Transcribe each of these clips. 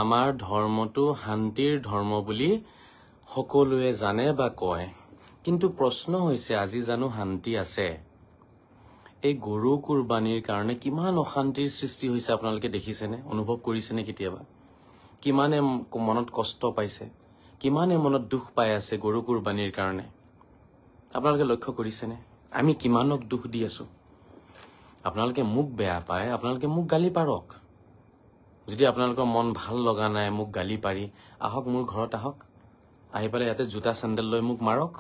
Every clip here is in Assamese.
আমাৰ ধৰ্মটো শান্তিৰ ধৰ্ম বুলি সকলোৱে জানে বা কয়, কিন্তু প্ৰশ্ন হৈছে আজি জানো শান্তি আছে? এই গৰু কুৰবানীৰ কাৰণে কিমান অশান্তিৰ সৃষ্টি হৈছে আপোনালোকে দেখিছেনে, অনুভৱ কৰিছেনে কেতিয়াবা? কিমানে মনত কষ্ট পাইছে, কিমানে মনত দুখ পাই আছে গৰু কুৰবানীৰ কাৰণে? আপোনালোকে লক্ষ্য কৰিছেনে আমি কিমানক দুখ দি আছো? আপোনালোকে মোক বেয়া পায়, আপোনালোকে মোক গালি পাৰক। যদি আপোনালোকৰ মন ভাল লগা নাই মোক গালি পাৰি, আহক মোৰ ঘৰত আহক, আহি পেলাই ইয়াতে জোতা চেণ্ডেল লৈ মোক মাৰক,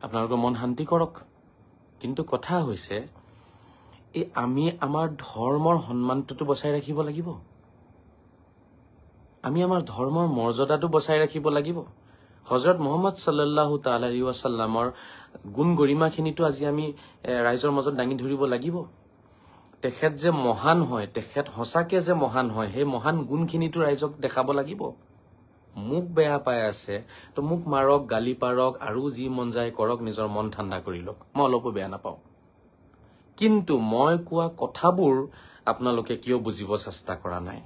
আপোনালোকৰ মন শান্তি কৰক। কিন্তু কথা হৈছে এই আমি আমাৰ ধৰ্মৰ সন্মানটো বচাই ৰাখিব লাগিব, আমি আমাৰ ধৰ্মৰ মৰ্যাদাটো বচাই ৰাখিব লাগিব। হযৰত মুহাম্মদ সাল্লাল্লাহু তাআলা আলাইহি ওয়াসাল্লামৰ গুণ গৰিমাখিনিতো আজি আমি ৰাইজৰ মাজত দাঙি ধৰিব লাগিব। তেখেত যে মহান হয়, তেখেত সঁচাকে যে মহান হয়, সেই মহান গুণখিনিতো ৰাইজক দেখাব লাগিব। মোক বেয়া পাই আছে তো মোক মাৰক, গালি পাৰক, আৰু যি মন যায় কৰক, নিজৰ মন ঠাণ্ডা কৰি লওক, মই অলপো বেয়া নাপাওঁ। কিন্তু মই কোৱা কথাবোৰ আপোনালোকে কিয় বুজিব চেষ্টা কৰা নাই?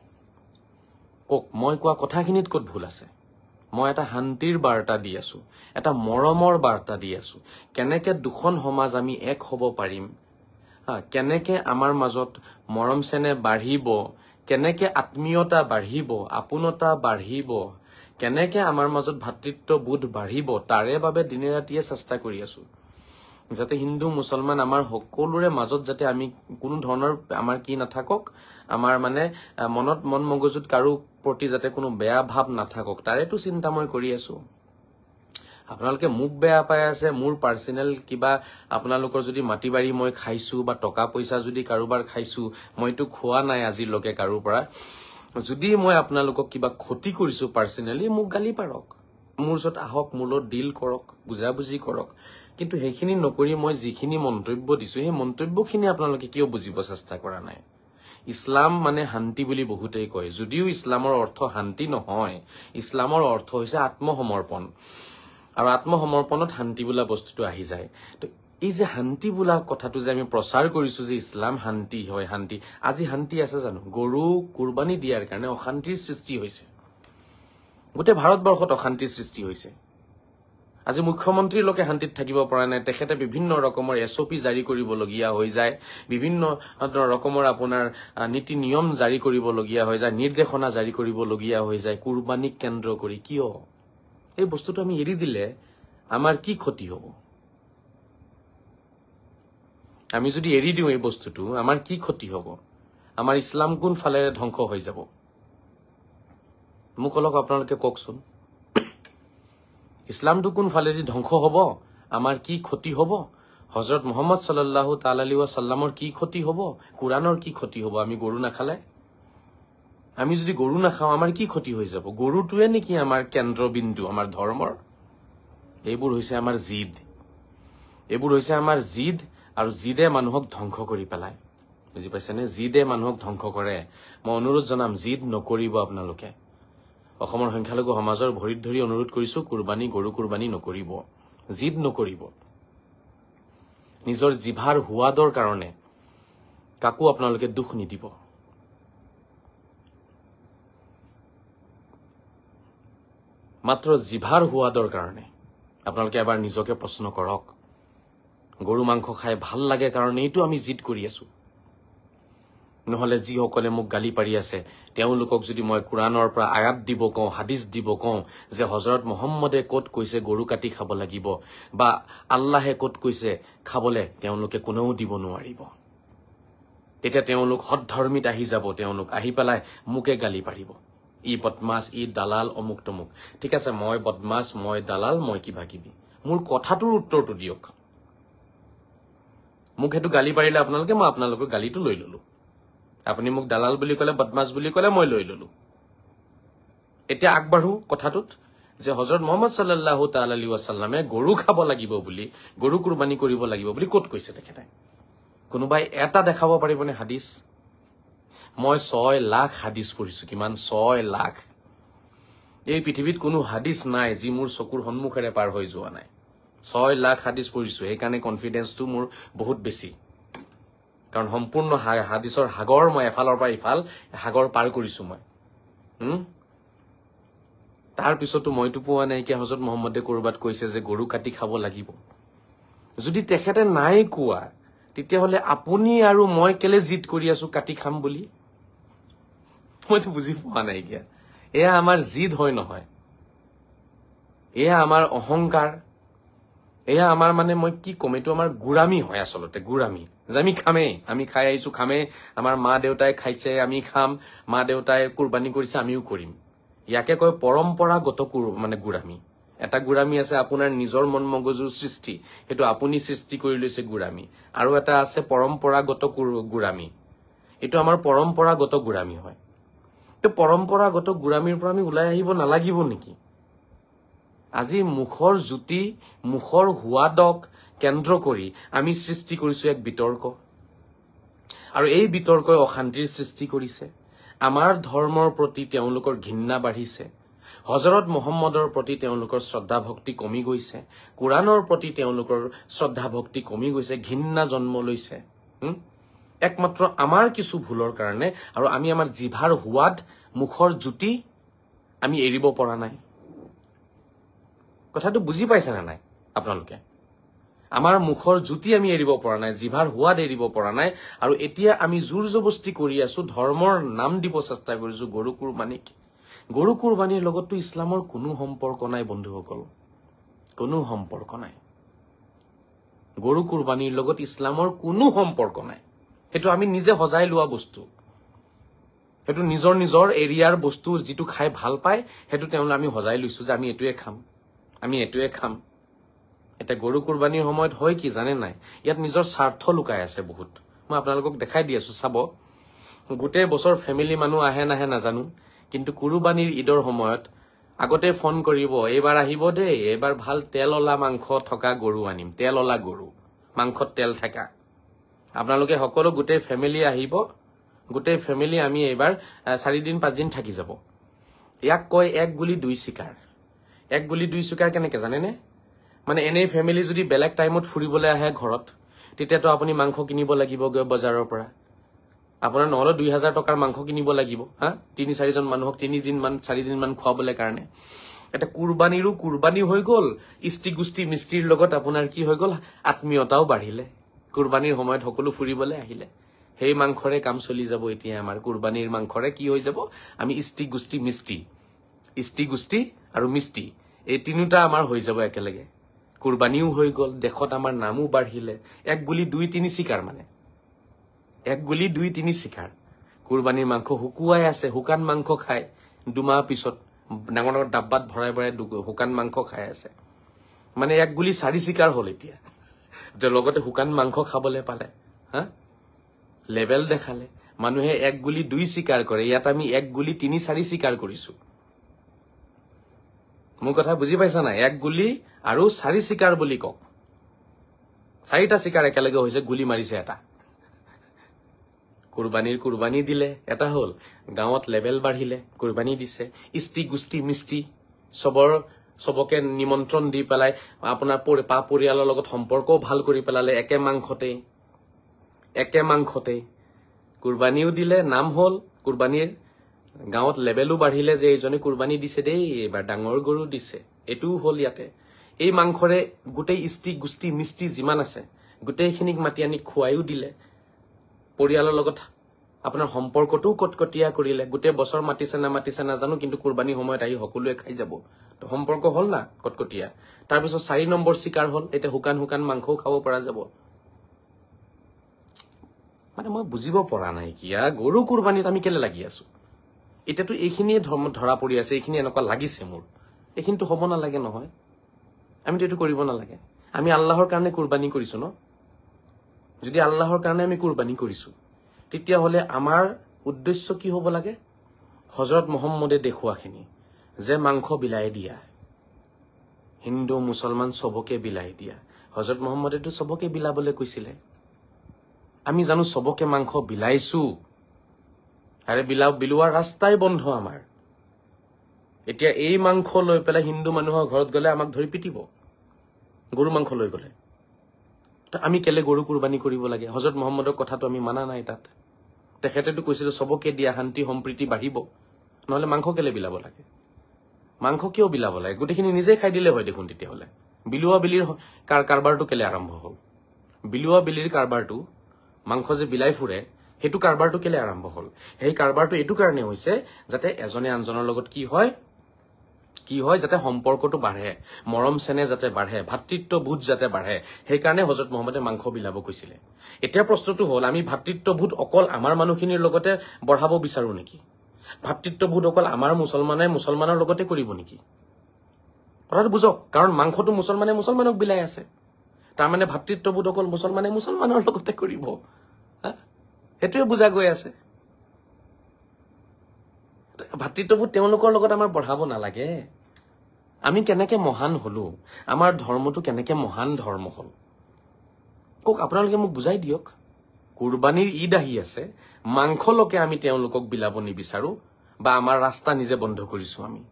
কওক, মই কোৱা কথাখিনিত ক'ত ভুল আছে? মই এটা শান্তিৰ বাৰ্তা দি আছো, এটা মৰমৰ বাৰ্তা দি আছো। কেনেকে দুখন সমাজ আমি এক হ'ব পাৰিম, কেনেকে আমাৰ মাজত মৰম চেনেহ বাঢ়িব, কেনেকে আত্মীয়তা বাঢ়িব, আপোনতা বাঢ়িব, কেনেকে আমাৰ মাজত ভাতৃত্ববোধ বাঢ়িব, তাৰে বাবে দিনে ৰাতিয়ে চেষ্টা কৰি আছো। যাতে হিন্দু মুছলমান আমাৰ সকলোৰে মাজত যাতে আমি কোনো ধৰণৰ আমাৰ কি নাথাকক, আমাৰ মানে মনত মন মগজুত কাৰো প্ৰতি যাতে কোনো বেয়া ভাৱ নাথাকক, তাৰেতো চিন্তা মই কৰি আছো। আপোনালোকে মোক বেয়া পাই আছে, মোৰ পাৰ্চনেল কিবা আপোনালোকৰ যদি মাটি বাৰী মই খাইছো বা টকা পইচা যদি কাৰোবাৰ খাইছো, মইতো খোৱা নাই আজিলৈকে কাৰো পৰা, যদি মই আপোনালোকক কিবা ক্ষতি কৰিছো পাৰ্চনেলি, মোক গালি পাৰক, মোৰ ওচৰত আহক, মোৰ লগত ডিল কৰক, বুজাবুজি কৰক। কিন্তু সেইখিনি নকৰি মই যিখিনি মন্তব্য দিছো, সেই মন্তব্যখিনি আপোনালোকে কিয় বুজিব চেষ্টা কৰা নাই? ইছলাম মানে শান্তি বুলি বহুতেই কয়, যদিও ইছলামৰ অৰ্থ শান্তি নহয়, ইছলামৰ অৰ্থ হৈছে আত্মসমৰ্পণ, আৰু আত্মসমৰ্পণত শান্তি বোলা বস্তুটো আহি যায়। তো এই যে শান্তি বোলা কথাটো যে আমি প্ৰচাৰ কৰিছো যে ইছলাম শান্তি হয়, শান্তি, আজি শান্তি আছে জানো? গৰু কুৰবানী দিয়াৰ কাৰণে অশান্তিৰ সৃষ্টি হৈছে, গোটেই ভাৰতবৰ্ষত অশান্তিৰ সৃষ্টি হৈছে। আজি মুখ্যমন্ত্ৰীলৈকে শান্তিত থাকিব পৰা নাই, তেখেতে বিভিন্ন ৰকমৰ SOP জাৰি কৰিবলগীয়া হৈ যায়, বিভিন্ন ৰকমৰ আপোনাৰ নীতি নিয়ম জাৰি কৰিবলগীয়া হৈ যায়, নিৰ্দেশনা জাৰি কৰিবলগীয়া হৈ যায় কুৰবানীক কেন্দ্ৰ কৰি। কিয়? এই বস্তুটো আমি এৰি দিলে আমাৰ কি ক্ষতি হ'ব? আমি যদি এৰি দিওঁ এই বস্তুটো, আমাৰ কি ক্ষতি হ'ব? আমাৰ ইছলাম কোন ফালেৰে ধ্বংস হৈ যাব? মোক অলপ আপোনালোকে কওকচোন, ইছলামটো কোন ফালেদি ধ্বংস হ'ব? আমাৰ কি ক্ষতি হ'ব? হযৰত মুহাম্মদ সাল্লাল্লাহু তাআলা আলাইহি ওয়াসাল্লামৰ কি ক্ষতি হ'ব? কুৰাণৰ কি ক্ষতি হ'ব? আমি গৰু নাখালে, আমি যদি গৰু নাখাওঁ আমাৰ কি ক্ষতি হৈ যাব? গৰুটোৱে নেকি আমাৰ কেন্দ্ৰবিন্দু আমাৰ ধৰ্মৰ? এইবোৰ হৈছে আমাৰ জিদ, এইবোৰ হৈছে আমাৰ জিদ, আৰু জিদে মানুহক ধ্বংস কৰি পেলায়। বুজি পাইছেনে? জিদে মানুহক ধ্বংস কৰে। মই অনুৰোধ জনাম, জিদ নকৰিব আপোনালোকে। অসমৰ সংখ্যালঘু সমাজৰ ভৰিত ধৰি অনুৰোধ কৰিছো, কুৰবানী, গৰু কুৰবানী নকৰিব, জিদ নকৰিব। নিজৰ জিভাৰ সোৱাদৰ কাৰণে কাকো আপোনালোকে দুখ নিদিব। মাত্ৰ জিভাৰ সোৱাদৰ কাৰণে আপোনালোকে এবাৰ নিজকে প্ৰশ্ন কৰক। গৰু মাংস খাই ভাল লাগে কাৰণেইটো আমি জিদ কৰি আছো। নহলে যিসকলে মোক গালি পাৰি আছে তেওঁলোকক যদি মই কুৰাণৰ পৰা আয়াত দিব কওঁ, হাদিস দিব কওঁ যে হযৰত মুহাম্মদে ক'ত কৈছে গৰু কাটি খাব লাগিব, বা আল্লাহে ক'ত কৈছে খাবলে, তেওঁলোকে কোনেও দিব নোৱাৰিব। তেতিয়া তেওঁলোক সদ্ধৰ্মীত আহি যাব, তেওঁলোক আহি পেলাই মোকে গালি পাৰিব, ই বদমাছ, ই দালাল, অমুক তমুক। ঠিক আছে, মই বদমাছ, মই দালাল, মই কিবা কিবি, মোৰ কথাটোৰ উত্তৰটো দিয়ক। মোক সেইটো গালি পাৰিলে আপোনালোকে, মই আপোনালোকৰ গালিটো লৈ ললো। আপুনি মোক দালাল বুলি ক'লে, বদমাছ বুলি ক'লে, মই লৈ ললো। এতিয়া আগবাঢ়ো কথাটোত যে হযৰত মুহাম্মদ সাল্লাল্লাহু তাআলা আলাইহি ওয়াসাল্লামে গৰু খাব লাগিব বুলি, গৰু কুৰবানী কৰিব লাগিব বুলি ক'ত কৈছে তেখেতে? কোনোবাই এটা দেখাব পাৰিবনে হাদিস? মই 6 লাখ হাদিস পঢ়িছো। কিমান? 6 লাখ। এই পৃথিৱীত কোনো হাদিস নাই যি মোৰ চকুৰ সন্মুখেৰে পাৰ হৈ যোৱা নাই। 6 লাখ হাদিস পঢ়িছো, সেইকাৰণে কনফিডেন্সটো মোৰ বহুত বেছি। কাৰণ সম্পূৰ্ণ হাদিসৰ সাগৰ মই এফালৰ পৰা ইফাল সাগৰ পাৰ কৰিছো মই। তাৰ পিছতো মইতো পোৱা নাইকিয়া হজৰত মহম্মদে কৰবাত কৈছে যে গৰু কাটি খাব লাগিব। যদি তেখেতে নাই কোৱা তেতিয়াহ'লে আপুনি আৰু মই কেলে জিদ কৰি আছো কাটি খাম বুলি? মইতো বুজি পোৱা নাইকিয়া। এয়া আমাৰ জিদ হয় নহয়, এয়া আমাৰ অহংকাৰ, এয়া আমাৰ মানে মই কি কম, এইটো আমাৰ গোৰামী হয় আচলতে, গোৰামী যে আমি খামেই, আমি খাই আহিছো খামেই, আমাৰ মা দেউতাই খাইছে আমি খাম, মা দেউতাই কুৰবানী কৰিছে আমিও কৰিম। ইয়াকে কয় পৰম্পৰাগত মানে গোৰামী। এটা গোৰামী আছে আপোনাৰ নিজৰ মন মগজুৰ সৃষ্টি, সেইটো আপুনি সৃষ্টি কৰি লৈছে গোৰামী। আৰু এটা আছে পৰম্পৰাগত গোৰামী, এইটো আমাৰ পৰম্পৰাগত গোৰামী হয়। তো পৰম্পৰাগত গোৰামীৰ পৰা আমি ওলাই আহিব নালাগিব নেকি? আজি মুখৰ জ্যোতি, মুখৰ সোৱাদক কেন্দ্ৰ কৰি আমি সৃষ্টি কৰিছো এক বিতৰ্ক, আৰু এই বিতৰ্কই অশান্তিৰ সৃষ্টি কৰিছে। আমাৰ ধৰ্মৰ প্ৰতি তেওঁলোকৰ ঘৃণা বাঢ়িছে, হজৰত মহম্মদৰ প্ৰতি তেওঁলোকৰ শ্ৰদ্ধা ভক্তি কমি গৈছে, কোৰাণৰ প্ৰতি তেওঁলোকৰ শ্ৰদ্ধা ভক্তি কমি গৈছে, ঘৃণা জন্ম লৈছে। একমাত্ৰ আমাৰ কিছু ভুলৰ কাৰণে, আৰু আমি আমাৰ জিভাৰ সোৱাদ, মুখৰ জ্যোতি আমি এৰিব পৰা নাই। কথাটো বুজি পাইছে নে নাই আপোনালোকে? আমাৰ মুখৰ জ্যোতি আমি এৰিব পৰা নাই, জিভাৰ সোৱাদ এৰিব পৰা নাই, আৰু এতিয়া আমি জোৰ জবস্তি কৰি আছো, ধৰ্মৰ নাম দিব চেষ্টা কৰিছো গৰু কুৰবানীক। গৰু কুৰবানীৰ লগততো ইছলামৰ কোনো সম্পৰ্ক নাই বন্ধুসকল, কোনো সম্পৰ্ক নাই। গৰু কুৰবানীৰ লগত ইছলামৰ কোনো সম্পৰ্ক নাই। সেইটো আমি নিজে সজাই লোৱা বস্তু, সেইটো নিজৰ নিজৰ এৰিয়াৰ বস্তু, যিটো খাই ভাল পায় সেইটো তেওঁলোকে আমি সজাই লৈছো যে আমি এইটোৱে খাম, আমি এইটোৱে খাম। এতিয়া গৰু কুৰবানীৰ সময়ত হয় কি জানে নাই, ইয়াত নিজৰ স্বাৰ্থ লুকাই আছে বহুত। মই আপোনালোকক দেখাই দি আছো, চাব। গোটেই বছৰ ফেমিলি মানুহ আহে নাহে নাজানো, কিন্তু কুৰবানীৰ ঈদৰ সময়ত আগতে ফোন কৰিব, এইবাৰ আহিব দেই, এইবাৰ ভাল তেল অলা মাংস থকা গৰু আনিম, তেল অলা গৰু, মাংসত তেল থাকা। আপোনালোকে সকলো গোটেই ফেমিলি আহিব, গোটেই ফেমিলি আমি এইবাৰ 4 দিন 5 দিন থাকি যাব। ইয়াক কয় এক গুলি দুই চিকাৰ। এক গুলি দুই চিকাৰ কেনেকে জানেনে? মানে এনেই ফেমিলি যদি বেলেগ টাইমত ফুৰিবলৈ আহে ঘৰত, তেতিয়াতো আপুনি মাংস কিনিব লাগিব গৈ বজাৰৰ পৰা, আপোনাৰ নহলে 2000 টকাৰ মাংস কিনিব লাগিব, 3-4 জন মানুহক 4 দিন মান খুৱাবলৈ কাৰণে। এটা কুৰবানীৰো কুৰবানী হৈ গল, ইষ্টি গুষ্টি মিস্ত্ৰীৰ লগত আপোনাৰ কি হৈ গল, আত্মীয়তাও বাঢ়িলে। কুৰবানীৰ সময়ত সকলো ফুৰিবলৈ আহিলে, সেই মাংসৰে কাম চলি যাব। এতিয়া আমাৰ কুৰবানীৰ মাংসৰে কি হৈ যাব, আমি ইষ্টি গুষ্টি মিস্ত্ৰী, ইষ্টি গুষ্টি আৰু মিস্ত্ৰী, এই তিনিটা আমাৰ হৈ যাব একেলগে। কুৰবানীও হৈ গল, দেশত আমাৰ নামো বাঢ়িলে। এক গুলি 2-3 চিকাৰ, মানে এক গুলি 2-3 চিকাৰ। কুৰবানীৰ মাংস শুকুৱাই আছে, শুকান মাংস খায় 2 মাহ পিছত, ডাঙৰ ডাঙৰ ডাব্বাত ভৰাই ভৰাই শুকান মাংস খাই আছে। মানে এক গুলি 4 চিকাৰ হল এতিয়া, যে লগতে শুকান মাংস খাবলৈ পালে। লেবেল দেখালে, মানুহে এক গুলি 2 চিকাৰ কৰে, ইয়াত আমি এক গুলি 3-4 চিকাৰ কৰিছো। মোৰ কথা বুজি পাইছা নাই? এক গুলি আৰু 4 চিকাৰ বুলি কওক, 4টা চিকাৰ একেলগে হৈছে, গুলি মাৰিছে এটা। কুৰবানীৰ কুৰবানী দিলে, এটা হল। গাঁৱত লেবেল বাঢ়িলে, কুৰবানী দিছে। ইষ্টি গুষ্টি মিষ্টি চবকে নিমন্ত্ৰণ দি পেলাই আপোনাৰ পৰিয়ালৰ লগত সম্পৰ্কও ভাল কৰি পেলালে, একে মাংসতে কুৰবানীও দিলে, নাম হল কুৰবানীৰ। গাঁৱত লেবেলো বাঢ়িলে যে এইজনে কুৰবানী দিছে দেই, এইবাৰ ডাঙৰ গৰু দিছে, এইটোও হল ইয়াতে। এই মাংসৰে গোটেই ইষ্টি গুষ্টি মিষ্টি যিমান আছে গোটেইখিনিক মাতি আনি খুৱাইও দিলে, পৰিয়ালৰ লগত আপোনাৰ সম্পৰ্কটোও কটকটীয়া কৰিলে। গোটেই বছৰ মাতিছে নাজানো, কিন্তু কুৰবানীৰ সময়ত আহি সকলোৱে খাই যাব, তো সম্পৰ্ক হল না কটকটীয়া। তাৰপিছত 4 নম্বৰ চিকাৰ হল, এতিয়া শুকান শুকান মাংসও খাব পৰা যাব। মানে মই বুজিব পৰা নাই কিয়া গৰু কুৰবানীত আমি কেলে লাগি আছো। এতিয়াতো এইখিনিয়ে ধৰা পৰি আছে, এইখিনি এনেকুৱা লাগিছে মোৰ, এইখিনিতো হ'ব নালাগে নহয়, আমিতো এইটো কৰিব নালাগে। আমি আল্লাহৰ কাৰণে কুৰবানী কৰিছো ন, যদি আল্লাহৰ কাৰণে আমি কুৰবানী কৰিছো, তেতিয়াহ'লে আমাৰ উদ্দেশ্য কি হ'ব লাগে? হজৰত মহম্মদে দেখুৱাখিনি, যে মাংস বিলাই দিয়া, হিন্দু মুছলমান চবকে বিলাই দিয়া। হজৰত মহম্মদেতো চবকে বিলাবলৈ কৈছিলে, আমি জানো চবকে মাংস বিলাইছো? আৰে বিলোৱাৰ ৰাস্তাই বন্ধ আমাৰ। এতিয়া এই মাংস লৈ পেলাই হিন্দু মানুহৰ ঘৰত গলে আমাক ধৰি পিটিব, গৰু মাংস লৈ গলে। আমি কেলে গৰু কুৰবানী কৰিব লাগে? হজৰত মহম্মদৰ কথাটো আমি মানা নাই তাত। তেখেতেতো কৈছিলে চবকে দিয়া, শান্তি সম্প্ৰীতি বাঢ়িব। নহলে মাংস কেলে বিলাব লাগে? মাংস কিয় বিলাব লাগে? গোটেইখিনি নিজে খাই দিলে হয় দেখোন। তেতিয়াহ'লে বিলুৱা বিলিৰ কাৰবাৰটো কেলে আৰম্ভ হ'ল? বিলুৱা বিলিৰ কাৰবাৰটো, মাংস যে বিলাই ফুৰে, সেইটো কাৰবাৰটো কেলে আৰম্ভ হ'ল? সেই কাৰবাৰটো এইটো কাৰণে হৈছে যাতে এজনে আনজনৰ লগত কি হয় যাতে সম্পৰ্কটো বাঢ়ে, মৰম চেনে যাতে বাঢ়ে, ভাতৃত্ববোধ যাতে বাঢ়ে। সেইকাৰণে হজৰত মহম্মদে মাংস বিলাব কৈছিলে। এতিয়া প্ৰশ্নটো হ'ল, আমি ভাতৃত্ববোধ অকল আমাৰ মানুহখিনিৰ লগতে বঢ়াব বিচাৰো নেকি? ভাতৃত্ববোধ অকল আমাৰ মুছলমানৰ লগতে কৰিব নেকি? কথাটো বুজক। কাৰণ মাংসটো মুছলমানক বিলাই আছে। তাৰমানে ভাতৃত্ববোধ অকল মুছলমানৰ লগতে কৰিব। সেইটোৱে বুজা গৈ আছে। ভাতৃত্ববোধ তেওঁলোকৰ লগত আমাৰ বঢ়াব নালাগে। আমি কেনেকে মহান হলো? আমাৰ ধৰ্মটো কেনেকে মহান ধৰ্ম হল? কওক, আপোনালোকে মোক বুজাই দিয়ক। কুৰবানীৰ ঈদ আহি আছে, মাংসলৈকে আমি তেওঁলোকক বিলাব নিবিচাৰো, বা আমাৰ ৰাস্তা নিজে বন্ধ কৰিছো আমি।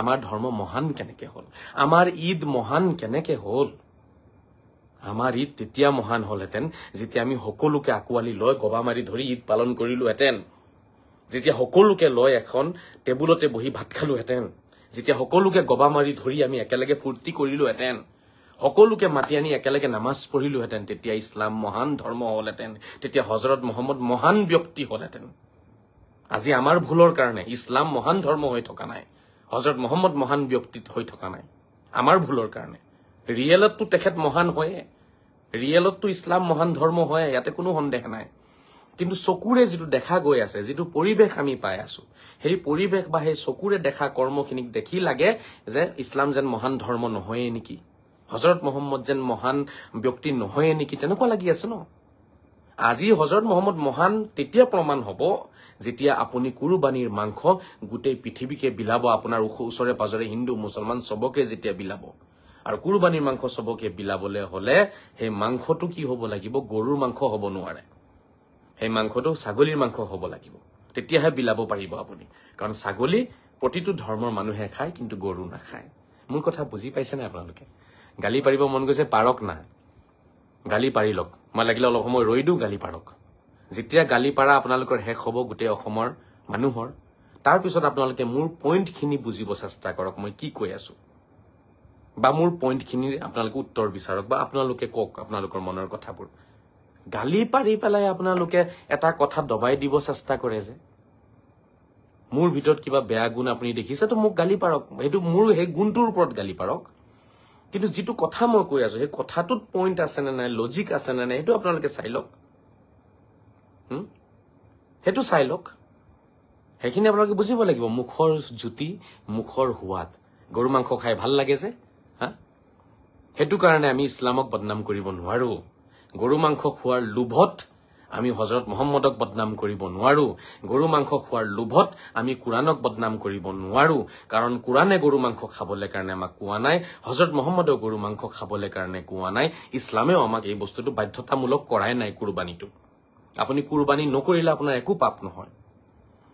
আমাৰ ধৰ্ম মহান কেনেকে হল? আমাৰ ঈদ মহান কেনেকে হল? আমাৰ ঈদ তেতিয়া মহান হলহেঁতেন যেতিয়া আমি সকলোকে আঁকোৱালি লৈ গবা মাৰি ধৰি ঈদ পালন কৰিলোহেঁতেন। যেতিয়া সকলোকে লৈ এখন টেবুলতে বহি ভাত খালোহেঁতেন। যেতিয়া সকলোকে গবা মাৰি ধৰি আমি একেলগে ফূৰ্তি কৰিলোহেঁতেন। সকলোকে মাতি আনি একেলগে নামাজ পঢ়িলোহেঁতেন। তেতিয়া ইছলাম মহান ধৰ্ম হলহেঁতেন। তেতিয়া হজৰত মহম্মদ মহান ব্যক্তি হলহেঁতেন। আজি আমাৰ ভুলৰ কাৰণে ইছলাম মহান ধৰ্ম হৈ থকা নাই, হজৰত মহম্মদ মহান ব্যক্তি হৈ থকা নাই। আমাৰ ভুলৰ কাৰণে। ৰিয়েলতটো তেখেত মহান হয়ে, ৰিয়েলতটো ইছলাম মহান ধৰ্ম হয়, ইয়াতে কোনো সন্দেহ নাই। কিন্তু চকুৰে যিটো দেখা গৈ আছে, যিটো পৰিৱেশ আমি পাই আছো, সেই পৰিৱেশ বা সেই চকুৰে দেখা কৰ্মখিনিক দেখি লাগে যে ইছলাম যেন মহান ধৰ্ম নহয়ে নেকি, হজৰত মহম্মদ যেন মহান ব্যক্তি নহয়ে নেকি, তেনেকুৱা লাগি আছে ন। আজি হজৰত মহম্মদ মহান তেতিয়া প্ৰমাণ হব যেতিয়া আপুনি কুৰবানীৰ মাংস গোটেই পৃথিৱীকে বিলাব, আপোনাৰ ওচৰে পাজৰে হিন্দু মুছলমান চবকে যেতিয়া বিলাব। আৰু কুৰবানীৰ মাংস চবকে বিলাবলে হলে সেই মাংসটো কি হব লাগিব? গৰুৰ মাংস হব নোৱাৰে। সেই মাংসটো ছাগলীৰ মাংস হব লাগিব। তেতিয়াহে বিলাব পাৰিব আপুনি। কাৰণ ছাগলী প্ৰতিটো ধৰ্মৰ মানুহে খায়, কিন্তু গৰু নাখায়। মোৰ কথা বুজি পাইছে নে আপোনালোকে? গালি পাৰিব মন গৈছে, পাৰক না, গালি পাৰি লওক। মই লাগিলে অলপ সময় ৰৈ দিওঁ, গালি পাৰক। যেতিয়া গালি পাৰা আপোনালোকৰ শেষ হব গোটেই অসমৰ মানুহৰ, তাৰপিছত আপোনালোকে মোৰ পইণ্টখিনি বুজিব চেষ্টা কৰক মই কি কৈ আছো, বা মোৰ পইণ্টখিনিৰ আপোনালোকে উত্তৰ বিচাৰক, বা আপোনালোকে কওক আপোনালোকৰ মনৰ কথাবোৰ। গালি পাৰি পেলাই আপোনালোকে এটা কথা দবাই দিব চেষ্টা কৰে যে মোৰ ভিতৰত কিবা বেয়া গুণ আপুনি দেখিছে, তো মোক গালি পাৰক। সেইটো মোৰ সেই গুণটোৰ ওপৰত গালি পাৰক। কিন্তু যিটো কথা মই কৈ আছো, সেই কথাটোত পইণ্ট আছে নে নাই, লজিক আছে নে নাই, সেইটো আপোনালোকে চাই লওক। সেইটো চাই লওক। সেইখিনি আপোনালোকে বুজিব লাগিব। মুখৰ জুতি, মুখৰ সোৱাদ। গৰু মাংস খাই ভাল লাগে যে, সেইটো কাৰণে আমি ইছলামক বদনাম কৰিব নোৱাৰো। গৰু মাংস খোৱাৰ লোভত আমি হজৰত মহম্মদক বদনাম কৰিব নোৱাৰো। গৰু মাংস খোৱাৰ লোভত আমি কোৰাণক বদনাম কৰিব নোৱাৰো। কাৰণ কোৰাণে গৰু মাংস খাবলৈ কাৰণে আমাক কোৱা নাই, হজৰত মহম্মদেও গৰু মাংস খাবলৈ কাৰণে কোৱা নাই। ইছলামেও আমাক এই বস্তুটো বাধ্যতামূলক কৰাই নাই কুৰবানীটো। আপুনি কুৰবানী নকৰিলে আপোনাৰ একো পাপ নহয়।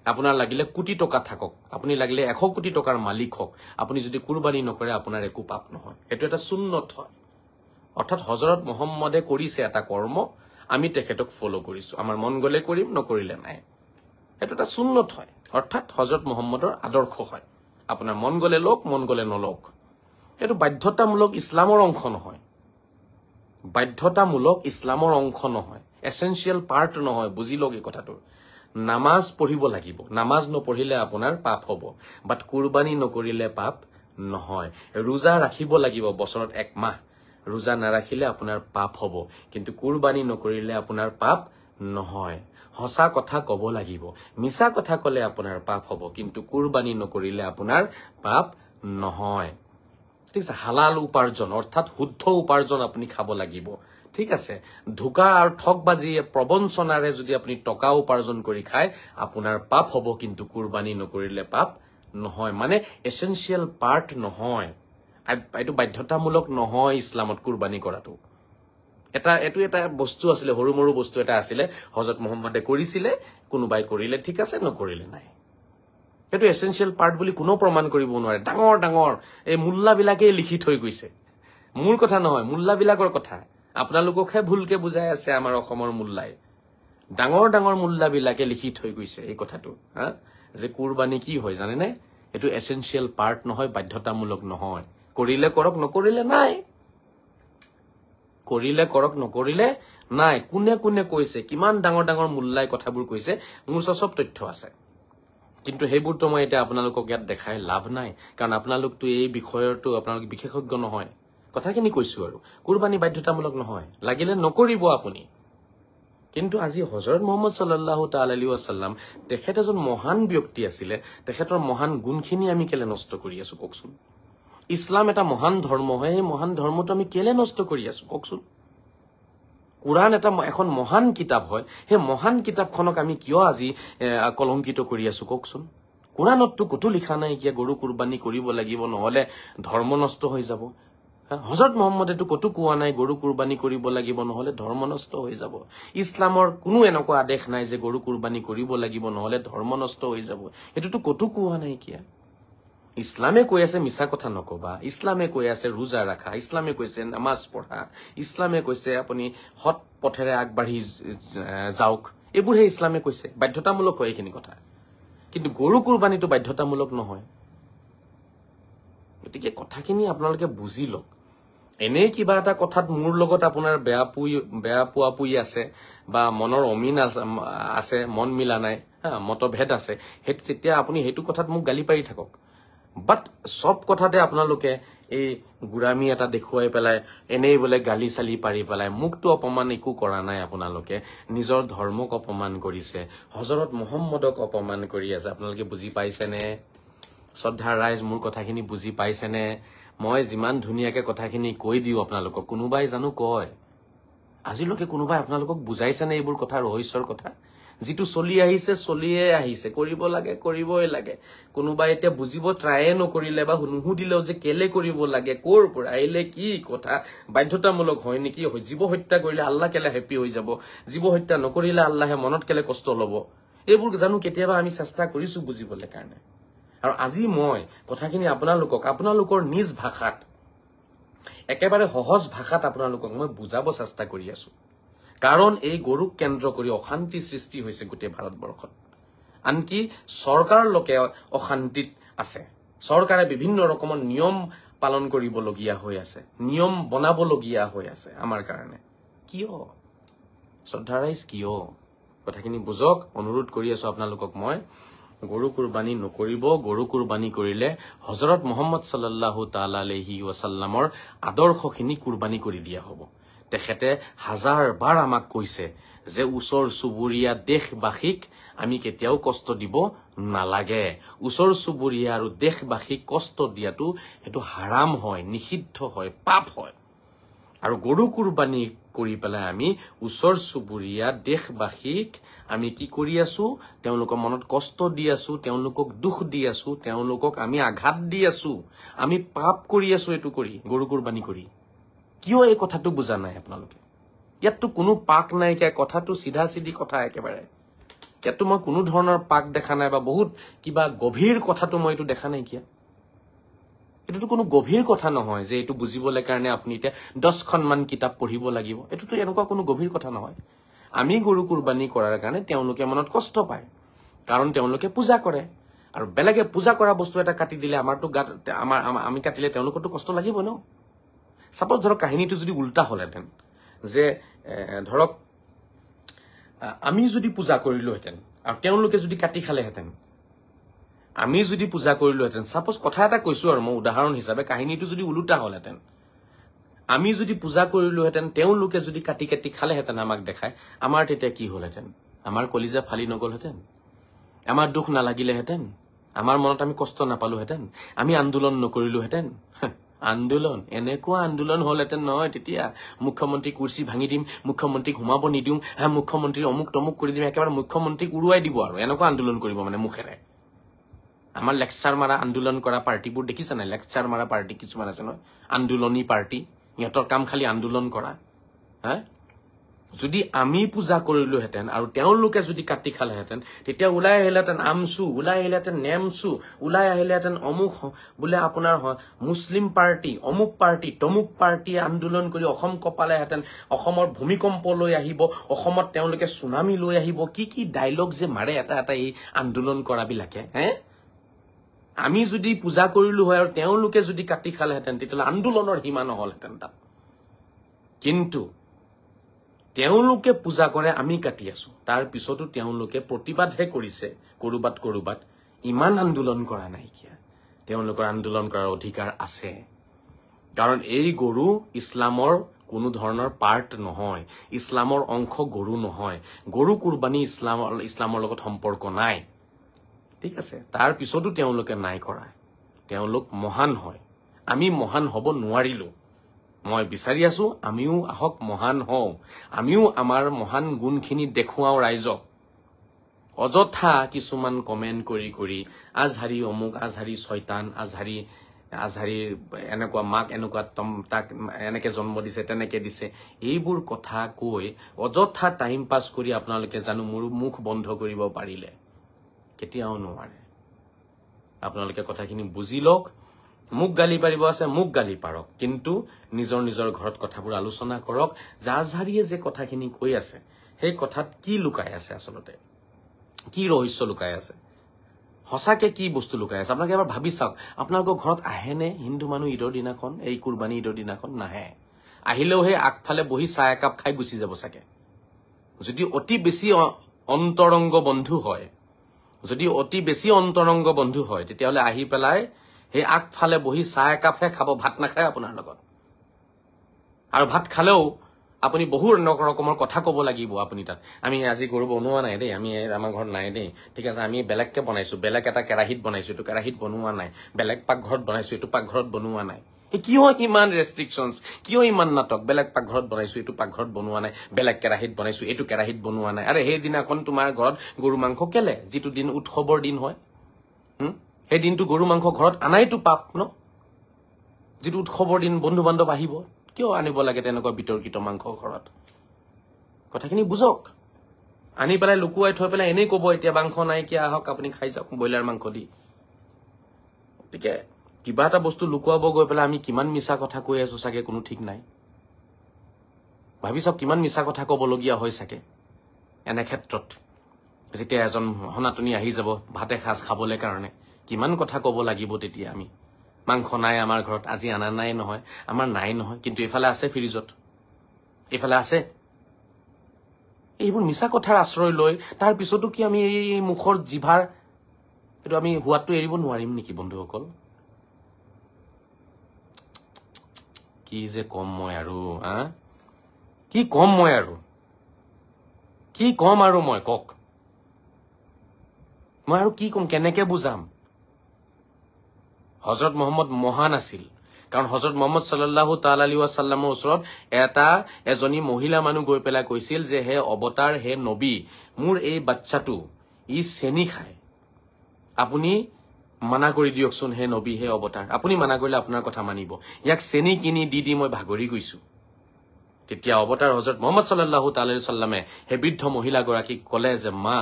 আপোনাৰ লাগিলে কোটি টকা থাকক, আপুনি লাগিলে 100 কোটি টকাৰ মালিক হওক, আপুনি যদি কুৰবানী নকৰে আপোনাৰ একো পাপ নহয়। সেইটো এটা সুন্নত হয়। অৰ্থাৎ হজৰত মহম্মদে কৰিছে এটা কৰ্ম, আমি তেখেতক ফলো কৰিছো। আমাৰ মন গলে কৰিম, নকৰিলে নাই। সেইটো এটা সুন্নত হয়। অৰ্থাৎ হজৰত মহম্মদৰ আদৰ্শ হয়। আপোনাৰ মন গলে লওক, মন গলে নলওক। এইটো বাধ্যতামূলক ইছলামৰ অংশ নহয়। বাধ্যতামূলক ইছলামৰ অংশ নহয়, এসেনশিয়েল পাৰ্ট নহয়। বুজি লওক এই কথাটো। নামাজ পঢ়িব লাগিব, নামাজ নপঢ়িলে আপোনাৰ পাপ হব, বাট কুৰবানী নকৰিলে পাপ নহয়। ৰোজা ৰাখিব লাগিব বছৰত 1 মাহ, ৰোজা নাৰাখিলে আপোনাৰ পাপ হব, কিন্তু কুৰবানী নকৰিলে আপোনাৰ পাপ নহয়। সঁচা কথা কব লাগিব, মিছা কথা কলে আপোনাৰ পাপ হব, কিন্তু কুৰবানী নকৰিলে আপোনাৰ পাপ নহয়। ঠিক আছে। হালাল উপাৰ্জন অৰ্থাৎ শুদ্ধ উপাৰ্জন আপুনি খাব লাগিব। ঠিক আছে। ধোকা আৰু ঠগবাজি প্ৰবঞ্চনাৰে যদি আপুনি টকা উপাৰ্জন কৰি খায় আপোনাৰ পাপ হব, কিন্তু কুৰবানী নকৰিলে পাপ নহয়। মানে এসেনশিয়েল পাৰ্ট নহয়, এইটো বাধ্যতামূলক নহয় ইছলামত কুৰবানী কৰাটো। এইটো এটা বস্তু আছিলে, সৰু মৰু বস্তু এটা আছিলে, হজৰত মহম্মদে কৰিছিলে, কোনোবাই কৰিলে ঠিক আছে, নকৰিলে নাই। সেইটো এসেনশিয়েল পাৰ্ট বুলি কোনো প্ৰমাণ কৰিব নোৱাৰে। ডাঙৰ ডাঙৰ এই মোল্লাবিলাকে লিখি থৈ গৈছে। মোৰ কথা নহয়, মোল্লাবিলাকৰ কথা। আপোনালোককহে ভুলকে বুজাই আছে আমাৰ অসমৰ মোল্লাই। ডাঙৰ ডাঙৰ মোল্লাবিলাকে লিখি থৈ গৈছে এই কথাটো। যে কুৰবানী কি হয় জানেনে? এইটো এসেনশিয়েল পাৰ্ট নহয়, বাধ্যতামূলক নহয়। কৰিলে কৰক, নকৰিলে নাই। কৰিলে কৰক, নকৰিলে নাই। কোনে কোনে কৈছে, কিমান ডাঙৰ ডাঙৰ মোল্লাই কথাবোৰ কৈছে, মোৰ ওচৰত চব তথ্য আছে। কিন্তু সেইবোৰতো মই এতিয়া আপোনালোকক ইয়াত দেখাই লাভ নাই, কাৰণ আপোনালোকতো এই বিষয়ৰতো আপোনালোক বিশেষজ্ঞ নহয়। কথাখিনি কৈছো আৰু কুৰবানী বাধ্যতামূলক নহয়, লাগিলে নকৰিব আপুনি। কিন্তু আজি হযৰত মুহাম্মদ সাল্লাল্লাহু তাআলা আলাইহি ওয়াসাল্লাম তেখেত এজন মহান ব্যক্তি আছিলে, তেখেতৰ মহান গুণখিনি আমি কেলে নষ্ট কৰি আছো কওকচোন? ইছলাম এটা মহান ধৰ্ম হয়, এই মহান ধৰ্মটো আমি কেলে নষ্ট কৰি আছো কওকচোন? কুৰাণ এটা এখন মহান কিতাপ হয়, সেই মহান কিতাপখনক আমি কিয় আজি কলংকিত কৰি আছো কওকচোন? কুৰাণততো কতো লিখা নাই কি গৰু কুৰবানী কৰিব লাগিব, নহলে ধৰ্ম নষ্ট হৈ যাব। হযৰত মুহাম্মদেতো কতো কোৱা নাই গৰু কুৰবানী কৰিব লাগিব, নহলে ধৰ্ম নষ্ট হৈ যাব। ইছলামৰ কোনো এনেকুৱা আদেশ নাই যে গৰু কুৰবানী কৰিব লাগিব, নহলে ধৰ্ম নষ্ট হৈ যাব। এইটোতো কতো কোৱা নাই কিয়া। ইছলামে কৈ আছে মিছা কথা নকবা, ইছলামে কৈ আছে ৰোজা ৰাখা, ইছলামে কৈছে নামাজ পঢ়া, ইছলামে কৈছে আপুনি সৎ পথেৰে আগবাঢ়ি যাওক, এইবোৰহে ইছলামে কৈছে। বাধ্যতামূলক হয় এইখিনি কথা, কিন্তু গৰু কুৰবানীটো বাধ্যতামূলক নহয়। গতিকে কথাখিনি আপোনালোকে বুজি লওক। এনেই কিবা এটা কথাত মোৰ লগত আপোনাৰ বেয়া পোৱা পুই আছে বা মনৰ অমিন আছে, মন মিলা নাই, মতভেদ আছে, তেতিয়া আপুনি সেইটো কথাত মোক গালি পাৰি থাকক। বাট সব কথাতে আপোনালোকে এই গুৰামী এটা দেখুৱাই পেলাই এনেই বোলে গালি চালি পাৰি পেলাই মোকতো অপমান একো কৰা নাই। আপোনালোকে নিজৰ ধৰ্মক অপমান কৰিছে, হযৰত মুহাম্মদক অপমান কৰি আছে। আপোনালোকে বুজি পাইছেনে? শ্ৰদ্ধা ৰাইজ, মোৰ কথাখিনি বুজি পাইছেনে? মই যিমান ধুনীয়াকে কথাখিনি কৈ দিও আপোনালোকক, কোনোবাই জানো কয়? আজিলৈকে কোনোবাই আপোনালোকক বুজাইছেনে এইবোৰ কথা, ৰহস্যৰ কথা? যিটো চলি আহিছে চলিয়ে আহিছে, কৰিব লাগে কৰিবই লাগে। কোনোবাই এতিয়া বুজিব ট্ৰায়ে নকৰিলে বা নুসুধিলেও যে কেলে কৰিব লাগে, কৰ পৰা আহিলে, কি কথা, বাধ্যতামূলক হয় নেকি? জীৱ হত্যা কৰিলে আল্লাহ কেলে হেপি হৈ যাব, জীৱ হত্যা নকৰিলে আল্লাহে মনত কেলে কষ্ট লব, এইবোৰ জানো কেতিয়াবা আমি চেষ্টা কৰিছো বুজিবলৈ কাৰণে? আৰু আজি মই কথাখিনি আপোনালোকৰ নিজ ভাষাত, একেবাৰে সহজ ভাষাত আপোনালোকক মই বুজাব চেষ্টা কৰি আছো। কাৰণ এই গৰুক কেন্দ্ৰ কৰি অশান্তি সৃষ্টি হৈছে গোটেই ভাৰতবৰ্ষত। আনকি চৰকাৰলৈকে অশান্তিত আছে। চৰকাৰে বিভিন্ন ৰকমৰ নিয়ম পালন কৰিবলগীয়া হৈ আছে, নিয়ম বনাবলগীয়া হৈ আছে আমাৰ কাৰণে। কিয় শ্ৰদ্ধা ৰাইজ, কিয়? কথাখিনি বুজক, অনুৰোধ কৰি আছো আপোনালোকক মই। গৰু কুৰবানী নকৰিব। গৰু কুৰবানী কৰিলে হযৰত মুহাম্মদ সাল্লাল্লাহু তাআলা আলাইহি ওয়াসাল্লামৰ আদৰ্শখিনি কুৰবানী কৰি দিয়া হ'ব। তেখেতে হাজাৰবাৰ আমাক কৈছে যে ওচৰ চুবুৰীয়া দেশবাসীক আমি কেতিয়াও কষ্ট দিব নালাগে। ওচৰ চুবুৰীয়া আৰু দেশবাসীক কষ্ট দিয়াটো সেইটো হাৰাম হয়, নিষিদ্ধ হয়, পাপ হয়। আৰু গৰু কুৰবানী কৰি পেলাই আমি ওচৰ চুবুৰীয়া দেশবাসীক আমি কি কৰি আছো? তেওঁলোকৰ মনত কষ্ট দি আছো, তেওঁলোকক দুখ দি আছো, তেওঁলোকক আমি আঘাত দি আছো, আমি পাপ কৰি আছো এইটো কৰি, গৰু কুৰবানী কৰি। কিয় এই কথাটো বুজা নাই আপোনালোকে? ইয়াততো কোনো পাক নাইকিয়া, কথাটো চিধা চিধি কথা একেবাৰে। ইয়াততো মই কোনো ধৰণৰ পাক দেখা নাই বা বহুত কিবা গভীৰ কথাটো মই এইটো দেখা নাইকিয়া। এইটোতো কোনো গভীৰ কথা নহয় যে এইটো বুজিবলৈ কাৰণে আপুনি এতিয়া 10খনমান কিতাপ পঢ়িব লাগিব। এইটোতো এনেকুৱা কোনো গভীৰ কথা নহয়। আমি গৰু কুৰবানী কৰাৰ কাৰণে তেওঁলোকে মনত কষ্ট পায়, কাৰণ তেওঁলোকে পূজা কৰে। আৰু বেলেগে পূজা কৰা বস্তু এটা কাটি দিলে আমাৰতো গাত, আমি কাটিলে তেওঁলোকৰতো কষ্ট লাগিব ন। সাপোজ ধৰক কাহিনীটো যদি উল্টা হলহেঁতেন, যে ধৰক আমি যদি পূজা কৰিলোহেঁতেন আৰু তেওঁলোকে যদি কাটি খালেহেঁতেন, আমি যদি পূজা কৰিলোহেঁতেন, সাপোজ কথা এটা কৈছো আৰু মই উদাহৰণ হিচাপে, কাহিনীটো যদি উল্টা হলহেঁতেন, আমি যদি পূজা কৰিলোহেঁতেন, তেওঁলোকে যদি কাটি কাটি খালেহেঁতেন আমাক দেখাই, আমাৰ তেতিয়া কি হলহেঁতেন? আমাৰ কলিজা ফালি নগলহেঁতেন? আমাৰ দুখ নালাগিলেহেঁতেন? আমাৰ মনত আমি কষ্ট নাপালোহেঁতেন? আমি আন্দোলন নকৰিলোহেঁতেন? আন্দোলন এনেকুৱা আন্দোলন হলহেঁতেন নহয় তেতিয়া, মুখ্যমন্ত্ৰী কুৰ্চী ভাঙি দিম, মুখ্যমন্ত্ৰীক সোমাব নিদিম, মুখ্যমন্ত্ৰীৰ অমুক তমুক কৰি দিম, একেবাৰে মুখ্যমন্ত্ৰীক উৰুৱাই দিব আৰু এনেকুৱা আন্দোলন কৰিব মানে মুখেৰে। আমাৰ লেকচাৰ মাৰা আন্দোলন কৰা পাৰ্টিবোৰ দেখিছে নাই? লেকচাৰ মাৰা পাৰ্টি কিছুমান আছে নহয়, আন্দোলনী পাৰ্টি, ইহঁতৰ কাম খালি আন্দোলন কৰা। যদি আমি পূজা কৰিলোহেঁতেন আৰু তেওঁলোকে যদি কাটি খালেহেঁতেন তেতিয়া ওলাই আহিলেহেঁতেন আমচু, ওলাই আহিলেহেঁতেন নেমচু, ওলাই আহিলেহেঁতেন অমুক বোলে আপোনাৰ মুছলিম পাৰ্টি, অমুক পাৰ্টি, তমুক পাৰ্টীয়ে আন্দোলন কৰি অসম কপালেহেঁতেন, অসমৰ ভূমিকম্প লৈ আহিব, অসমত তেওঁলোকে সুনামি লৈ আহিব, কি কি ডাইলগ যে মাৰে এটা এটা এই আন্দোলন কৰাবিলাকে। আমি যদি পূজা কৰিলো হয় আৰু তেওঁলোকে যদি কাটি খালেহেঁতেন তেতিয়াহ'লে আন্দোলনৰ সীমা নহলহেঁতেন তাত। কিন্তু তেওঁলোকে পূজা কৰে, আমি কাটি আছো। তাৰ পিছতো তেওঁলোকে প্ৰতিবাদহে কৰিছে কৰবাত, ইমান আন্দোলন কৰা নাইকিয়া। তেওঁলোকৰ আন্দোলন কৰাৰ অধিকাৰ আছে, কাৰণ এই গৰু ইছলামৰ কোনো ধৰণৰ পাৰ্ট নহয়, ইছলামৰ অংশ গৰু নহয়। গৰু কুৰবানী ইছলামৰ লগত সম্পৰ্ক নাই, ঠিক আছে। তাৰ পিছতো তেওঁলোকে নাই কৰা। তেওঁলোক মহান হয়, আমি মহান হ'ব নোৱাৰিলো। মই বিচাৰি আছো আমিও আহক মহান হওঁ, আমিও আমাৰ মহান গুণখিনি দেখুৱাও ৰাইজক। অযথা কিছুমান কমেন্ট কৰি আজহাৰী অমুক, আজহাৰী শয়তান, আজহাৰী এনেকুৱা, মাক এনেকুৱা তাক এনেকে জন্ম দিছে, তেনেকে দিছে, এইবোৰ কথা কৈ অযথা টাইম পাছ কৰি আপোনালোকে জানো মোৰ মুখ বন্ধ কৰিব পাৰিলে? কেতিয়াও নোৱাৰে। আপোনালোকে কথাখিনি বুজি লওক। মোক গালি পাৰিব আছে, মোক গালি পাৰক, কিন্তু নিজৰ ঘৰত কথাবোৰ আলোচনা কৰক। আজহাৰীয়ে যে কথাখিনি কৈ আছে সেই কথাত কি লুকাই আছে, আচলতে কি ৰহস্য লুকাই আছে, সঁচাকে কি বস্তু লুকাই আছে? আপোনালোকে এবাৰ ভাবি চাওক। আপোনালোকৰ ঘৰত আহেনে হিন্দু মানুহ ঈদৰ দিনাখন, এই কুৰবানী ঈদৰ দিনাখন? নাহে। আহিলেও সেই আগফালে বহি চাহ একাপ খাই গুচি যাব চাগে। যদি অতি বেছি অন্তৰংগ বন্ধু হয়, তেতিয়াহ'লে আহি পেলাই সেই আগফালে বহি চাহ একাপহে খাব, ভাত নাখায় আপোনাৰ লগত। আৰু ভাত খালেও আপুনি বহু ৰকমৰ কথা ক'ব লাগিব। আপুনি তাত আমি আজি গৰু বনোৱা নাই দেই, আমি আমাৰ ঘৰত নাই দেই, ঠিক আছে, আমি বেলেগকে বনাইছো, বেলেগ এটা কেৰাহীত বনাইছো, এইটো কেৰাহীত বনোৱা নাই, বেলেগ পাকঘৰত বনাইছো, এইটো পাকঘৰত বনোৱা নাই। কিয় ইমান ৰেষ্ট্ৰিকশ্যনছ, কিয় ইমান নাটক? বেলেগ পাকঘৰত বনাইছো, এইটো পাকঘৰত বনোৱা নাই, বেলেগ কেৰাহীত বনাইছো, এইটো কেৰাহীত বনোৱা নাই। আৰে সেইদিনাখন তোমাৰ ঘৰত গৰু মাংস কেলে? যিটো দিন উৎসৱৰ দিন হয়, সেই দিনটো গৰু মাংস ঘৰত আনাইতো পাপ ন? যিটো উৎসৱৰ দিন, বন্ধু বান্ধৱ আহিব, কিয় আনিব লাগে তেনেকুৱা বিতৰ্কিত মাংস ঘৰত? কথাখিনি বুজক। আনি পেলাই লুকুৱাই থৈ পেলাই এনেই কব এতিয়া মাংস নাইকিয়া, আহক আপুনি খাই যাওক ব্ৰইলাৰ মাংস দি। গতিকে কিবা এটা বস্তু লুকুৱাব গৈ পেলাই আমি কিমান মিছা কথা কৈ আছো চাগে কোনো ঠিক নাই। ভাবি চাওক কিমান মিছা কথা কবলগীয়া হয় চাগে এনে ক্ষেত্ৰত। যেতিয়া এজন সনাতনী আহি যাব ভাত এসাঁজ খাবলৈ কাৰণে, কিমান কথা কব লাগিব তেতিয়া আমি। মাংস নাই আমাৰ ঘৰত, আজি আনা নাই নহয়, আমাৰ নাই নহয়, কিন্তু এইফালে আছে ফ্ৰিজত, এইফালে আছে। এইবোৰ মিছা কথাৰ আশ্ৰয় লৈ তাৰ পিছতো কি আমি এই মুখৰ জিভাৰ এইটো আমি হোৱাটো এৰিব নোৱাৰিম নেকি বন্ধুসকল? কি যে কম মই আৰু, কি কম মই আৰু, কি কম আৰু মই কওক? মই আৰু কি কম, কেনেকে বুজাম? হজৰত মহম্মদ মহান আছিল, কাৰণ হজৰত মহম্মদ সাল্লাল্লাহু তাআলা আলাইহি ওয়াসাল্লামৰ ওচৰত এজনী মহিলা মানুহ গৈ পেলাই কৈছিল যে হে অৱতাৰ, হে নবী, মোৰ এই বাচ্চাটো ই চেনি খায়, আপুনি মানা কৰি দিয়কচোন হে নবী, হে অৱতাৰ, আপুনি মানা কৰিলে আপোনাৰ কথা মানিব, ইয়াক চেনি কিনি দি মই ভাগৰি গৈছো। তেতিয়া অৱতাৰ হজৰত মহম্মদ সাল্লাল্লাহু তাআলা আলাইহি ওয়াসাল্লামে সেই বৃদ্ধ মহিলাগৰাকীক ক'লে যে মা,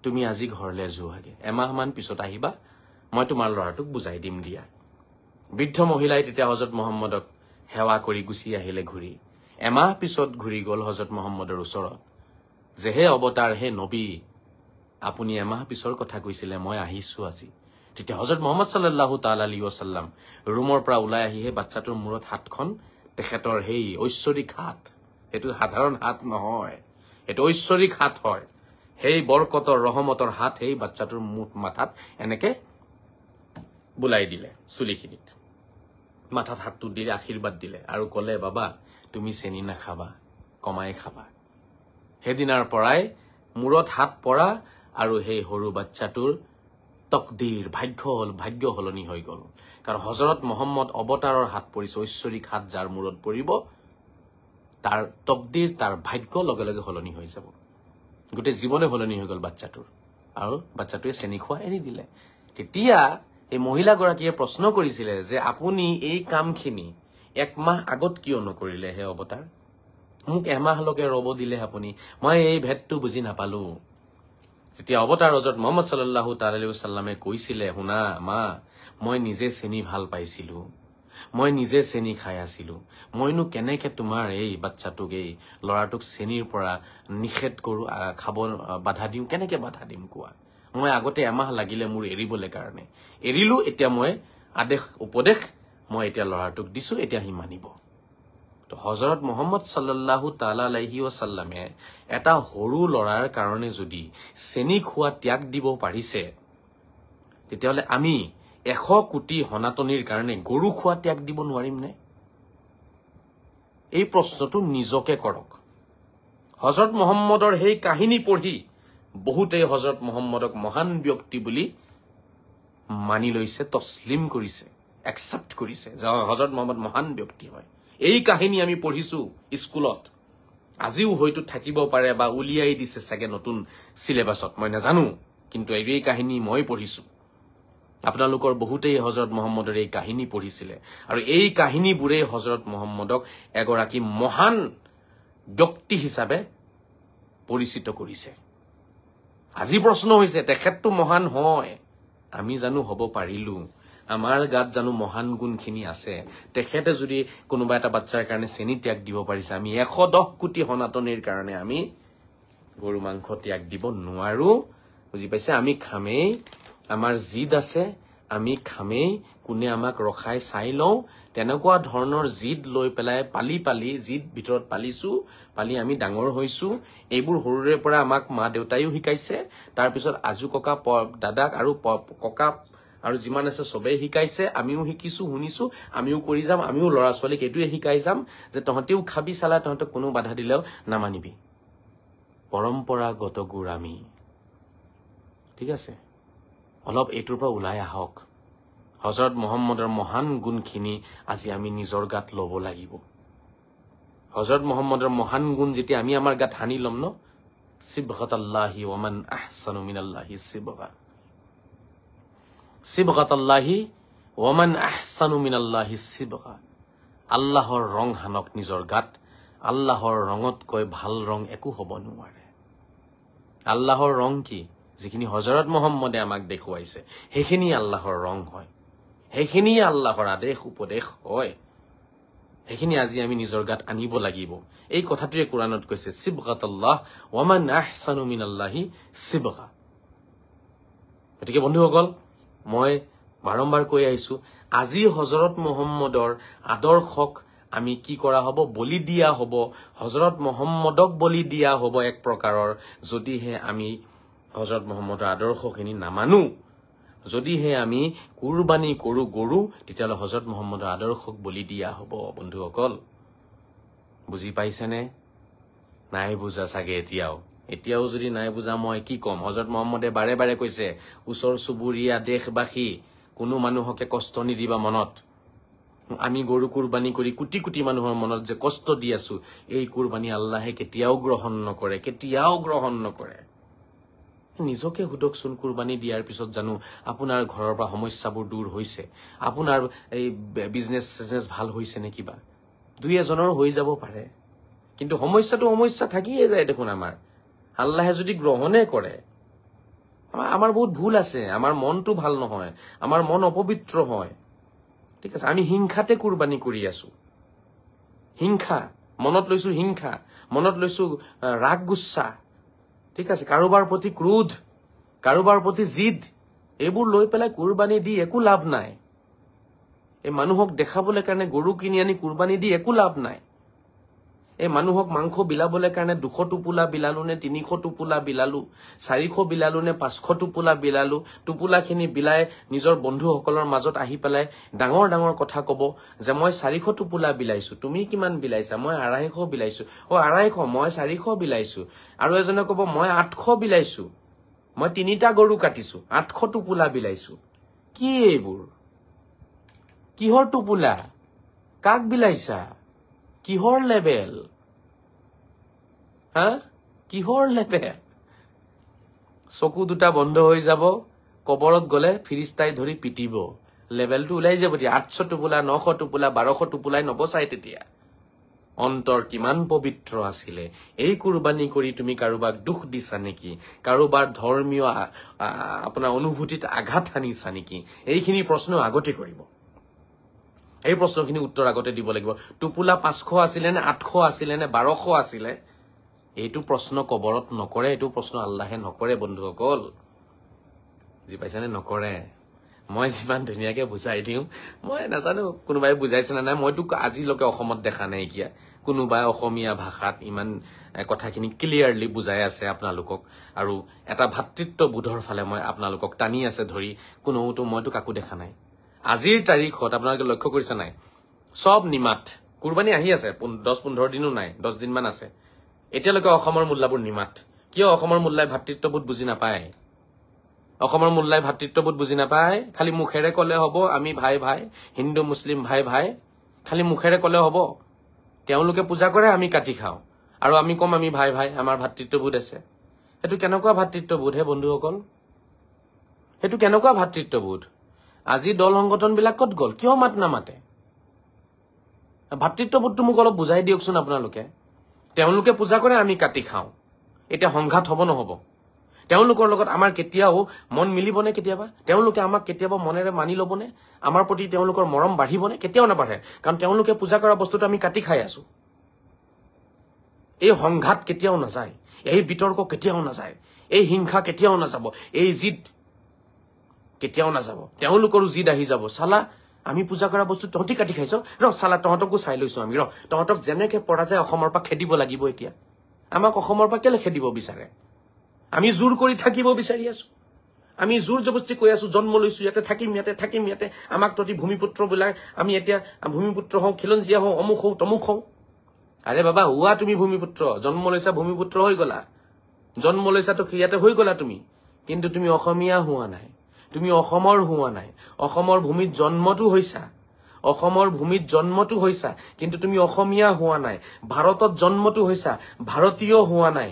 তুমি আজি ঘৰলৈ যোৱাগে, এমাহমান পিছত আহিবা, মই তোমাৰ ল'ৰাটোক বুজাই দিম দিয়া। বৃদ্ধ মহিলাই তেতিয়া হজৰত মহম্মদক সেৱা কৰি গুচি আহিলে ঘূৰি। এমাহ পিছত ঘূৰি গ'ল হজৰত মহম্মদৰ ওচৰত যে হে অৱতাৰ, হে নবী, আপুনি এমাহ পিছৰ কথা কৈছিলে, মই আহিছো আজি। তেতিয়া হজৰত মহম্মদ সাল্লাল্লাহু তাআলা আলাইহি ওয়াসাল্লাম ৰুমৰ পৰা ওলাই আহি সেই বাচ্চাটোৰ মূৰত হাতখন, তেখেতৰ সেই ঐশ্বৰিক হাত, সেইটো সাধাৰণ হাত নহয়, সেইটো ঐশ্বৰিক হাত হয়, সেই বৰকতৰ ৰহমতৰ হাত সেই বাচ্চাটোৰ মাথাত এনেকে বুলাই দিলে, চুলিখিনিত মাথাত হাতটো দিলে, আশীৰ্বাদ দিলে আৰু ক'লে বাবা তুমি চেনি নাখাবা, কমাই খাবা। সেইদিনাৰ পৰাই মূৰত হাত পৰা আৰু সেই সৰু বাচ্চাটোৰ তকদিৰ, ভাগ্য সলনি হৈ গ'ল। কাৰণ হজৰত মহম্মদ অৱতাৰৰ হাত পৰিছে, ঐশ্বৰিক হাত যাৰ মূৰত পৰিব তাৰ তকদিৰ, তাৰ ভাগ্য লগে লগে সলনি হৈ যাব, গোটেই জীৱনে সলনি হৈ গ'ল বাচ্চাটোৰ। আৰু বাচ্চাটোৱে চেনি খোৱা এৰি দিলে। তেতিয়া এই মহিলাগৰাকীয়ে প্ৰশ্ন কৰিছিলে যে আপুনি এই কামখিনি 1 মাহ আগত কিয় নকৰিলে হে অৱতাৰ? মোক এমাহলৈকে ৰব দিলে আপুনি মই এই ভেদটো বুজি নাপালো যেতিয়া অৱতাৰ হযৰত মুহাম্মদ সাল্লাল্লাহু তাআলা আলাইহি ওয়াসাল্লামে কৈছিলে শুনা মা মই নিজে চেনি ভাল পাইছিলো মই নিজে চেনি খাই আছিলো মইনো কেনেকে তোমাৰ এই বাচ্চাটোক এই লৰাটোক চেনিৰ পৰা নিষেধ কৰো খাব বাধা দিম কেনেকে বাধা দিম কোৱা মই আগতে এমাহ লাগিলে মোৰ এৰিবলে কাৰণে এৰিলো এতিয়া মই আদেশ উপদেশ মই এতিয়া লৰাটোক দিছো এতিয়া হি মানিব তো হযৰত মুহাম্মদ সাল্লাল্লাহু তাআলা আলাইহি ওয়াসাল্লামে এটা হৰু লৰাৰ কাৰণে যদি চেনি খোৱা ত্যাগ দিব পাৰিছে তেতিয়াহলে আমি 100 কোটি হনাতনিৰ কাৰণে গৰু খোৱা ত্যাগ দিব নোৱাৰিম নে এই প্ৰশ্নটো নিজকে কৰক হযৰত মুহাম্মদৰ সেই কাহিনী পঢ়ি বহুতে হযৰত মুহাম্মদক মহান ব্যক্তি বুলি মানি লৈছে তসলিম কৰিছে একসেপ্ট কৰিছে যে হযৰত মুহাম্মদ মহান ব্যক্তি হয় এই কাহিনী আমি পঢ়িছো স্কুলত আজিও হয়তো থাকিব পাৰে বা উলিয়াই দিছে সাগে নতুন সিলেবাসত মই নাজানো কিন্তু এই কাহিনী মই পঢ়িছো আপোনালোকৰ বহুতেই হযৰত মুহাম্মদৰ এই কাহিনী পঢ়িছিলে আৰু এই কাহিনীবোৰে হযৰত মুহাম্মদক এগৰাকী মহান ব্যক্তি হিচাপে পৰিচিত কৰিছে আজি প্ৰশ্ন হৈছে তেখেতটো মহান হয় আমি জানো হ'ব পাৰিলো আমাৰ গাত জানো মহান গুণখিনি আছে তেখেতে যদি কোনোবা এটা বাচ্চাৰ কাৰণে চেনি ত্যাগ দিব পাৰিছে আমি 110 কোটি হনাতনিৰ কাৰণে আমি গৰু মাংস ত্যাগ দিব নোৱাৰো বুজি পাইছে আমি খামেই আমাৰ জিদ আছে আমি খামেই কোনে আমাক ৰখাই চাই লও তেনেকুৱা ধৰণৰ জিদ লৈ পেলাই পালি জিদ ভিতৰত পালিছো পালি আমি ডাঙৰ হৈছো এইবোৰ হৰুৰে পৰা আমাক মা দেউতাইও শিকাইছে তাৰ পিছত আজু ককা দাদাক আৰু ককা আৰু যিমান আছে সবে শিকাইছে আমিও শিকিছো শুনিছো আমিও কৰি যাম আমিও লৰা ছোৱালীক এটোৱে শিকাই যাম যে তহঁতেও খাবি সালা তহঁতে কোনো বাধা দিলেও নামানিবি পৰম্পৰাগত গুৰ আমি ঠিক আছে অলপ এইটোৰ পৰা ওলাই আহক হযৰত মুহাম্মদৰ মহান গুণখিনি আজি আমি নিজৰ গাত লব লাগিব হযৰত মুহাম্মদৰ মহান গুণ যেতিয়া আমি আমাৰ গাত হানি লম ন সিবগাতাল্লাহি ওয়া মান আহসানু মিনাল্লাহি সিবগা সিবগাতাল্লাহি ওয়া মান আহসানু মিনাল্লাহি সিবগা আল্লাহৰ ৰং হানক নিজৰ গাত আল্লাহৰ ৰঙতকৈ ভাল ৰং একো হ'ব নোৱাৰে আল্লাহৰ ৰং কি যিখিনি হযৰত মুহাম্মদে আমাক দেখুৱাইছে সেইখিনি আল্লাহৰ ৰং হয় সেইখিনি আল্লাহৰ আদেশ উপদেশ হয় সেইখিনি আজি আমি নিজৰ গাত আনিব লাগিব এই কথাটোৱে কোৰানত কৈছে সিবগাতাল্লাহ ওয়া মান আহসানু মিনাল্লাহি সিবগা গতিকে বন্ধুসকল মই বাৰম্বাৰ কৈ আহিছো আজি হযৰত মুহাম্মদৰ আদৰ্শক আমি কি কৰা হ'ব বলি দিয়া হ'ব হযৰত মুহাম্মদক বলি দিয়া হ'ব এক প্ৰকাৰৰ যদিহে আমি হযৰত মুহাম্মদৰ আদৰ্শখিনি নামানো যদিহে আমি কুৰবানী কৰো গৰু তেতিয়ালে হযৰত মুহাম্মদৰ আদৰ্শক বলি দিয়া হ'ব বন্ধুসকল বুজি পাইছেনে নাই বুজা সাগে এতিয়াও যদি নাই বুজা মই কি কম হযৰত মুহাম্মদে বাৰে বাৰে কৈছে ওচৰ সুবুৰীয়া দেশবাসী কোনো মানুহকে কষ্ট নিদিবা মনত আমি গৰু কুৰবানী কৰি কোটি কোটি মানুহৰ মনত যে কষ্ট দি আছো এই কুৰবানী আল্লাহে কেতিয়াও গ্ৰহণ নকৰে নিজকে হুদকচোন কুৰবানী দিয়াৰ পিছত জানো আপোনাৰ ঘৰৰ পৰা সমস্যাবোৰ দূৰ হৈছে আপোনাৰ এই বিজনেস ভাল হৈছে নে কিবা দুই এজনৰ হৈ যাব পাৰে কিন্তু সমস্যা থাকিয়ে যায় দেখোন আমাৰ আল্লাহে যদি গ্ৰহণে কৰে আমাৰ বহুত ভুল আছে আমাৰ মনটো ভাল নহয় আমাৰ মন অপবিত্ৰ হয় ঠিক আছে আমি হিংসাতে কুৰবানী কৰি আছো হিংসা মনত লৈছো হিংসা মনত লৈছো ৰাগ গুচ্ছা ঠিক আছে কাৰোবাৰ প্ৰতি ক্ৰোধ কাৰোবাৰ প্ৰতি জিদ এইবোৰ লৈ পেলাই কুৰবানী দি একো লাভ নাই এই মানুহক দেখাবলৈ কাৰণে গৰু কিনি আনি কুৰবানী দি একো লাভ নাই এই মানুহক মাংস বিলাবলৈ কাৰণে 200 টোপোলা বিলালো নে 300 টোপোলা বিলালো 400 বিলালো নে 500 টোপোলা বিলালো টোপোলাখিনি বিলাই নিজৰ বন্ধুসকলৰ মাজত আহি পেলাই ডাঙৰ ডাঙৰ কথা কব যে মই 400 টোপোলা বিলাইছো তুমি কিমান বিলাইছা মই 250 বিলাইছো ও 250 মই 400 বিলাইছো আৰু এজনে কব মই 800 বিলাইছো মই 3টা গৰু কাটিছো 800 টোপোলা বিলাইছো কি এইবোৰ কিহৰ টোপোলা কাক বিলাইছা কিহৰ লেভেল কিহৰ লেভেল চকু দুটা বন্ধ হৈ যাব কবৰত গলে ফিৰিস্তাই ধৰি পিটিব লেভেলটো ওলাই যাব দিয়া 800 টোপোলা 900 টোপোলা 1200 টোপোলাই নবচাই তেতিয়া অন্তৰ কিমান পবিত্ৰ আছিলে এই কুৰবানী কৰি তুমি কাৰোবাক দুখ দিছা নেকি কাৰোবাৰ ধৰ্মীয় আপোনাৰ অনুভূতিত আঘাত হানিছা নেকি এইখিনি প্ৰশ্ন আগতে কৰিব এই প্ৰশ্নখিনি উত্তৰ আগতে দিব লাগিব টুপুলা 500 আছিলে নে 800 আছিলে নে 1200 আছিলে এইটো প্ৰশ্ন কবৰত নকৰে এইটো প্ৰশ্ন আল্লাহে নকৰে বন্ধুসকল জি পাইছানে নকৰে মই যিমান ধুনীয়াকে বুজাই দিওঁ মই নাজানো কোনোবাই বুজাইছে না নাই মইতো আজিলৈকে অসমত দেখা নাই কিয়া কোনোবাই অসমীয়া ভাষাত ইমান কথাখিনি ক্লিয়াৰলি বুজাই আছে আপোনালোকক আৰু এটা ভাতৃত্ববোধৰ ফালে মই আপোনালোকক টানি আছে ধৰি কোনোটো মইতো কাকো দেখা নাই আজিৰ তাৰিখত আপোনালোকে লক্ষ্য কৰিছে নাই সব নিমাত কুৰবানী আহি আছে 10-15 দিনো নাই 10 দিন মান আছে এতিয়ালৈকে অসমৰ মুল্লাবোৰ নিমাত কিয় অসমৰ মুল্লাই ভাতৃত্ববোধ বুজি নাপায় অসমৰ মুল্লাই ভাতৃত্ববোধ বুজি নাপায় খালি মুখেৰে কলে হ'ব আমি ভাই ভাই হিন্দু মুছলিম ভাই ভাই খালি মুখেৰে কলে হ'ব তেওঁলোকে পূজা কৰে আমি কাটি খাওঁ আৰু আমি কম আমি ভাই ভাই আমাৰ ভাতৃত্ববোধ আছে এটো কেনেকুৱা ভাতৃত্ববোধ হে বন্ধুসকল এটো কেনেকুৱা ভাতৃত্ববোধ আজি দল সংগঠন বিলাক কত গল কিয় মাত নামাতে ভাতৃত্ববোধটো মোক অলপ বুজাই দিয়কচোন আপোনালোকে তেওঁলোকে পূজা কৰে আমি কাটি খাওঁ এটা সংঘাত হ'ব নহব তেওঁলোকৰ লগত আমাৰ কেতিয়াও মন মিলিবনে কেতিয়াবা তেওঁলোকে আমাক কেতিয়াবা মনেৰে মানি লবনে আমাৰ প্ৰতি তেওঁলোকৰ মৰম বাঢ়িবনে কেতিয়াও নাবাঢ়ে কাৰণ তেওঁলোকে পূজা কৰা বস্তুটো আমি কাটি খাই আছো এই সংঘাত কেতিয়াও নাযায় এই বিতৰ্ক কেতিয়াও নাযায় এই হিংসা কেতিয়াও নাযাব এই জিদ কেতিয়াও নাযাব তেওঁলোকৰো জিদ আহি যাব সালা আমি পূজা কৰা বস্তু তহঁতি কাটি খাইছ ৰ সালা তহঁতকো চাই লৈছো আমি ৰ তহঁতক যেনেকে পৰা যায় অসমৰ পৰা খেদিব লাগিব এতিয়া আমাক অসমৰ পৰা কেলে খেদিব বিচাৰে আমি জোৰ কৰি থাকিব বিচাৰি আছো আমি জোৰ জবস্তি কৈ আছো জন্ম লৈছো ইয়াতে থাকিম ইয়াতে আমাক ততি ভূমিপুত্ৰ বিলাক আমি এতিয়া ভূমিপুত্ৰ হওঁ খিলঞ্জীয়া হওঁ অমুক হওঁ তমুক হওঁ আৰে বাবা হুৱা তুমি ভূমিপুত্ৰ জন্ম লৈছা ভূমিপুত্ৰ হৈ গলা জন্ম লৈছা তো ইয়াতে হৈ গলা তুমি কিন্তু তুমি অসমীয়া হোৱা নাই তুমি অসমৰ হোৱা নাই অসমৰ ভূমিত জন্মটো হৈছা অসমৰ ভূমিত জন্মটো হৈছা কিন্তু তুমি অসমীয়া হোৱা নাই ভাৰতত জন্মটো হৈছা ভাৰতীয় হোৱা নাই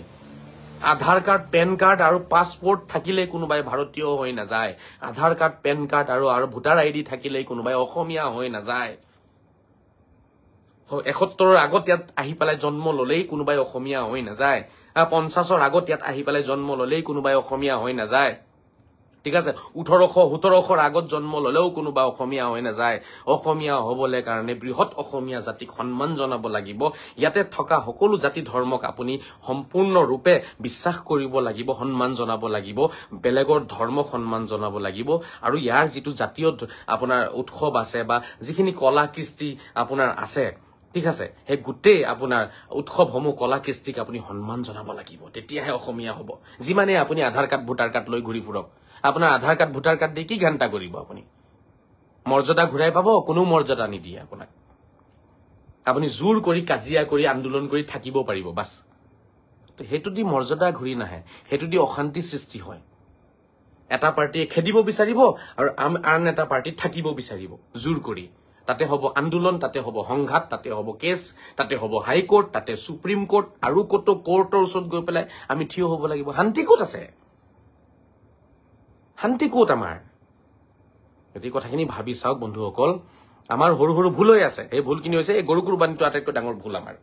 আধাৰ কাৰ্ড পেন কাৰ্ড আৰু পাছপোৰ্ট থাকিলে কোনোবাই ভাৰতীয় হৈ নাযায় আধাৰ কাৰ্ড পেন কাৰ্ড আৰু ভোটাৰ আইডি থাকিলে কোনোবাই অসমীয়া হৈ নাযায় 71ৰ আগত ইয়াত আহি পেলাই জন্ম ললেই কোনোবাই অসমীয়া হৈ নাযায় 50ৰ আগত ইয়াত আহি পেলাই জন্ম ললেই কোনোবাই অসমীয়া হৈ নাযায় ঠিক আছে 1800-1700ৰ আগত জন্ম ললেও কোনোবা অসমীয়া হৈ নাযায় অসমীয়া হ'বলৈ কাৰণে বৃহৎ অসমীয়া জাতিক সন্মান জনাব লাগিব ইয়াতে থকা সকলো জাতি ধৰ্মক আপুনি সম্পূৰ্ণ ৰূপে বিশ্বাস কৰিব লাগিব সন্মান জনাব লাগিব বেলেগৰ ধৰ্মক সন্মান জনাব লাগিব আৰু ইয়াৰ যেটো জাতীয় আপোনাৰ উৎসৱ আছে বা যিখিনি কলা কৃষ্টি আপোনাৰ আছে ঠিক আছে হে গুটে আপোনাৰ উৎসৱসমূহ কলা কৃষ্টিক আপুনি সন্মান জনাব লাগিব তেতিয়াহে অসমীয়া হ'ব যিমানে আপুনি আধাৰ কাৰ্ড ভোটাৰ কাৰ্ড লৈ ঘূৰি ফুৰক আপোনাৰ আধাৰ কাৰ্ড ভোটাৰ কাৰ্ড দি কি ঘণ্টা কৰিব আপুনি মৰ্যাদা ঘূৰাই পাব কোনো মৰ্যাদা নিদিয়ে আপোনাক আপুনি জোৰ কৰি কাজিয়া কৰি আন্দোলন কৰি থাকিব পাৰিব বাস তো হেতু দি মৰ্যাদা ঘূৰি নাহে হেতু দি অশান্তি সৃষ্টি হয় এটা পাৰ্টিয়ে খেদিব বিচাৰিব আৰু আন এটা পাৰ্টি থাকিব বিচাৰিব জোৰ কৰি তাতে হ'ব আন্দোলন তাতে হ'ব সংঘাত তাতে হ'ব কেছ তাতে হ'ব হাই কোৰ্ট তাতে সুপ্ৰিম কোৰ্ট আৰু কত কোৰ্টৰ ওচৰত গৈ পেলাই আমি থিয় হ'ব লাগিব শান্তি ক'ত আছে শান্তি ক'ত আমাৰ এই কথাখিনি ভাবি চাওক বন্ধুসকল আমাৰ সৰু সৰু ভুল হৈ আছে এই ভুলখিনি হৈছে এই গৰু কুৰবানীটো আটাইতকৈ ডাঙৰ ভুল আমাৰ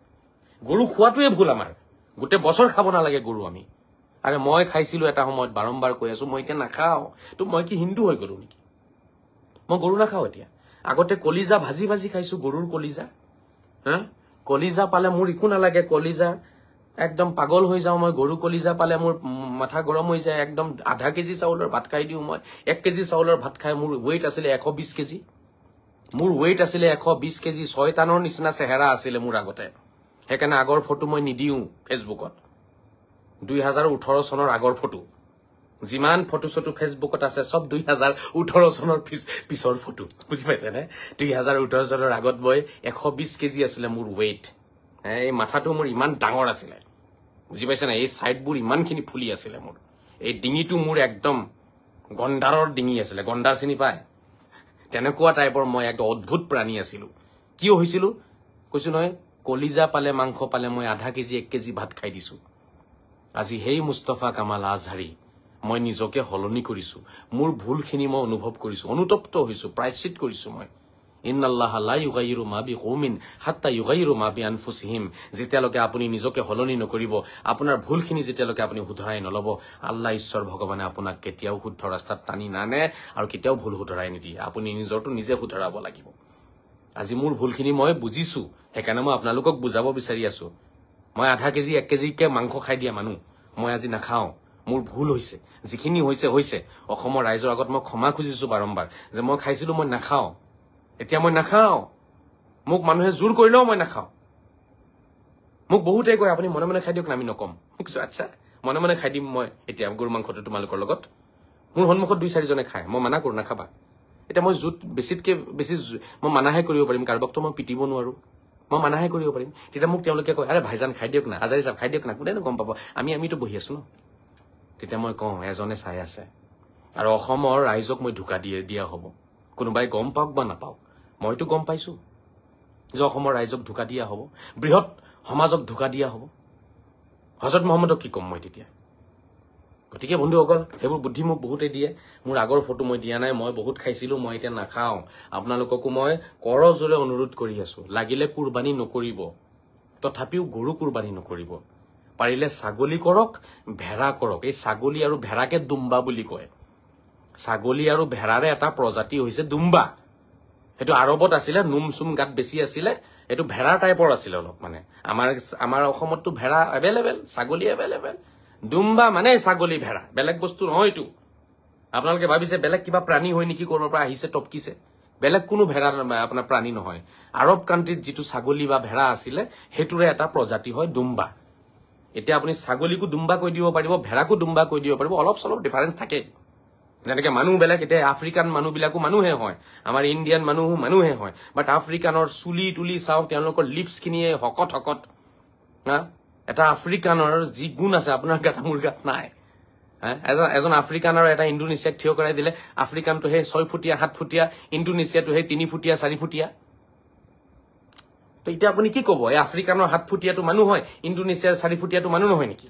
গৰু খোৱাটোৱে ভুল আমাৰ গোটেই বছৰ খাব নালাগে গৰু আমি আৰে মই খাইছিলো এটা সময়ত বাৰম্বাৰ কৈ আছো মই এতিয়া নাখাও তো মই কি হিন্দু হৈ গলো নেকি মই গৰু নাখাও এতিয়া আগতে কলিজা ভাজি ভাজি খাইছো গৰুৰ কলিজা কলিজা পালে মোৰ একো নালাগে কলিজা একদম পাগল হৈ যাও মই গৰু কলিজা পালে মোৰ মাথা গৰম হৈ যায় একদম আধা কেজি চাউলৰ ভাত খাই দিও মই 1 কেজি চাউলৰ ভাত খাই মোৰ ওয়েট আছিলে 120 কেজি মোৰ ওয়েট আছিলে 120 কেজি ছয়তানৰ নিচিনা চেহাৰা আছিলে মোৰ আগতে হেকানে আগৰ ফটো মই নিদিও ফেসবুকত 2018 চনৰ আগৰ ফটো যিমান ফটো ছটো ফেসবুকত আছে সব 2018 চনৰ পিছৰ ফটো বুজি পাইছে না 2018 চনৰ আগত মই 120 কেজি আছিলে মোৰ ওয়েট এই মাথাটো মোৰ ইমান ডাঙৰ আছিলে বুজি পাইছে না এই সাইডবোৰ ইমানখিনি ফুলি আছিলে মোৰ এই ডিঙিটো মোৰ একদম গন্ডাৰৰ ডিঙি আছিলে গন্ডাৰ চিনি পায় তেনেকুৱা টাইপৰ মই এক অদ্ভুত প্ৰাণী আছিলো কি হৈছিল কৈছো নহয় কলিজা পালে মাংস পালে মই আধা কেজি 1 কেজি ভাত খাই দিছো আজি হেই মুস্তাফা কামাল আজহাৰী মই নিজকে হলনি কৰিছো মোৰ ভুলখিনি মই অনুভৱ কৰিছো অনুতপ্ত হৈছো প্ৰায়শ্চিত কৰিছো মই ইন্নাল্লাহা লা ইউগাইয়িৰু মা বিকৌমিন হাত্তা ইউগাইয়িৰু মা বিআনফুসিহিম যেতিয়ালৈকে আপুনি নিজকে হলনি নকৰিব আপোনাৰ ভুলখিনি যেতিয়ালৈকে আপুনি শুধৰাই নলব আল্লাহ ঈশ্বৰ ভগৱানে আপোনাক কেতিয়াও শুদ্ধ ৰাস্তাত টানি নানে আৰু কেতিয়াও ভুল শুধৰাই নিদিয়ে আপুনি নিজৰটো নিজে শুধৰাব লাগিব আজি মোৰ ভুলখিনি মই বুজিছো সেইকাৰণে মই আপোনালোকক বুজাব বিচাৰি আছো মই আধা কেজি 1 কেজিকে মাংস খাই দিয়া মানুহ মই আজি নাখাও মোৰ ভুল হৈছে যিখিনি হৈছে অসমৰ ৰাইজৰ আগত মই ক্ষমা খুজিছো বাৰম্বাৰ যে মই খাইছিলো মই নাখাও এতিয়া মই নাখাও মোক মানুহে জোৰ কৰিলেও মই নাখাও মোক বহুতে কয় আপুনি মনে মনে খাই দিয়ক আমি নকম কিছু আচ্ছা মনে মনে খাই দিম মই এতিয়া গৰু মাংসটো তোমালোকৰ লগত মোৰ সন্মুখত 2-4 জনে খায় মই মানা কৰো নাখাবা এটা মই জুত বেছিতকে বেছি মই মানাহে কৰিব পাৰিম কাৰবাকটো মই পিটিব নোৱাৰো মই মানাহে কৰিব পাৰিম তেতিয়া মোক তেওঁলোকে কয় আৰে ভাইজান খাই দিয়ক না আজাৰি সাহেব খাই দিয়ক না কোনেনো গম পাব আমিতো বহি আছো ন তেতিয়া মই কওঁ এজনে চাই আছে আৰু অসমৰ ৰাইজক মই ধোকা দিয়া হ'ব কোনোবাই গম পাওক বা নাপাওক মইতো গম পাইছো যে অসমৰ ৰাইজক ধোকা দিয়া হ'ব বৃহৎ সমাজক ধোকা দিয়া হ'ব হযৰত মুহাম্মদক কি কম মই তেতিয়া গতিকে বন্ধুসকল সেইবোৰ বুদ্ধি মোক বহুতে দিয়ে মোৰ আগৰ ফটো মই দিয়া নাই মই বহুত খাইছিলো মই এতিয়া নাখাও আপোনালোককো মই কৰজোৰে অনুৰোধ কৰি আছো লাগিলে কুৰবানী নকৰিব তথাপিও গৰু কুৰবানী নকৰিব পাৰিলে ছাগলী কৰক ভেড়া কৰক এই ছাগলী আৰু ভেড়াকে দুম্বা বুলি কয় ছাগলী আৰু ভেড়াৰে এটা প্ৰজাতি হৈছে দুম্বা এটো আৰবত আছিল নুমসুম গাত বেছি আছিল এটো ভেড়া টাইপৰ আছিল অলপ মানে আমাৰ অসমতটো ভেড়া अवेलेबल ছাগলী अवेलेबल দুম্বা মানে ছাগলী ভেড়া বেলেগ বস্তু নহয় এটো আপোনালোকে ভাবিছে বেলেগ কিবা প্ৰাণী হয় নেকি কৰবাৰ পৰা আহিছে টপকিছে বেলেগ কোনো ভেড়া আপোনাৰ প্ৰাণী নহয় আৰব কান্ট্ৰিত যেটো ছাগলী বা ভেড়া আছিল হেতুৰে এটা প্ৰজাতি হয় দুম্বা এতিয়া আপুনি ছাগলীকো দুম্বা কৈ দিব পাৰিব ভেড়াকো দুম্বা কৈ দিব পাৰিব অলপ সলপ ডিফাৰেন্স থাকে যেনেকৈ মানুহ বেলেগ এতিয়া আফ্ৰিকান মানুহবিলাকো মানুহে হয় আমাৰ ইণ্ডিয়ান মানুহে হয় বাট আফ্ৰিকানৰ চুলি তুলি চাও তেওঁলোকৰ লিপছ খিনিয়ে হকত হা এটা আফ্ৰিকানৰ যি গুণ আছে আপোনাৰ গাত মোৰ গাত নাই এজন আফ্ৰিকানৰ এটা ইণ্ডোনেছিয়াক থিয় কৰাই দিলে আফ্ৰিকানটো হে 6 ফুটিয়া 7 ফুটিয়া ইণ্ডোনেছিয়াটো হে 3 ফুটিয়া 4 ফুটিয়া তো এতিয়া আপুনি কি ক'ব এই আফ্ৰিকানৰ 7 ফুটিয়াটো মানুহ হয় ইণ্ডোনেছিয়াৰ 4 ফুটিয়াটো মানুহ নহয় নেকি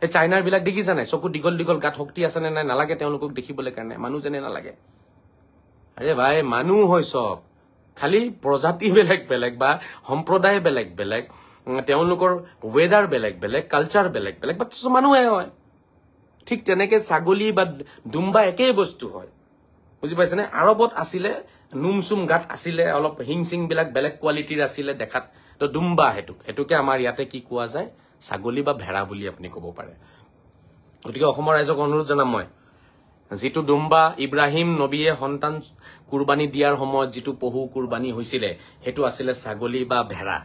এই চাইনাৰ বিলাক দেখিছা নাই চকু দিগল দিগল গাত শক্তি আছে নে নাই নালাগে তেওঁলোকক দেখিবলৈ কাৰণে মানুহ যেনে নালাগে আৰে ভাই মানুহ হয় সব খালি প্ৰজাতি বেলেগ বেলেগ বা সম্প্ৰদায় বেলেগ বেলেগ তেওঁলোকৰ ওয়েদাৰ বেলেগ বেলেগ কালচাৰ বেলেগ বেলেগ বাট মানুহে হয় ঠিক তেনেকে ছাগলী বা দুম্বা একেই বস্তু হয় বুজি পাইছেনে আৰবত আছিলে নুমসুম গাত আছিলে অলপ হিংসিং বিলাক বেলেগ কোৱালিটিৰ আছিলে দেখাত তো দুম্বা হেতুকে আমাৰ ইয়াতে কি কোৱা যায় ছাগলী বা ভেড়া বুলি আপুনি ক'ব পাৰে গতিকে অসমৰ ৰাইজক অনুৰোধ জনাম মই যেটো দুম্বা ইব্ৰাহিম নবীয়ে সন্তান কুৰবানী দিয়াৰ সময়ত যেটো পহু কুৰবানী হৈছিল হেতু আছিল ছাগলী বা ভেড়া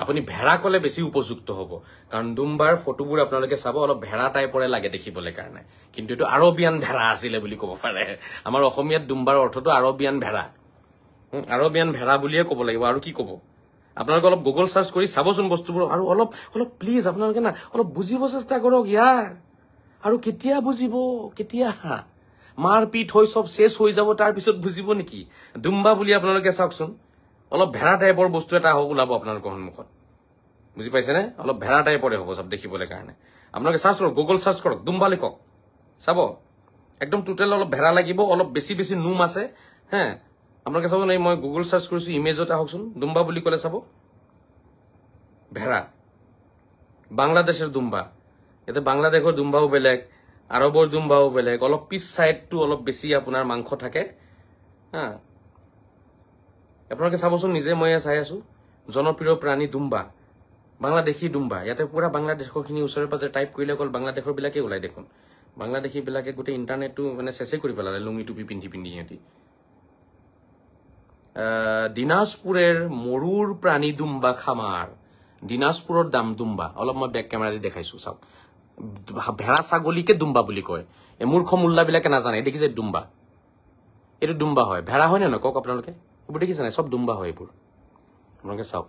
আপুনি ভেড়া কলে বেছি উপযুক্ত হ'ব কাৰণ দুম্বাৰ ফটোবোৰ আপোনালোকে চাব অলপ ভেড়া টাইপৰে লাগে দেখিবলৈ কাৰণে কিন্তু এটো আৰবিয়ান ভেড়া আছিল বুলি ক'ব পাৰে আমাৰ অসমীয়াত দুম্বাৰ অৰ্থটো আৰবিয়ান ভেড়া বুলিয়ে ক'ব লাগিব আৰু কি ক'ব আপোনালোকে অলপ গুগল সাৰ্চ কৰি চাবচোন বস্তুবোৰ আৰু অলপ প্লিজ আপোনালোকে না অলপ বুজিব চেষ্টা কৰক ইয়াৰ আৰু কেতিয়া বুজিব কেতিয়া মাৰপিট হৈ সব শেষ হৈ যাব তাৰ পিছত বুজিব নেকি দুম্বা বুলি আপোনালোকে চাওকচোন অলপ ভেড়া টাইপৰ বস্তু এটা ওলাব আপোনালোকৰ সন্মুখত বুজি পাইছেনে অলপ ভেড়া টাইপৰে হ'ব সব দেখিবলৈ কাৰণে আপোনালোকে সাৰ্চ কৰক গুগল সাৰ্চ কৰক দুম্বা লিখক চাব একদম টোটাল অলপ ভেড়া লাগিব অলপ বেছি বেছি নুম আছে হে আপোনালোকে চাব নাই মই গুগল সার্চ কৰিছো ইমেজত আহকচোন দুম্বা বুলি ক'লে চাব ভেড়া বাংলাদেশেৰ দুম্বা এতে বাংলাদেশেৰ দুম্বাও বেলেগ আৰবৰ দুম্বাও বেলেগ অলপ পিছ সাইডটো অলপ বেছি আপোনাৰ মাংস থাকে হ্যাঁ আপোনালোকে চাবচোন নিজে মই চাই আছো জনপ্ৰিয় প্ৰাণী দুম্বা বাংলাদেশী দুম্বা ইয়াতে পুৰা বাংলাদেশৰখিনি ওচৰে পাজৰে টাইপ কৰিলে অকল বাংলাদেশৰ বিলাকে ওলাই দেখোন বাংলাদেশী বিলাকে গোটেই ইন্টাৰনেটটো মানে চেছে কৰি পেলালে লুঙি টুপি পিন্ধি সিহঁতি দিনাজপুরের মরুর প্রাণী দুম্বা খামার দিনাজপুরের দাম দুম্বা অলপ মই ব্যাক ক্যামেরা দিয়ে দেখাইছো চাওক ভেড়া ছাগলীকে দুম্বা বুলি কয় এই মূৰ্খ মুল্লাবিলাকে নাজানে দেখিছে দুম্বা এটো দুম্বা হয় ভেড়া হয় না কক আপোনালোকে এইবোৰ দেখিছে না সব দুম্বা হয় এইবোৰ আপোনালোকে চাওক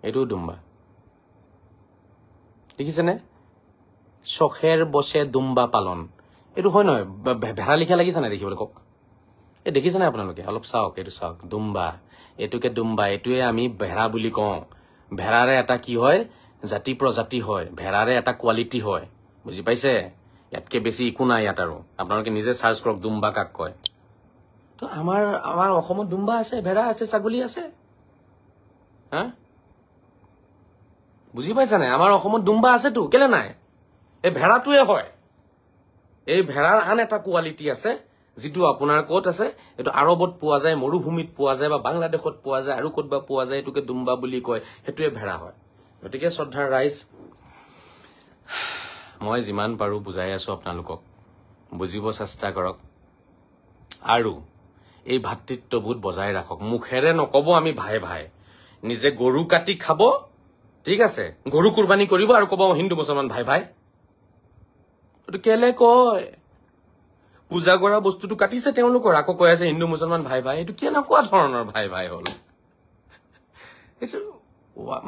এটো দুম্বা দেখিছে নে শখের বসে দুম্বা পালন এটো হয় নহয় ভেড়া লিখা লাগিছে না দেখিবলৈ কক এই দেখিছে না আপোনালোকে অলপ চাওক এটো চাওক দুম্বা এটোকে দুম্বা এটোৱে আমি ভেড়া বুলি কওঁ ভেড়াৰে এটা কি হয় জাতি প্ৰজাতি হয় ভেড়াৰে এটা কোৱালিটি হয় বুজি পাইছে ইয়াতকে বেছি একো নাই ইয়াত আৰু আপোনালোকে নিজে সাৰ্চ কৰক দুম্বা কাক কয় তো আমাৰ অসমত দুম্বা আছে, ভেড়া আছে, ছাগলী আছে। হা, বুজি পাইছা নাই? আমাৰ অসমত দুম্বা আছেতো, কেলে নাই? এই ভেড়াটোৱে হয়। এই ভেড়াৰ আন এটা কোৱালিটি আছে, যিটো আপোনাৰ ক'ত আছে, এইটো আৰবত পোৱা যায়, মৰুভূমিত পোৱা যায়, বা বাংলাদেশত পোৱা যায়, আৰু ক'তবা পোৱা যায়, এইটোকে দুম্বা বুলি কয়, সেইটোৱে ভেড়া হয়। গতিকে শ্ৰদ্ধাৰ ৰাইজ, মই যিমান পাৰো বুজাই আছো আপোনালোকক, বুজিব চেষ্টা কৰক, আৰু এই ভাতৃত্ববোধ বজাই ৰাখক। মুখেৰে নকব আমি ভাই ভাই, নিজে গৰু কাটি খাব, ঠিক আছে, গৰু কুৰবানী কৰিব, আৰু কব হিন্দু মুছলমান ভাই ভাই। এইটো কেলে কয়? পূজা কৰা বস্তুটো কাটিছে তেওঁলোকৰ, আকৌ কৈ আছে হিন্দু মুছলমান ভাই ভাই। এইটো কেনেকুৱা ধৰণৰ ভাই ভাই হল? এইটো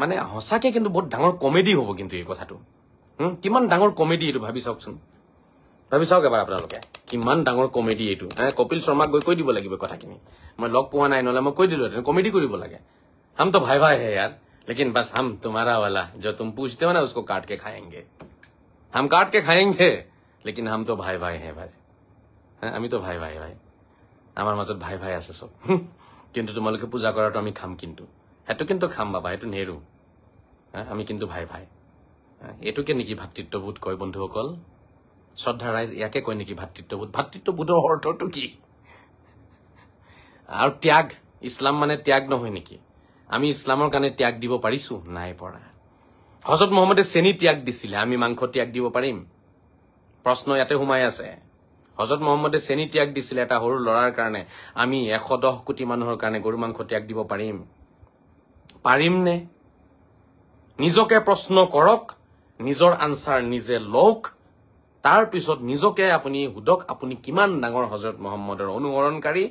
মানে সঁচাকে কিন্তু বহুত ডাঙৰ কমেডি হব কিন্তু এই কথাটো। কিমান ডাঙৰ কমেডি এইটো ভাবি চাওকচোন, ভাবি চাওক এবাৰ আপোনালোকে, কিমান ডাঙৰ কমেডি এইটো। কপিল শৰ্মাক গৈ কৈ দিব লাগিব কথাখিনি, মই লগ পোৱা নাই, নহলে মই কৈ দিলো হেঁতেন। কমেডি কৰিব লাগে। हम तो भाई भाई है यार, लेकिन बस हम तुम्हारा वाला जो तुम पूछते हो ना उसको काट के खाएंगे, हम काट के खाएंगे, लेकिन हम तो भाई भाई हैं भाई। আমি তো ভাই ভাই ভাই, আমাৰ মাজত ভাই ভাই আছে চব। কিন্তু তোমালোকে পূজা কৰাটো আমি খাম, কিন্তু সেইটো কিন্তু খাম বাবা, সেইটো নেৰু। আমি কিন্তু ভাই ভাই। এইটোকে নেকি ভাতৃত্ববোধ কয় বন্ধুসকল? শ্ৰদ্ধা ৰাইজ, ইয়াকে কয় নেকি ভাতৃত্ববোধ? ভাতৃত্ববোধৰ অৰ্থটো কি? আৰু ত্যাগ, ইছলাম মানে ত্যাগ নহয় নেকি? আমি ইছলামৰ কাৰণে ত্যাগ দিব পাৰিছো? নাই পৰা। হযৰত মুহাম্মদে চেনি ত্যাগ দিছিলে, আমি মাংস ত্যাগ দিব পাৰিম? প্ৰশ্ন ইয়াতে সোমাই আছে। হযৰত মুহাম্মদে চেনি ত্যাগ দিছিলে এটা সৰু লৰাৰ কাৰণে, আমি 110 কোটি মানুহৰ কাৰণে গৰু মাংস ত্যাগ দিব পাৰিম? পাৰিম নে? নিজকে প্ৰশ্ন কৰক, নিজৰ আনসাৰ নিজে লওক, তাৰ পিছত নিজকে আপুনি হুদক, আপুনি কিমান ডাঙৰ হযৰত মুহাম্মদৰ অনুসৰণকাৰী,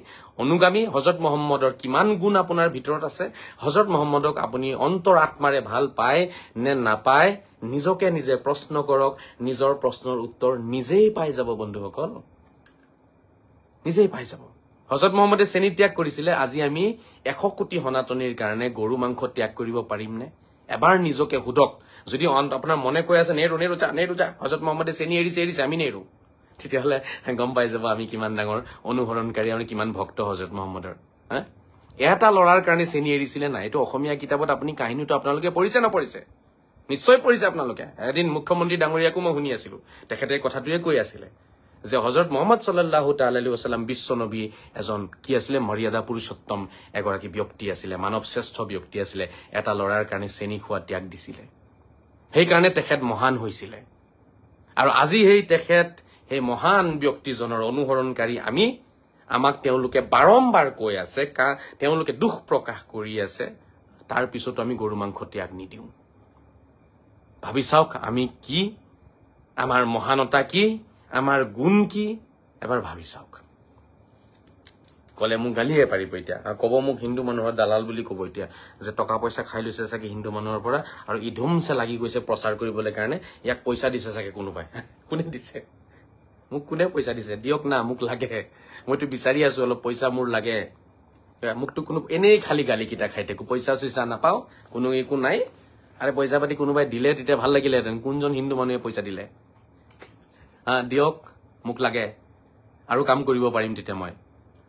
অনুগামী, হযৰত মুহাম্মদৰ কিমান গুণ আপোনাৰ ভিতৰত আছে, হযৰত মুহাম্মদক আপুনি অন্তৰ আত্মাৰে ভাল পায় নে নাপায়, নিজকে নিজে প্ৰশ্ন কৰক। নিজৰ প্ৰশ্নৰ উত্তৰ নিজেই পাই যাব বন্ধুসকল, নিজেই পাই যাব। হযৰত মুহাম্মদে চেনি ত্যাগ কৰিছিলে, আজি আমি 100 কোটি সনাতনীৰ কাৰণে গৰু মাংস ত্যাগ কৰিব পাৰিম নে? এবাৰ নিজকে হুদক। যদি আপোনাৰ মনে কৈ আছে নেৰু নেৰু যা নেৰু যা, হযৰত মুহাম্মদে চেনি এৰিছে আমি নেৰু, তেতিয়াহ'লে গম পাই যাব আমি কিমান ডাঙৰ অনুসৰণকাৰী আৰু কিমান ভক্ত হযৰত মুহাম্মদৰ। এটা লৰাৰ কাৰণে চেনি এৰিছিলে নাই? এইটো অসমীয়া কিতাপত আপুনি কাহিনীটো আপোনালোকে পঢ়িছে নপঢ়িছে? নিশ্চয় পঢ়িছে আপোনালোকে। এদিন মুখ্যমন্ত্ৰী ডাঙৰীয়াকো মই শুনি আছিলো, তেখেতে কথাটোৱে কৈ আছিলে যে হযৰত মুহাম্মদ সাল্লাল্লাহু তাআলা আলাইহি ওয়াসাল্লাম বিশ্ব নবী এজন কি আছিলে? মৰ্যাদা পুৰুষোত্তম এগৰাকী ব্যক্তি আছিলে, মানৱ শ্ৰেষ্ঠ ব্যক্তি আছিলে। এটা লৰাৰ কাৰণে চেনি খোৱা ত্যাগ দিছিলে, সেইকাৰণে তেখেত মহান হৈছিলে। আৰু আজি সেই মহান ব্যক্তিজনৰ অনুসৰণকাৰী আমি, আমাক তেওঁলোকে বাৰম্বাৰ কৈ আছে, তেওঁলোকে দুখ প্ৰকাশ কৰি আছে, তাৰ পিছতো আমি গৰু মাংস ত্যাগ নিদিওঁ। ভাবি চাওক আমি কি, আমাৰ মহানতা কি, আমাৰ গুণ কি, এবাৰ ভাবি চাওক। কলে মোক গালিয়ে পাৰিব এতিয়া, কব মোক হিন্দু মানুহৰ দালাল বুলি কব এতিয়া, যে টকা পইচা খাই লৈছে চাগে হিন্দু মানুহৰ পৰা, আৰু ই ধুমছে লাগি গৈছে প্ৰচাৰ কৰিবলৈ কাৰণে, ইয়াক পইচা দিছে চাগে কোনোবাই। কোনে দিছে? মোক কোনে পইচা দিছে? দিয়ক না, মোক লাগে, মইতো বিচাৰি আছো অলপ পইচা, মোৰ লাগে। মোকতো কোনো এনেই খালি গালি কেইটা খাই থাকো, পইচা চইচা নাপাও, কোনো একো নাই। আৰে পইচা পাতি কোনোবাই দিলে তেতিয়া ভাল লাগিলেহেঁতেন, কোনজন হিন্দু মানুহে পইচা দিলে? দিয়ক, মোক লাগে, আৰু কাম কৰিব পাৰিম তেতিয়া মই।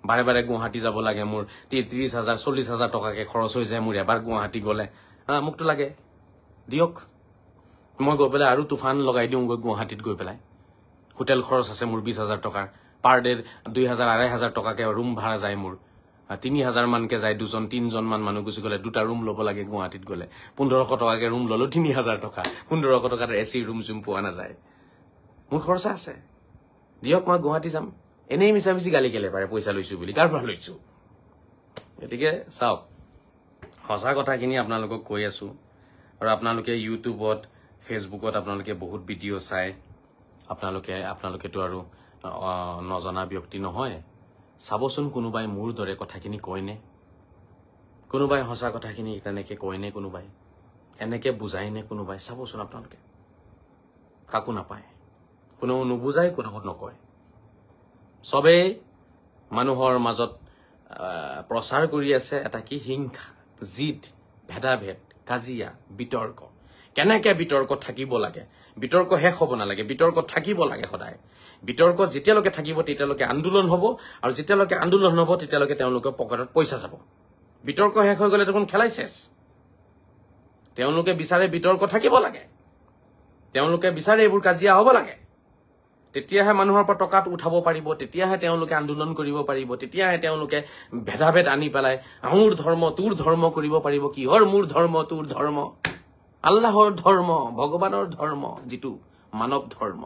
বাৰে বাৰে গুৱাহাটী যাব লাগে, মোৰ 30,000 40,000 টকাকে খৰচ হৈ যায় মোৰ এবাৰ গুৱাহাটী গলে। মোকতো লাগে, দিয়ক, মই গৈ পেলাই আৰু তুফান লগাই দিওঁ গুৱাহাটীত গৈ পেলাই। হোটেল খৰচ আছে মোৰ 20,000 টকাৰ, পাৰ ডে 2,000 2,500 টকাকে ৰুম ভাড়া যায় মোৰ, 3,000 মানকে যায়, 2জন 3জন মান মানুহ গুচি গলে 2টা ৰুম ল'ব লাগে গুৱাহাটীত গলে। 1,500 টকাকে ৰুম ললো, 3,000 টকা, 1,500 টকাত এচি ৰুম চুম পোৱা নাযায়। মোৰ খৰচা আছে, দিয়ক, মই গুৱাহাটী যাম। এনেই মিছা মিছি গালি কেলে পাৰে পইচা লৈছো বুলি? কাৰ পৰা লৈছো? গতিকে চাওক, সঁচা কথাখিনি আপোনালোকক কৈ আছো। আৰু আপোনালোকে ইউটিউবত, ফেচবুকত আপোনালোকে বহুত ভিডিঅ' চাই, আপোনালোকেতো আৰু নজনা ব্যক্তি নহয়। চাবচোন কোনোবাই মোৰ দৰে কথাখিনি কয়নে? কোনোবাই সঁচা কথাখিনি তেনেকে কয়নে? কোনোবাই এনেকে বুজায়নে? কোনোবাই চাবচোন আপোনালোকে, কাকো নাপায়, কোনেও নুবুজায়, কোনেও নকয়। চবেই মানুহৰ মাজত প্ৰচাৰ কৰি আছে এটা কি? হিংসা, জিদ, ভেদাভেদ, কাজিয়া, বিতৰ্ক। কেনেকে বিতৰ্ক থাকিব লাগে, বিতৰ্ক শেষ হ'ব নালাগে, বিতৰ্ক থাকিব লাগে সদায়। বিতৰ্ক যেতিয়ালৈকে থাকিব তেতিয়ালৈকে আন্দোলন হ'ব আৰু যেতিয়ালৈকে আন্দোলন হ'ব তেতিয়ালৈকে তেওঁলোকৰ পকেটত পইচা যাব বিতৰ্ক শেষ হৈ গ'লে দেখোন খেলাই শেষ তেওঁলোকে বিচাৰে বিতৰ্ক থাকিব লাগে তেওঁলোকে বিচাৰে এইবোৰ কাজিয়া হ'ব লাগে তেতিয়াহে মানুহৰ পৰা টকাত উঠাব পাৰিব তেতিয়াহে তেওঁলোকে আন্দোলন কৰিব পাৰিব তেতিয়াহে তেওঁলোকে ভেদাভেদ আনি পেলাই মোৰ ধৰ্ম তোৰ ধৰ্ম কৰিব পাৰিব কিহৰ মোৰ ধৰ্ম তোৰ ধৰ্ম আল্লাহৰ ধৰ্ম ভগৱানৰ ধৰ্ম যিটো মানৱ ধৰ্ম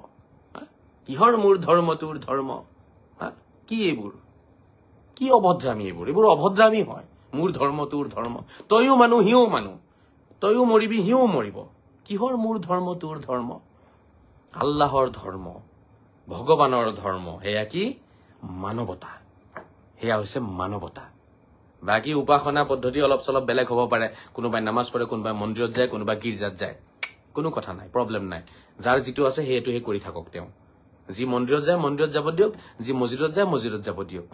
কিহৰ মোৰ ধৰ্ম তোৰ ধৰ্ম কি এইবোৰ কি অভদ্ৰামী এইবোৰ অভদ্ৰামী হয় মোৰ ধৰ্ম তোৰ ধৰ্ম তয়ো মানুহ হিও মানুহ তয়ো মৰিবি হিও মৰিব কিহৰ মোৰ ধৰ্ম তোৰ ধৰ্ম আল্লাহৰ ধৰ্ম ভগৱানৰ ধৰ্ম হেয়া কি মানৱতা হেয়া হৈছে মানৱতা বাকি উপাসনা পদ্ধতি অলপ চলপ বেলেগ হ'ব পাৰে কোনোবাই নামাজ পঢ়ে কোনোবাই মন্দিৰত যায় কোনোবাই গীৰ্জাত যায় কোনো কথা নাই প্ৰব্লেম নাই যাৰ যিটো আছে সেইটোহে কৰি থাকক তেওঁ যি মন্দিৰত যায় মন্দিৰত যাব দিয়ক যি মছজিদত যায় মছজিদত যাব দিয়ক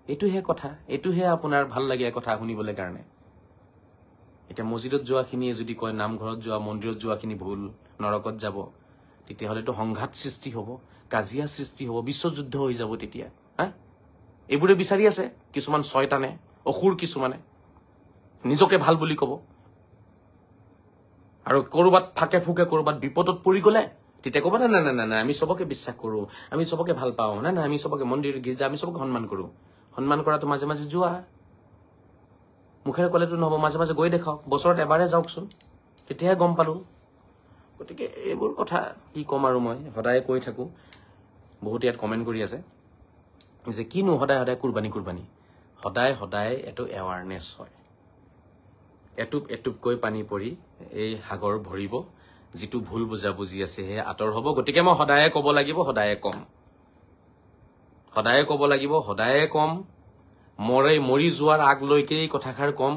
এইটোহে কথা এইটোহে আপোনাৰ ভাল লাগে কথা শুনিবলৈ কাৰণে এতিয়া মছজিদত যোৱাখিনিয়ে যদি কয় নামঘৰত যোৱা মন্দিৰত যোৱাখিনি ভুল নৰকত যাব তেতিয়াহ'লেতো সংঘাত সৃষ্টি হ'ব কাজিয়া সৃষ্টি হ'ব বিশ্বযুদ্ধ হৈ যাব তেতিয়া এইবোৰে বিচাৰি আছে কিছুমান শয়তানে অসুৰ কিছুমানে নিজকে ভাল বুলি ক'ব আৰু কৰবাত ফাকে ফুকে কৰবাত বিপদত পৰি গ'লে তেতিয়া ক'ব না না না আমি সবকে বিশ্বাস কৰো আমি সবকে ভাল পাওঁ না না আমি সবকে মন্দিৰ গীৰ্জা আমি সবকে সন্মান কৰো সন্মান কৰাটো মাজে মাজে যোৱা মুখেৰে ক'লেতো নহ'ব মাজে মাজে গৈ দেখাওক বছৰত এবাৰে যাওকচোন তেতিয়াহে গম পালো গতিকে এইবোৰ কথা কি ক'ম আৰু মই সদায় কৈ থাকো বহুত ইয়াত কমেণ্ট কৰি আছে যে কিনো সদায় সদায় কুৰবানী সদায় সদায় এটো এৱাৰনেছ হয় এটুপ এটুপকৈ পানী পৰি এই সাগৰ ভৰিব যিটো ভুল বুজাবুজি আছে হে আঁতৰ হ'ব গতিকে মই সদায় ক'ব লাগিব সদায় কম সদায় ক'ব লাগিব সদায় কম মৰি যোৱাৰ আগলৈকে এই কথাষাৰ কম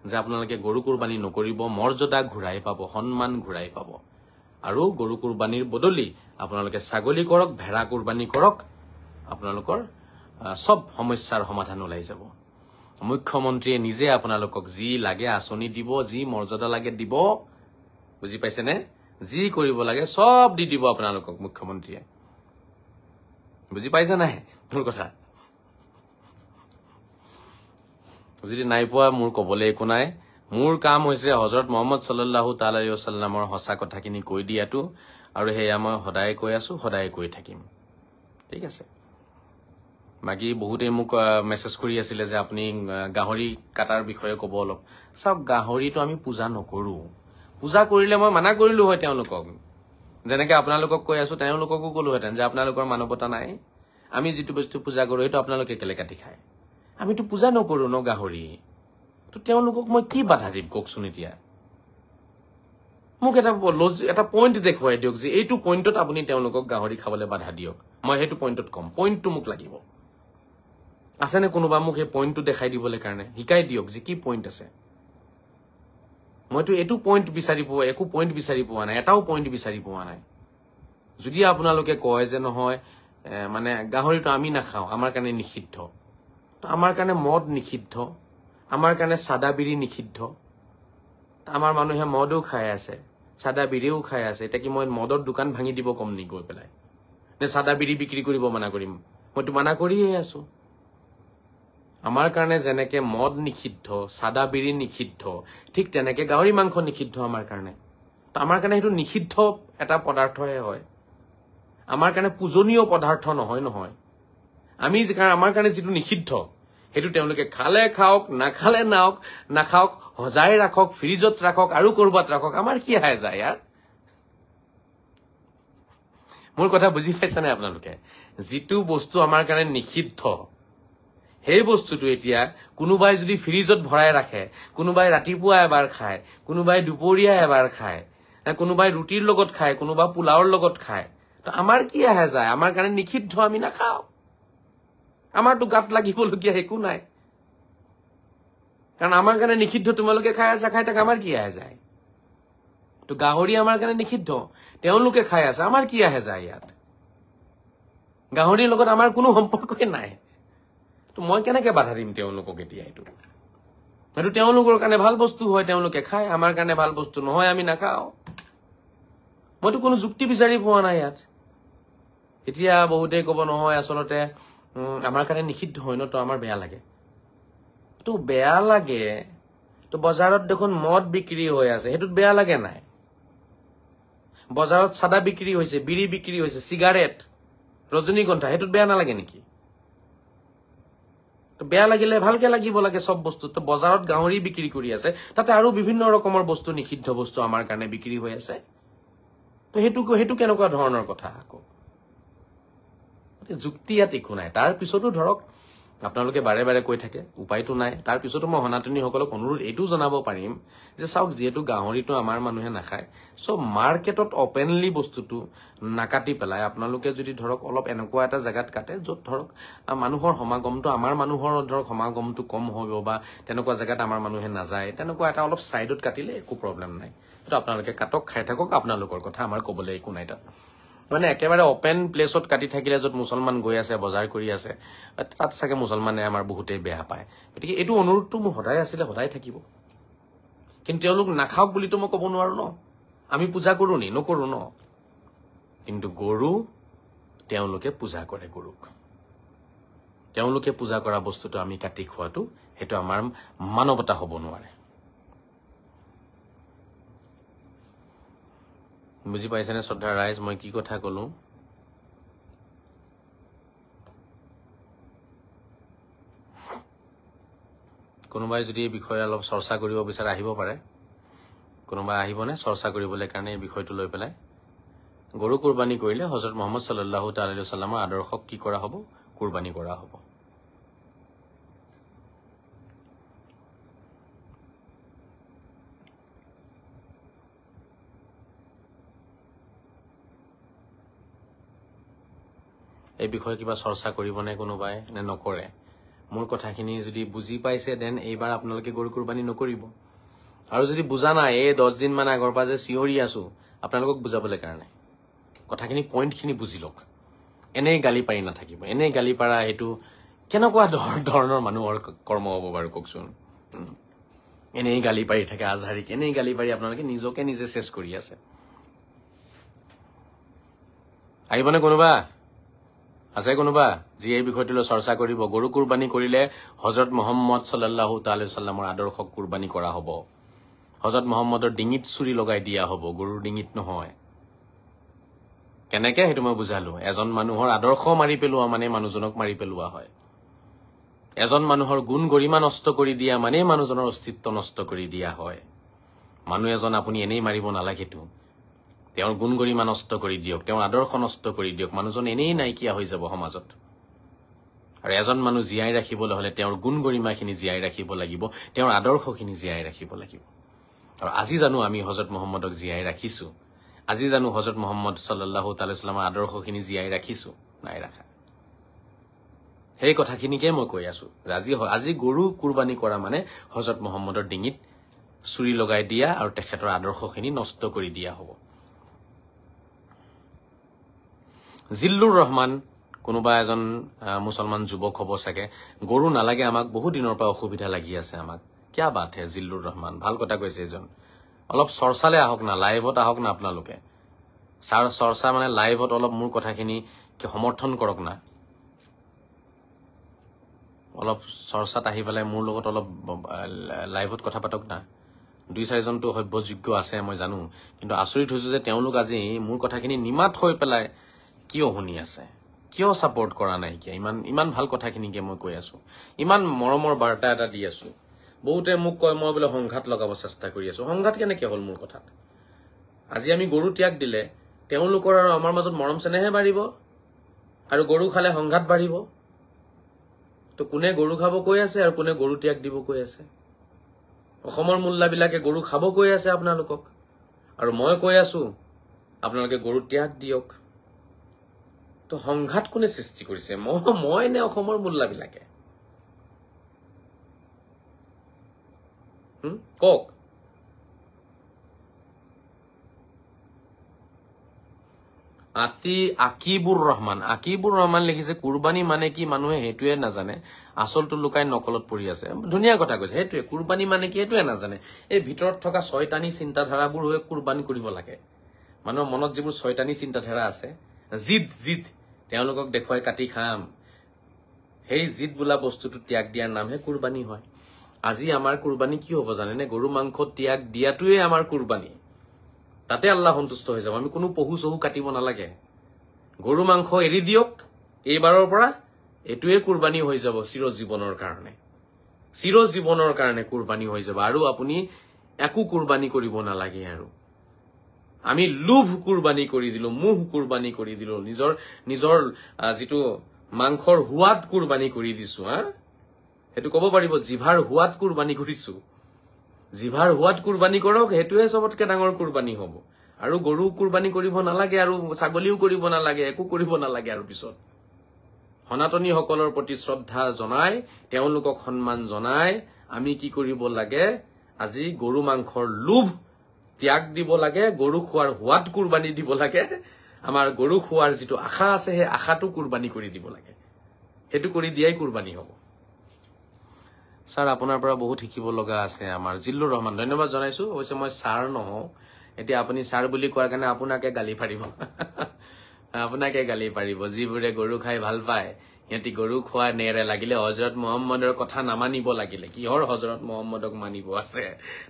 যে আপোনালোকে গৰু কুৰবানী নকৰিব মৰ্যাদা ঘূৰাই পাব সন্মান ঘূৰাই পাব আৰু গৰু কুৰবানীৰ বদলি আপোনালোকে ছাগলী কৰক ভেড়া কুৰবানী কৰক আপোনালোকৰ সব সমস্যাৰ সমাধান ওলাই যাব মুখ্যমন্ত্ৰীয়ে নিজে আপোনালোকক যি লাগে আঁচনি দিব যি মৰ্যাদা লাগে দিব বুজি পাইছেনে যি কৰিব লাগে সব দি দিব আপোনালোকক মুখ্যমন্ত্ৰীয়ে বুজি পাইছে নাই মোৰ কথা যদি নাই পোৱা মোৰ ক'বলৈ একো নাই মোৰ কাম হৈছে হযৰত মুহাম্মদ সাল্লাল্লাহু তাআলা আলাইহি ওয়াসাল্লামৰ সঁচা কথাখিনি কৈ দিয়াটো আৰু হেয়া মই সদায় কৈ আছো সদায় কৈ থাকিম ঠিক আছে বাকি বহুতে মোক মেছেজ কৰি আছিলে যে আপুনি গাহৰি কাটাৰ বিষয়ে ক'ব অলপ সব গাহৰিটো আমি পূজা নকৰো পূজা কৰিলে মই মানা কৰিলো হয় তেওঁলোকক যেনেকৈ আপোনালোকক কৈ আছো তেওঁলোককো ক'লোহেঁতেন যে আপোনালোকৰ মানৱতা নাই আমি যিটো বস্তু পূজা কৰো সেইটো আপোনালোকে কেলে কাটি খায় আমিতো পূজা নকৰো ন গাহৰি তো তেওঁলোকক মই কি বাধা দিম কওকচোন এতিয়া মোক এটা পইণ্ট দেখুৱাই দিয়ক যে এইটো পইণ্টত আপুনি তেওঁলোকক গাহৰি খাবলৈ বাধা দিয়ক মই সেইটো পইণ্টত কম পইণ্টটো মোক লাগিব আছেনে কোনোবা মোক এই পইণ্টটো দেখাই দিবলৈ কাৰণে শিকাই দিয়ক যে কি পইণ্ট আছে মইতো এইটো পইণ্ট বিচাৰি পোৱা একো পইণ্ট বিচাৰি পোৱা নাই এটাও পইণ্ট বিচাৰি পোৱা নাই যদি আপোনালোকে কয় যে নহয় মানে গাহৰিটো আমি নাখাওঁ আমাৰ কাৰণে নিষিদ্ধ তো আমাৰ কাৰণে মদ নিষিদ্ধ আমাৰ কাৰণে সাদা বিড়ি নিষিদ্ধ আমাৰ মানুহে মদও খাই আছে সাদা বিড়িও খাই আছে এটা কি মই মদৰ দোকান ভাঙি দিব কম নি গৈ পেলাই নে সাদা বিড়ি বিক্ৰী কৰিব মানা কৰিম মইতো মানা কৰিয়ে আছো আমাৰ কাৰণে যেনেকে মদ নিষিদ্ধ সাদা বিড়ি নিষিদ্ধ ঠিক তেনেকে গাহৰি মাংস নিষিদ্ধ আমাৰ কাৰণে তো আমাৰ কাৰণে সেইটো নিষিদ্ধ এটা পদাৰ্থহে হয় আমাৰ কাৰণে পূজনীয় পদাৰ্থ নহয় আমি আমাৰ কাৰণে যিটো নিষিদ্ধ সেইটো তেওঁলোকে খালে খাওক নাখালে নাখাওক সজাই ৰাখক ফ্ৰিজত ৰাখক আৰু কৰবাত ৰাখক আমাৰ কি আহে যায় ইয়াৰ মোৰ কথা বুজি পাইছে নাই আপোনালোকে যিটো বস্তু আমাৰ কাৰণে নিষিদ্ধ সেই বস্তুটো এতিয়া কোনোবাই যদি ফ্ৰিজত ভৰাই ৰাখে কোনোবাই ৰাতিপুৱা এবাৰ খায় কোনোবাই দুপৰীয়া এবাৰ খায় কোনোবাই ৰুটিৰ লগত খায় কোনোবা পোলাওৰ লগত খায় তো আমাৰ কি আহে যায় আমাৰ কাৰণে নিষিদ্ধ আমি নাখাওঁ আমাৰতো গাত লাগিবলগীয়া একো নাই কাৰণ আমাৰ কাৰণে নিষিদ্ধ তোমালোকে খাই আছা খাই থাক আমাৰ কি আহে যায় তো গাহৰি আমাৰ কাৰণে নিষিদ্ধ তেওঁলোকে খাই আছে আমাৰ কি আহে যায় ইয়াত গাহৰিৰ লগত আমাৰ কোনো সম্পৰ্কই নাই তো মই কেনেকে বাধা দিম তেওঁলোকক এতিয়া এইটো তেওঁলোকৰ কাৰণে ভাল বস্তু হয় তেওঁলোকে খায় আমাৰ কাৰণে ভাল বস্তু নহয় আমি নাখাওঁ মইতো কোনো যুক্তি বিচাৰি পোৱা নাই ইয়াত এতিয়া বহুতেই ক'ব নহয় আচলতে আমাৰ কাৰণে নিষিদ্ধ হয় ন, তো আমাৰ বেয়া লাগে। তো বেয়া লাগে, তো বজাৰত দেখোন মদ বিক্ৰী হৈ আছে, সেইটোত বেয়া লাগে নাই? বজাৰত চাদা বিক্ৰী হৈছে, বিড়ি বিক্ৰী হৈছে, চিগাৰেট, ৰজনীগন্ধা, সেইটোত বেয়া নালাগে নেকি? তো বেয়া লাগিলে ভালকে লাগিব লাগে চব বস্তু। তো বজাৰত গাহৰি বিক্ৰী কৰি আছে, তাতে আৰু বিভিন্ন ৰকমৰ বস্তু, নিষিদ্ধ বস্তু আমাৰ কাৰণে বিক্ৰী হৈ আছে। তো সেইটো কেনেকুৱা ধৰণৰ কথা? আকৌ যুক্তি ইয়াত একো নাই। তাৰ পিছতো ধৰক আপোনালোকে বাৰে বাৰে কৈ থাকে, উপায়তো নাই। তাৰ পিছতো মই সনাতনীসকলক অনুৰোধ এইটো জনাব পাৰিম যে চাওক, যিহেতু গাহৰিটো আমাৰ মানুহে নাখায়, চ' মাৰ্কেটত অপেনলি বস্তুটো নাকাটি পেলাই আপোনালোকে যদি ধৰক অলপ এনেকুৱা এটা জেগাত কাটে য'ত ধৰক মানুহৰ সমাগমটো, আমাৰ মানুহৰ ধৰক সমাগমটো কম হ'ব বা তেনেকুৱা জেগাত আমাৰ মানুহে নাযায়, তেনেকুৱা এটা অলপ চাইডত কাটিলে একো প্ৰব্লেম নাই। সেইটো আপোনালোকে কাটক, খাই থাকক, আপোনালোকৰ কথা, আমাৰ ক'বলৈ একো নাই তাত। মানে একেবাৰে অপেন প্লেচত কাটি থাকিলে, য'ত মুছলমান গৈ আছে, বজাৰ কৰি আছে, তাত চাগে মুছলমানে আমাৰ বহুতেই বেয়া পায়। গতিকে এইটো অনুৰোধটো মোৰ সদায় আছিলে, সদায় থাকিব। কিন্তু তেওঁলোক নাখাওক বুলিতো মই ক'ব নোৱাৰো ন। আমি পূজা কৰো নি? নকৰো ন। কিন্তু গৰু তেওঁলোকে পূজা কৰে, গৰুক তেওঁলোকে পূজা কৰা বস্তুটো আমি কাটি খোৱাটো, সেইটো আমাৰ মানৱতা হ'ব নোৱাৰে। বুজি পাইছেনে শ্ৰদ্ধা ৰাইজ মই কি কথা কলো? কোনোবাই যদি এই বিষয়ে অলপ চৰ্চা কৰিব বিচাৰে আহিব পাৰে। কোনোবাই আহিবনে চৰ্চা কৰিবলৈ কাৰণে এই বিষয়টো লৈ পেলাই? গৰু কুৰবানী কৰিলে হযৰত মুহাম্মদ সাল্লাল্লাহু তাআলা আলাইহি ওয়াসাল্লামৰ আদৰ্শক কি কৰা হ'ব? কুৰবানী কৰা হ'ব। এই বিষয়ে কিবা চৰ্চা কৰিবনে কোনোবাই নে নকৰে? মোৰ কথাখিনি যদি বুজি পাইছে দেন এইবাৰ আপোনালোকে গৰু কুৰবানী নকৰিব। আৰু যদি বুজা নাই, এই 10 দিন মান আগৰ পৰা যে চিঞৰি আছো আপোনালোকক বুজাবলৈ কাৰণে, কথাখিনি পইণ্টখিনি বুজি লওক। এনেই গালি পাৰি নাথাকিব। এনেই গালি পাৰা সেইটো কেনেকুৱা ধৰণৰ মানুহৰ কৰ্ম হ'ব বাৰু কওকচোন? এনেই গালি পাৰি থাকে আজহাৰিক, এনেই গালি পাৰি আপোনালোকে নিজকে নিজে চেছ কৰি আছে। আহিবনে কোনোবা? আছে কোনোবা যি এই বিষয়টোলৈ চৰ্চা কৰিব? গৰু কুৰবানী কৰিলে হযৰত মুহাম্মদ সাল্লাল্লাহু তাআলা আলাইহি ওয়াসাল্লামৰ আদৰ্শক কুৰবানী কৰা হ'ব। হযৰত মুহাম্মদৰ ডিঙিত চুৰি লগাই দিয়া হ'ব, গৰুৰ ডিঙিত নহয়। কেনেকে সেইটো মই বুজালো। এজন মানুহৰ আদৰ্শ মাৰি পেলোৱা মানে মানুহজনক মাৰি পেলোৱা হয়। এজন মানুহৰ গুণ গৰিমা নষ্ট কৰি দিয়া মানে মানুহজনৰ অস্তিত্ব নষ্ট কৰি দিয়া হয়। মানুহ এজন আপুনি এনেই মাৰিব নালাগেতো। তেওঁৰ গুণ গৰিমা নষ্ট কৰি দিয়ক, তেওঁৰ আদৰ্শ নষ্ট কৰি দিয়ক, মানুহজন এনেই নাইকিয়া হৈ যাব সমাজত। আৰু এজন মানুহ জীয়াই ৰাখিবলৈ হলে তেওঁৰ গুণ গৰিমাখিনি জীয়াই ৰাখিব লাগিব, তেওঁৰ আদৰ্শখিনি জীয়াই ৰাখিব লাগিব। আৰু আজি জানো আমি হযৰত মুহাম্মদক জীয়াই ৰাখিছো? আজি জানো হযৰত মুহাম্মদ সাল্লাল্লাহু তাআলা আলাইহি ওয়াসাল্লামৰ আদৰ্শখিনি জীয়াই ৰাখিছো? নাই ৰাখা। সেই কথাখিনিকে মই কৈ আছো আজি গৰু কুৰবানী কৰা মানে হযৰত মুহাম্মদৰ ডিঙিত চুৰি লগাই দিয়া আৰু তেখেতৰ আদৰ্শখিনি নষ্ট কৰি দিয়া হ'ব। জিল্লুৰ ৰহমান কোনোবা এজন মুছলমান যুৱক হ'ব চাগে। গৰু নালাগে আমাক, বহু দিনৰ পৰা অসুবিধা লাগি আছে আমাক। কিয়া বাত হে জিল্লুৰ ৰহমান, ভাল কথা কৈছে এজন। অলপ চৰ্চালে আহক না, লাইভত আহক না আপোনালোকে। চৰ্চা মানে লাইভত অলপ মোৰ কথাখিনি সমৰ্থন কৰক না। অলপ চৰ্চাত আহি পেলাই মোৰ লগত অলপ লাইভত কথা পাতক না। 2-4জনটো সভ্যযোগ্য আছে মই জানো, কিন্তু আচৰিত হৈছো যে তেওঁলোক আজি মোৰ কথাখিনি নিমাত হৈ পেলাই কিয় শুনি আছে, কিয় ছাপোৰ্ট কৰা নাই? কিয় ইমান ভাল কথাখিনিকে মই কৈ আছো, ইমান মৰমৰ বাৰ্তা এটা দি আছো। বহুতে মোক কয় মই বোলে সংঘাত লগাব চেষ্টা কৰি আছো। সংঘাত কেনেকে হ'ল মোৰ কথাত? আজি আমি গৰু ত্যাগ দিলে তেওঁলোকৰ আৰু আমাৰ মাজত মৰম চেনেহে বাঢ়িব, আৰু গৰু খালে সংঘাত বাঢ়িব। তো কোনে গৰু খাব কৈ আছে আৰু কোনে গৰু ত্যাগ দিব কৈ আছে? অসমৰ মোল্লাবিলাকে গৰু খাব কৈ আছে আপোনালোকক, আৰু মই কৈ আছো আপোনালোকে গৰু ত্যাগ দিয়ক। তো সংঘাত কোনে সৃষ্টি কৰিছে? মই নে অসমৰ মোল্লাবিলাকে? কওক। আকিবুৰ ৰহমান লিখিছে কুৰবানী মানে কি মানুহে সেইটোৱে নাজানে, আচলটো লুকাই নকলত পৰি আছে। ধুনীয়া কথা কৈছে, সেইটোৱে কুৰবানী মানে কি সেইটোৱে নাজানে। এই ভিতৰত থকা ছয়তানী চিন্তাধাৰাবোৰ হৈ কুৰবানী কৰিব লাগে। মানুহৰ মনত যিবোৰ ছয়তানী চিন্তাধাৰা আছে, জিদ তেওঁলোকক দেখুৱাই কাটি খাম সেই জিদ বোলা বস্তুটো ত্যাগ দিয়াৰ নামহে কুৰবানী হয় আজি আমাৰ কুৰবানী কি হ'ব জানেনে গৰু মাংস ত্যাগ দিয়াটোৱে আমাৰ কুৰবানী তাতে আল্লাহ সন্তুষ্ট হৈ যাব আমি কোনো পহু চহু কাটিব নালাগে গৰু মাংস এৰি দিয়ক এইবাৰৰ পৰা এটোৱে কুৰবানী হৈ যাব চিৰজীৱনৰ কাৰণে কুৰবানী হৈ যাব আৰু আপুনি একো কুৰবানী কৰিব নালাগে আৰু আমি লোভ কুৰবানী কৰি দিলো মুহ কুৰবানী কৰি দিলো নিজৰ যিটো মাংসৰ হুৱাত কুৰবানী কৰি দিছো হেতু কব পাৰিব জিভাৰ হুৱাত কুৰবানী কৰিছো জিভাৰ হুৱাত কুৰবানী কৰক হেতুৱে সবতকে ডাঙৰ কুৰবানী হ'ব আৰু গৰু কুৰবানী কৰিব নালাগে আৰু ছাগলীও কৰিব নালাগে একো কৰিব নালাগে আৰু পিছত সনাতনী সকলৰ প্ৰতি শ্ৰদ্ধা জনাই তেওঁলোকক সন্মান জনাই আমি কি কৰিব লাগে আজি গৰু মাংসৰ লোভ ত্যাগ দিব লাগে গৰু খোৱাৰ হুৱাত কুৰবানী দিব লাগে আমাৰ গৰু খোৱাৰ যিটো আশা আছে সেই আশাটো কুৰবানী কৰি দিব লাগে হেতু কৰি দিয়াই কুৰবানী হ'ব স্যাৰ আপোনাৰ পৰা বহুত শিকিব লগা আছে আমাৰ জিল্লুৰ ৰহমান ধন্যবাদ জনাইছো অৱশ্যে মই স্যাৰ নহওঁ এতিয়া আপুনি স্যাৰ বুলি কোৱাৰ কাৰণে আপোনাকে গালি পাৰিব যিবোৰে গৰু খাই ভাল পায় সিহঁতি গৰু খোৱা নেৰে লাগিলে হযৰত মুহাম্মদৰ কথা নামানিব লাগিলে কিহৰ হযৰত মুহাম্মদক মানিব আছে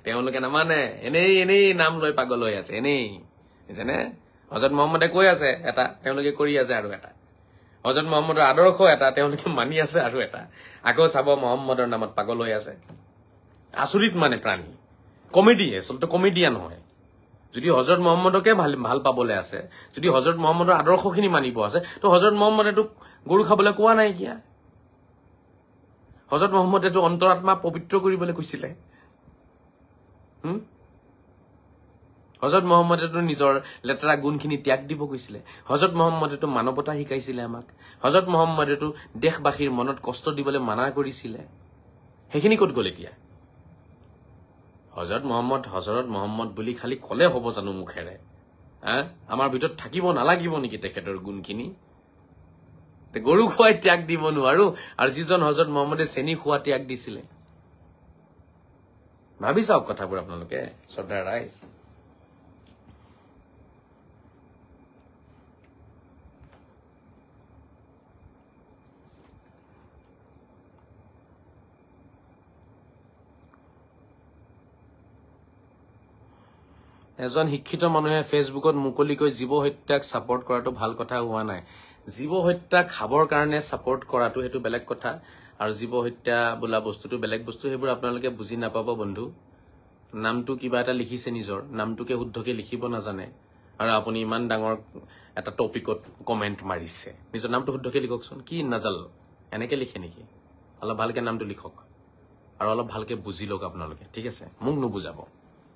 তেওঁলোকে নামানে এনেই নাম লৈ পাগল হৈ আছে এনেই জানে হযৰত মুহাম্মদে কৈ আছে এটা তেওঁলোকে কৰি আছে আৰু এটা হযৰত মুহাম্মদৰ আদৰ্শ এটা তেওঁলোকে মানি আছে আৰু এটা আকৌ চাব মুহাম্মদৰ নামত পাগল হৈ আছে আচৰিত মানে প্ৰাণী কমেডি আচলতে কমেডিয়ান হয় যদি হযৰত মুহাম্মদকে ভাল পাবলৈ আছে যদি হযৰত মুহাম্মদৰ আদৰ্শখিনি মানিব আছে তো হযৰত মুহাম্মদেটো গৰু খাবলৈ কোৱা নাই কিয়া হযৰত মুহাম্মদেটো অন্তৰাত্মা পবিত্ৰ কৰিবলৈ কৈছিলে হযৰত মুহাম্মদেটো নিজৰ লেতেৰা গুণখিনি ত্যাগ দিব কৈছিলে হযৰত মুহাম্মদেটো মানৱতা শিকাইছিলে আমাক হযৰত মুহাম্মদেটো দেশবাসীৰ মনত কষ্ট দিবলৈ মানা কৰিছিলে সেইখিনি ক'ত গ'ল এতিয়া হযৰত মুহাম্মদ বুলি খালি কলে হ'ব জানো মুখেৰে আমাৰ ভিতৰত থাকিব নালাগিব নেকি তেখেতৰ গুণখিনি গৰু খুৱাই ত্যাগ দিব নোৱাৰো আৰু যিজন হযৰত মুহাম্মদে চেনি খোৱা ত্যাগ দিছিলে ভাবি চাওক কথাবোৰ আপোনালোকে শ্ৰদ্ধাৰ ৰাইজ এজন শিক্ষিত মানুহে ফেচবুকত মুকলিকৈ জীৱ হত্যাক সাপোৰ্ট কৰাটো ভাল কথা হোৱা নাই জীৱ হত্যা খাবৰ কাৰণে সাপোৰ্ট কৰাটো হেতু বেলেগ কথা আৰু জীৱ হত্যা বোলা বস্তুটো বেলেগ বস্তু হেবোৰ আপোনালোকে বুজি নাপাব বন্ধু নামটো কিবা এটা লিখিছে নিজৰ নামটোকে শুদ্ধকে লিখিব নাজানে আৰু আপুনি ইমান ডাঙৰ এটা টপিকত কমেন্ট মাৰিছে নিজৰ নামটো শুদ্ধকে লিখকচোন কি নাজাল এনেকে লিখে নেকি অলপ ভালকে নামটো লিখক আৰু অলপ ভালকে বুজি লওক আপোনালোকে ঠিক আছে মোক নুবুজাব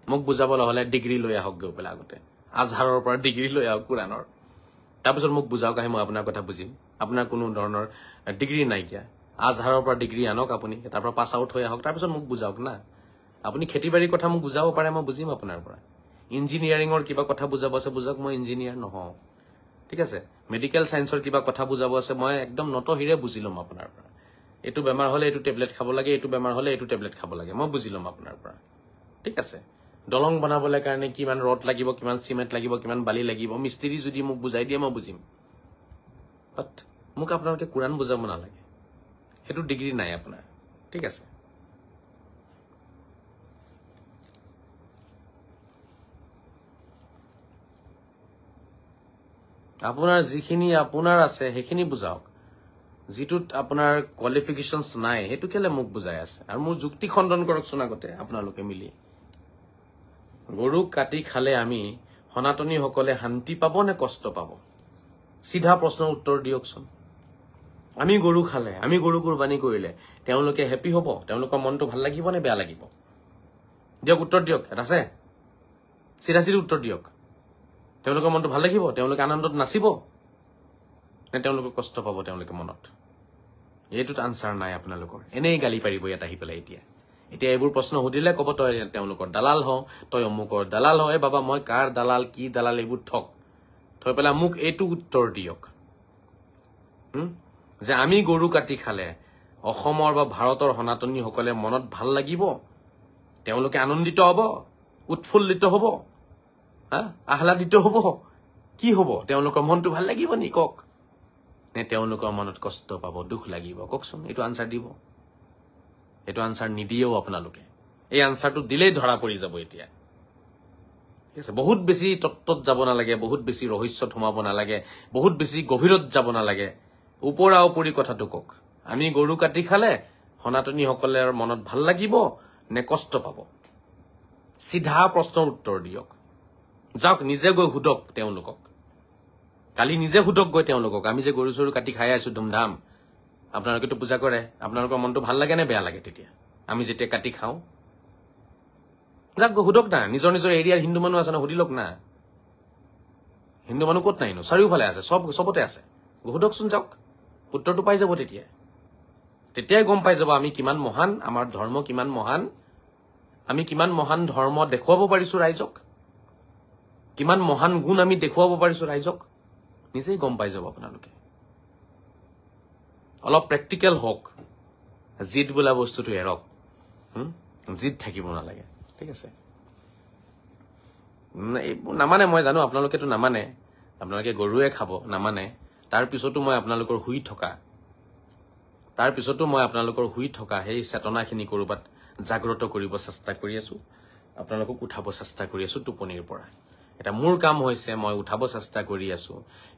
মোক বুজাবলৈ হলে ডিগ্ৰী লৈ আহক গৈ পেলাই আগতে আজহাৰৰ পৰা ডিগ্ৰী লৈ আহক কুৰানৰ তাৰপিছত মোক বুজাওক আহি মই আপোনাৰ কথা বুজিম আপোনাৰ কোনো ধৰণৰ ডিগ্ৰী নাইকিয়া আজহাৰৰ পৰা ডিগ্ৰী আনক আপুনি তাৰ পৰা পাছ আউট হৈ আহক তাৰপিছত মোক বুজাওক না আপুনি খেতিবাৰীৰ কথা মোক বুজাব পাৰে মই বুজিম আপোনাৰ পৰা ইঞ্জিনিয়াৰিঙৰ কিবা কথা বুজাব আছে বুজাওক মই ইঞ্জিনিয়াৰ নহওঁ ঠিক আছে মেডিকেল সায়েন্সৰ কিবা কথা বুজাব আছে মই একদম নতহিৰে বুজি লম আপোনাৰ পৰা এটো বেমাৰ হলে এটো টেবলেট খাব লাগে এটো বেমাৰ হলে এটো টেবলেট খাব লাগে মই বুজি লম আপোনাৰ পৰা ঠিক আছে দলং বনাবলৈ কাৰণে কিমান ৰড লাগিব কিমান সিমেন্ট লাগিব কিমান বালি লাগিব মিস্ত্ৰী যদি মোক বুজাই দিয়ে মই বুজিম বাট মোক আপোনালোকে কুৰান বুজাব নালাগে হেতু ডিগ্ৰী নাই আপোনাৰ ঠিক আছে আপোনাৰ যিখিনি আপোনাৰ আছে সেইখিনি বুজাওক যিটোত আপোনাৰ কোৱালিফিকেশনছ নাই হেতু কেলে মোক বুজাই আছে আৰু মোৰ যুক্তি খণ্ডন কৰকচোন আগতে আপোনালোকে মিলি গৰু কাটি খালে আমি সনাতনী সকলে শান্তি পাব নে কষ্ট পাব সিধা প্ৰশ্নৰ উত্তৰ দিয়কচোন আমি গৰু খালে আমি গৰু কুৰবানী কৰিলে তেওঁলোকে হ্যাপি হ'ব তেওঁলোকৰ মনটো ভাল লাগিব নে বেয়া লাগিব দিয়ক উত্তৰ দিয়ক এটা আছে সিধা উত্তৰ দিয়ক তেওঁলোকৰ মনটো ভাল লাগিব তেওঁলোকে আনন্দত নাচিব নে তেওঁলোকে কষ্ট পাব তেওঁলোকে মনত এইটোত আনসাৰ নাই আপোনালোকৰ এনেই গালি পাৰিব ইয়াত আহি পেলাই এতিয়া এইবোৰ প্ৰশ্ন সুধিলে কব তই তেওঁলোকৰ দালাল হ তই অমুকৰ দালাল হয় বাবা মই কাৰ দালাল কি দালাল এইবোৰ ঠক থৈ পেলাই মোক এইটো উত্তৰ দিয়ক যে আমি গৰু কাটি খালে অসমৰ বা ভাৰতৰ সনাতনী সকলে মনত ভাল লাগিব তেওঁলোকে আনন্দিত হ'ব উৎফুল্লিত হ'ব আহ্লাদিত হ'ব কি হ'ব তেওঁলোকৰ মনটো ভাল লাগিব নি কক নে তেওঁলোকৰ মনত কষ্ট পাব, দুখ লাগিব? কওকচোন, এইটো আনচাৰ দিব? এইটো আনচাৰ নিদিয়েও আপোনালোকে। এই আনচাৰটো দিলেই ধৰা পৰি যাব এতিয়া। ঠিক আছে, বহুত বেছি তত্ত্বত যাব নালাগে, বহুত বেছি ৰহস্যত সোমাব নালাগে, বহুত বেছি গভীৰত যাব নালাগে। ওপৰা ওপৰি কথাটো কওক। আমি গৰু কাটি খালে সনাতনীসকলৰ মনত ভাল লাগিব নে কষ্ট পাব? চিধা প্ৰশ্নৰ উত্তৰ দিয়ক। যাওক, নিজে গৈ সোধক তেওঁলোকক। কালি নিজে সোধক গৈ তেওঁলোকক, আমি যে গৰু চৰু কাটি খাই আছো ধুমধাম, আপোনালোকেতো পূজা কৰে, আপোনালোকৰ মনটো ভাল লাগে নে বেয়া লাগে তেতিয়া আমি যেতিয়া কাটি খাওঁ? যাওক গৈ সোধক না। নিজৰ নিজৰ এৰিয়াৰ হিন্দু মানুহ আছে না, সুধি লওক না। হিন্দু মানুহ ক'ত নাইনো? চাৰিওফালে আছে, চবতে আছে। সোধকচোন, যাওক, উত্তৰটো পাই যাব। তেতিয়াই গম পাই যাব আমি কিমান মহান, আমাৰ ধৰ্ম কিমান মহান, আমি কিমান মহান ধৰ্ম দেখুৱাব পাৰিছো ৰাইজক, কিমান মহান গুণ আমি দেখুৱাব পাৰিছো ৰাইজক। নিজেই গম পাই যাব আপোনালোকে। অলপ প্ৰেক্টিকেল হওক, জিদ বোলা বস্তুটো এৰক। জিদ থাকিব নালাগে, ঠিক আছে? নামানে, মই জানো আপোনালোকেতো নামানে, আপোনালোকে গৰুৱে খাব, নামানে। তাৰ পিছতো মই আপোনালোকৰ শুই থকা সেই চেতনাখিনি কৰবাত জাগ্ৰত কৰিব চেষ্টা কৰি আছো, আপোনালোকক উঠাব চেষ্টা কৰি আছো টোপনিৰ পৰা। এটা মোৰ কাম হৈছে, মই উঠাব চেষ্টা কৰি আছো।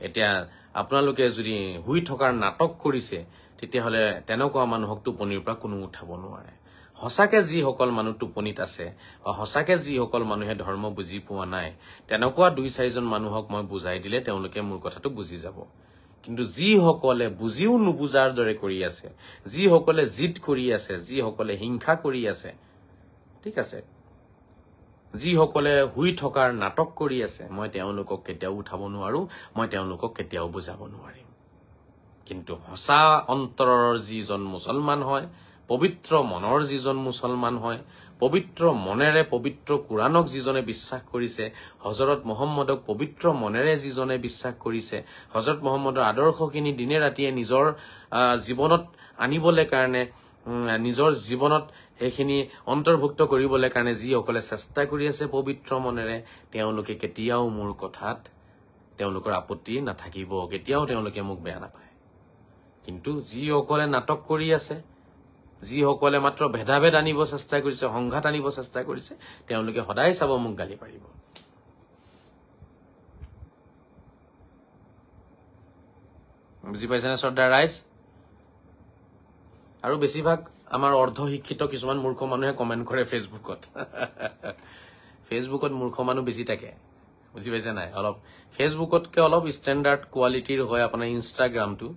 এতিয়া আপোনালোকে যদি শুই থকাৰ নাটক কৰিছে, তেতিয়াহ'লে তেনেকুৱা মানুহক টোপনিৰ পৰা কোনো উঠাব নোৱাৰে। সঁচাকে যিসকল মানুহ টোপনিত আছে বা সঁচাকে যিসকল মানুহে ধৰ্ম বুজি পোৱা নাই, তেনেকুৱা 2-4জন মানুহক মই বুজাই দিলে তেওঁলোকে মোৰ কথাটো বুজি যাব। কিন্তু যিসকলে বুজিও নুবুজাৰ দৰে কৰি আছে, যিসকলে জিদ কৰি আছে, যিসকলে হিংসা কৰি আছে, ঠিক আছে, যিসকলে শুই থকাৰ নাটক কৰি আছে, মই তেওঁলোকক কেতিয়াও উঠাব নোৱাৰো, মই তেওঁলোকক কেতিয়াও বুজাব নোৱাৰিম। কিন্তু সঁচা অন্তৰৰ যিজন মুছলমান হয়, পবিত্ৰ মনৰ যিজন মুছলমান হয়, পবিত্ৰ মনেৰে পবিত্ৰ কোৰাণক যিজনে বিশ্বাস কৰিছে, হজৰত মহম্মদক পবিত্ৰ মনেৰে যিজনে বিশ্বাস কৰিছে, হজৰত মহম্মদৰ আদৰ্শখিনি দিনে ৰাতিয়ে নিজৰ জীৱনত আনিবলৈ কাৰণে, নিজৰ জীৱনত সেইখিনি অন্তৰ্ভুক্ত কৰিবলৈ কাৰণে যিসকলে চেষ্টা কৰি আছে পবিত্ৰ মনেৰে, তেওঁলোকে কেতিয়াও মোৰ কথাত তেওঁলোকৰ আপত্তি নাথাকিব, কেতিয়াও তেওঁলোকে মোক বেয়া নাপায়। কিন্তু যিসকলে নাটক কৰি আছে, যিসকলে মাত্ৰ ভেদাভেদ আনিব চেষ্টা কৰিছে, সংঘাত আনিব চেষ্টা কৰিছে, তেওঁলোকে সদায় চাব মোক গালি পাৰিব। বুজি পাইছেনে শ্ৰদ্ধাৰ ৰাইজ? আৰু বেছিভাগ আমাৰ অৰ্ধশিক্ষিত কিছুমান মূৰ্খ মানুহে কমেণ্ট কৰে ফেচবুকত। ফেচবুকত মূৰ্খ মানুহ বেছি থাকে, বুজি পাইছে নাই? অলপ ফেচবুকতকে অলপ ষ্টেণ্ডাৰ্ড কোৱালিটিৰ হয় আপোনাৰ ইনষ্টাগ্ৰামটো,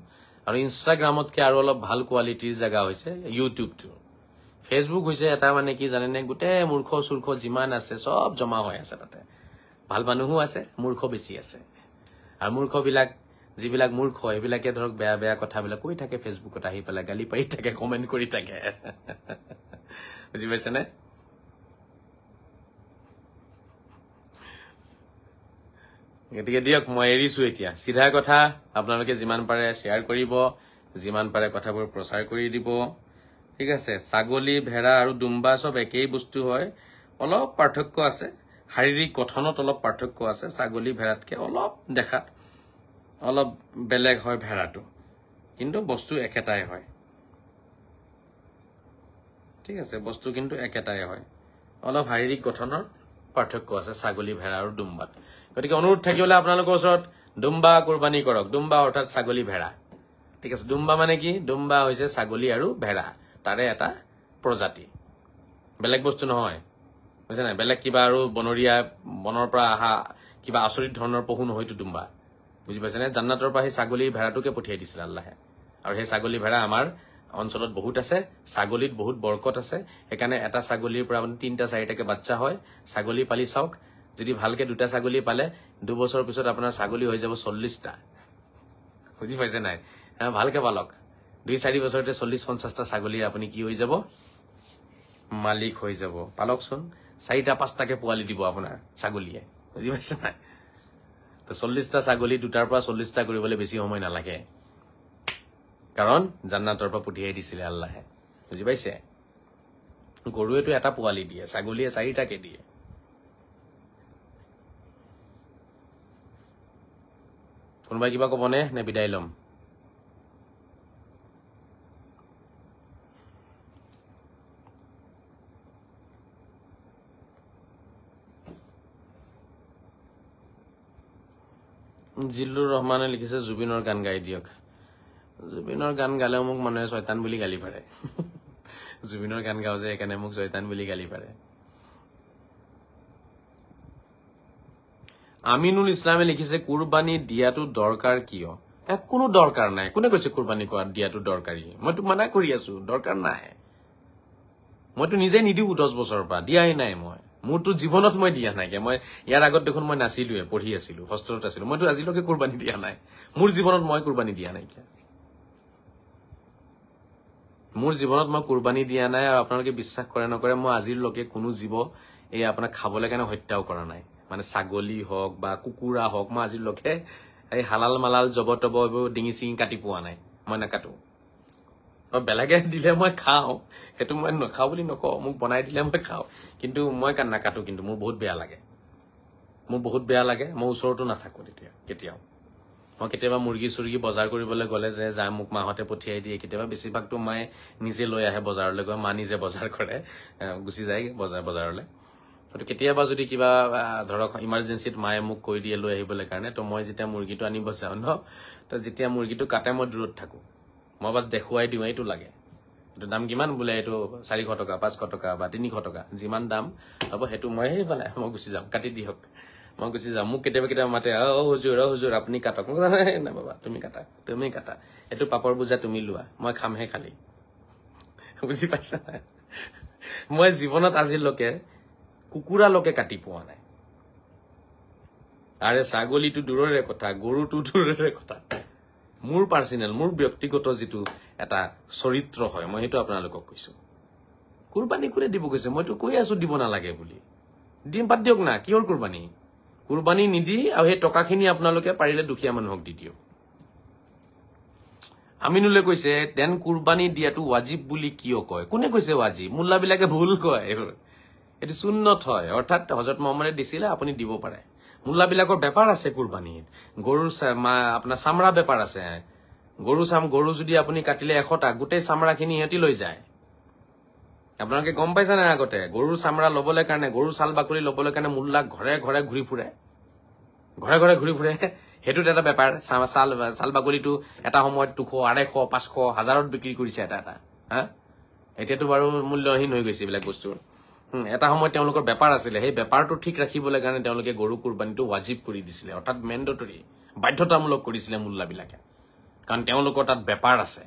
আৰু ইনষ্টাগ্ৰামতকে আৰু অলপ ভাল কোৱালিটিৰ জেগা হৈছে ইউটিউবটো। ফেচবুক হৈছে এটা মানে কি জানেনে, গোটেই মূৰ্খ চূৰ্খ যিমান আছে চব জমা হৈ আছে তাতে। ভাল মানুহো আছে, মূৰ্খ বেছি আছে। আৰু মূৰ্খবিলাক, যিবিলাক মূৰ্খ, সেইবিলাকে ধৰক বেয়া বেয়া কথাবিলাক কৈ থাকে ফেচবুকত, আহি পেলাই গালি পাৰি থাকে, কমেণ্ট কৰি থাকে। বুজি পাইছেনে? গতিকে দিয়ক, মই এৰিছো এতিয়া। চিধা কথা, আপোনালোকে যিমান পাৰে শ্বেয়াৰ কৰিব, যিমান পাৰে কথাবোৰ প্ৰচাৰ কৰি দিব, ঠিক আছে? ছাগলী, ভেড়া আৰু দুম্বা চব একেই বস্তু হয়, অলপ পাৰ্থক্য আছে, শাৰীৰিক গঠনত অলপ পাৰ্থক্য আছে। ছাগলী ভেড়াতকে অলপ দেখাত অলপ বেলেগ হয় ভেড়াটো, কিন্তু বস্তু একেটাই হয়, ঠিক আছে? বস্তু কিন্তু একেটাই হয়, অলপ শাৰীৰিক গঠনৰ পাৰ্থক্য আছে ছাগলী, ভেড়া আৰু দুম্বাত। গতিকে অনুৰোধ থাকিলে আপোনালোকৰ ওচৰত দুম্বা কোৰবানী কৰক। দুম্বা অৰ্থাৎ ছাগলী, ভেড়া, ঠিক আছে? দুম্বা মানে কি? দুম্বা হৈছে ছাগলী আৰু ভেড়া, তাৰে এটা প্ৰজাতি, বেলেগ বস্তু নহয়, বুজিছে নাই? বেলেগ কিবা আৰু বনৰীয়া বনৰ পৰা অহা কিবা আচৰিত ধৰণৰ পশু নহয়তো দুম্বা, বুজি পাইছেনে? জান্নাতৰ পৰা সেই ছাগলী ভেড়াটোকে পঠিয়াই দিছিল আল্লাহে, আৰু সেই ছাগলী ভেড়া আমাৰ অঞ্চলত বহুত আছে। ছাগলীত বহুত বৰকত আছে, সেইকাৰণে এটা ছাগলীৰ পৰা 3-4টাকে বাচ্চা হয়। ছাগলী পালি চাওক, যদি ভালকে 2টা ছাগলী পালে 2 বছৰ পিছত আপোনাৰ ছাগলী হৈ যাব 40টা, বুজি পাইছে নাই? ভালকে পালক, 2-4 বছৰতে 40-50টা ছাগলীৰ আপুনি কি হৈ যাব? মালিক হৈ যাব। পালকচোন, 4টা-5টাকে পোৱালি দিব আপোনাৰ ছাগলীয়ে, বুজি পাইছে নাই? 40টা ছাগলী 2টাৰ পৰা 40টা কৰিবলৈ বেছি সময় নালাগে, কাৰণ জান্নাতৰ পৰা পঠিয়াই দিছিলে আল্লাহে, বুজি পাইছে? গৰুৱেটো এটা পোৱালি দিয়ে, ছাগলীয়ে 4টাকে দিয়ে। কোনোবাই কিবা ক'বনে নে বিদায় ল'ম? জিল্লুৰ ৰহমানে লিখিছে জুবিনৰ গান গাই দিয়ক জুবিনৰ গান গালেও মোক মানুহে শয়তান বুলি গালি পাৰে জুবিনৰ গান গাও যে এখানে মোক শয়তান বুলি গালি পাৰে আমিনুল ইসলামে লিখিছে কুৰবানি দিয়াটো দৰকাৰ কিয় কোনো দৰকাৰ নাই কোনে কৈছে কুৰবানি কৰা দিয়াটো দৰকাৰী মইতো মানা কৰি আছো দৰকাৰ নাই মইতো নিজে নিদিও 10 বছৰৰ পৰা দিয়াই নাই মই মোৰতো জীৱনত মই দিয়া নাই মই ইয়াৰ আগত দেখোন মই নাছিলুৱে পঢ়ি আছিলো হস্তেলত আছিলো মইতো আজিলৈকে কুৰবানি দিয়া নাই মোৰ জীৱনত মই কুৰবানি দিয়া নাই মোৰ জীৱনত মই কুৰবানি দিয়া নাই আৰু আপোনালোকে বিশ্বাস কৰে নকৰে মই আজিলৈকে কোনো জীৱ এই আপোনাক খাবলৈ কাৰণে হত্যাও কৰা নাই মানে ছাগলী হওক বা কুকুৰা হওক মই আজিলৈকে এই হালাল মালাল জবতব ডিঙি চিঙি কাটি পোৱা নাই মই নাকাটো বেলেগে দিলে মই খাওঁ সেইটো মই নাখাওঁ বুলি নকওঁ মোক বনাই দিলে মই খাওঁ কিন্তু মই নাকাটো কিন্তু মোৰ বহুত বেয়া লাগে মই ওচৰতো নাথাকো তেতিয়া কেতিয়াও মই কেতিয়াবা মুৰ্গী চুৰ্গী বজাৰ কৰিবলৈ গ'লে যে যা মোক মাহতে পঠিয়াই দিয়ে কেতিয়াবা বেছিভাগতো মায়ে নিজে লৈ আহে বজাৰলৈ গৈ মা নিজে বজাৰ কৰে গুচি যায় বজাৰলৈ তো কেতিয়াবা যদি কিবা ধৰক ইমাৰ্জেন্সিত মায়ে মোক কৈ দিয়ে লৈ আহিবলৈ কাৰণে তো মই যেতিয়া মুৰ্গীটো আনিব যাওঁ ন তো যেতিয়া মুৰ্গীটো কাটে মই দূৰত থাকো মই বাছ দেখুৱাই দিওঁ এইটো লাগে এইটো দাম কিমান বোলে এইটো 400 টকা 500 টকা বা 300 টকা যিমান দাম হ'ব সেইটো মই সেইফালে মই গুচি যাম কাটি দিয়ক মই গুচি যাম মোক কেতিয়াবা মাতে হুজুৰ আপুনি কাটক না বাবা তুমি কাটা এইটো পাপৰ বুজা তুমি লোৱা মই খামহে খালি বুজি পাইছা মই জীৱনত আজিলৈকে কুকুৰালৈকে কাটি পোৱা নাই আৰে ছাগলীটো দূৰৰে কথা গৰুটো দূৰৰে কথা মোৰ পাৰ্সোনেল মোৰ ব্যক্তিগত যেটো এটা চৰিত্ৰ হয় মই হেতু আপোনালোকক কৈছো কুরবানি করে দিব কৈছে মইতো কৈ আছো দিব না লাগে বুলি দিম বাদ দিয়ক না কিহৰ কুৰবানি নিদি আৰু হে টকাখিনি আপোনালোকে পাৰিলে দুখীয়া মানুহক দি দিও আমিনুলে কৈছে দেন কুরবানি দিয়াটো ওয়াজিব বুলি কিয় কয় কোনে কৈছে ওয়াজিব মুল্লা বিলাকে ভুল কয় এটি সুন্নত হয় অৰ্থাৎ হযৰত মুহাম্মদে দিছিলে আপুনি দিব পাৰে মুল্লা বিলাকৰ ব্যাপাৰ আছে কুৰবানিত গৰুৰ আপোনাৰ চামৰা ব্যাপাৰ আছে গৰু যদি আপুনি কাটিলে 100টা গুটেই চামৰাখিনি হেতি লৈ যায় আপোনালোকে গম পাইছে না আগতে গৰুৰ চামৰা লবলৈ কাৰণে গৰুৰ ছাল বাকলি লবলৈ কাৰণে মুল্লা ঘৰে ঘৰে ঘুৰি ফুৰে হেতু এটা ব্যাপাৰ ছাল বাকলিটো এটা সময়ত 200 250 500 হাজাৰত বিক্ৰী কৰিছে এটা হা এতিয়াতো বাৰু মূল্যহীন হৈ গৈছে বিলা বস্তু এটা সময় তেওঁলোকৰ ব্যাপাৰ আছিল সেই ব্যাপাৰটো ঠিক ৰাখিবলৈ কাৰণে তেওঁলোকে গৰু কুৰবানিটো ওয়াজিব কৰি দিছিলে অৰ্থাৎ মেন্ডেটৰি বাধ্যতামূলক কৰিছিলে মুল্লা বিলাকে কাৰণ তেওঁলোকৰ তাত ব্যাপাৰ আছে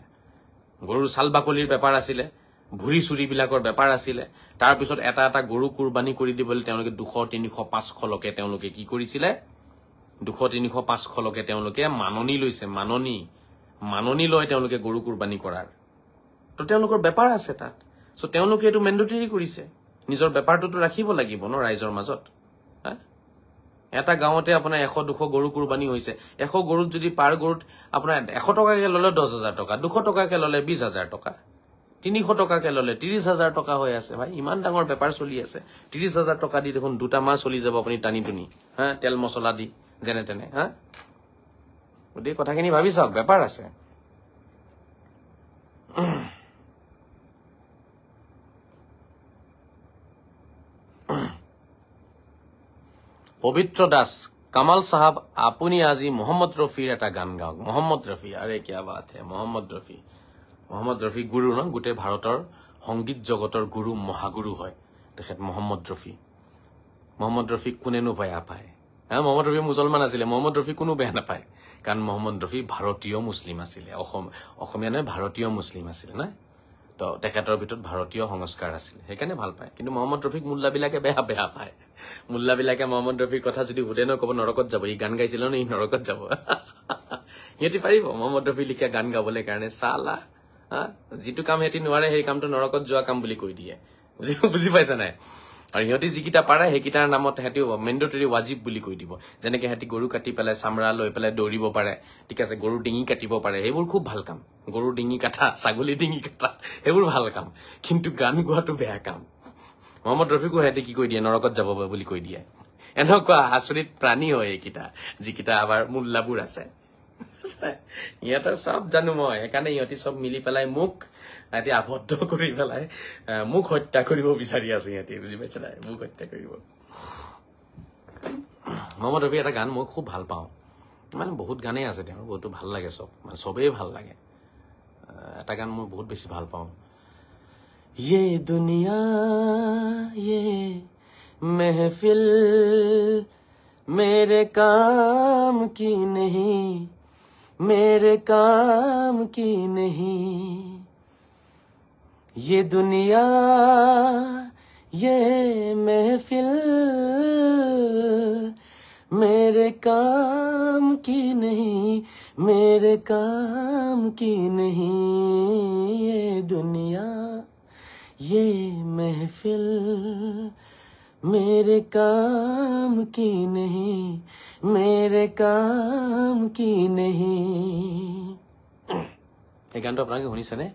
গৰুৰ ছাল বাকলিৰ ব্যাপাৰ আছিল ভুৰি চুৰি বিলাকৰ ব্যাপাৰ আছিল তাৰ পিছত এটা গৰু কুৰবানি কৰি দিবলৈ তেওঁলোকে 200 300 500 লকে তেওঁলোকে কি কৰিছিলে 200 300 500 লকে তেওঁলোকে মাননি লৈছে মাননি লৈ তেওঁলোকে গৰু কুৰবানি কৰাৰ তো তেওঁলোকৰ ব্যাপাৰ আছে তাত সো তেওঁলোকে এটো মেন্ডেটৰি কৰিছে নিজৰ ব্যাপাৰটো ৰাখিব লাগিব ন ৰাইজৰ মাজত এটা গাঁৱতে আপোনাৰ 100 200 গৰু কুৰবানি হৈছে 100 গৰুত যদি পাৰ গৰুত আপোনাৰ 100 টকাকে ললে 10000 টকা 200 টকাকে ললে 20000 টকা 300 টকাকে ললে 30000 টকা হৈ আছে ভাই ইমান ডাঙৰ ব্যাপাৰ চলি আছে 30000 টকা দি দেখোন দুটা মাছ চলি যাব আপুনি টানি তেল মছলা দি যেনে তেনে ওদে কথাখিনি ভাবি চাওক ব্যাপাৰ আছে पवित्र दास कमाल साहब আপুনি আজি मोहम्मद रफीर এটা গান গাওক मोहम्मद रफी अरे क्या बात है मोहम्मद रफी गुरु न गुटे भारतर संगीत जगतर गुरु महागुरु হয় তেখেত मोहम्मद रफी কোনেনো বেয়া পায় मोहम्मद रफी মুছলমান আছিল मोहम्मद रफी কোনো বেয়া নাপায় কাৰণ मोहम्मद रफी ভাৰতীয় মুছলিম আছিল অসমীয়া নহয় ভাৰতীয় মুছলিম আছিল না তো তেখেতৰ ভিতৰত ভাৰতীয় সংস্কাৰ আছিল হেকানে ভাল পায় কিন্তু मोहम्मद रफीক মুল্লা বিলাকে বেয়া পায় মুল্লা বিলাকে मोहम्मद रफीৰ কথা যদি হুদে ন কব নৰকত যাব ই গান গাইছিল ন ই নৰকত যাব হেতি পাৰিব मोहम्मद रफी লিখা গান গাবলৈ কাৰণে সালা যেটো কাম হেতি নোৱাৰে সেই কামটো নৰকত যোৱা কাম বুলি কৈ দিয়ে বুজি পাইছা নাই আৰু হেতি যিকিটা পাৰে হেকিটাৰ নামত হেতি মেন্ডেটৰি ওয়াজিব বুলি কৈ দিব যেনেকে হেতি গৰু কাটি পেলাই চামৰা লৈ পেলাই দৌৰিব পাৰে ঠিক আছে গৰু ডিঙি কাটিব পাৰে হেবোৰ খুব ভাল কাম গৰু ডিঙি কাটা ছাগলী ডিঙি কাটা হেবোৰ ভাল কাম কিন্তু গান গোৱাটো বেয়া কাম मोहम्मद रफीকো হেতি কি কৈ দিয়ে নৰকত যাব বুলি কৈ দিয়ে এনেকুৱা আচৰিত প্ৰাণী হয় এইকিটা যিকিটা আবাৰ মুল্লাবোৰ আছে ইয়াত সব জানো মই একানে ইহতি সব মিলি পেলাই মুখ এটি আবদ্ধ কৰি পেলাই মুখ হত্যা কৰিব বিচাৰি আছে ইহতি বুজি পাইছা না মুখ হত্যা কৰিব मोहम्मद रफी এটা গান মই খুব ভাল পাওঁ মানে বহুত গানেই আছে তেওঁৰ, বহুতো ভাল লাগে চব, মানে চবেই ভাল লাগে। এটা গান মই বহুত বেছি ভাল পাওঁ, ये दुनिया ये महफिल मेरे काम की नहीं, मेरे काम की नहीं, ये दुनिया ये महफिल मेरे काम की नहीं, मेरे काम की नहीं, ये दुनिया ये महफिल मेरे काम की नहीं, मेरे काम की नहीं। এই গানটো আপোনালোকে শুনিছেনে?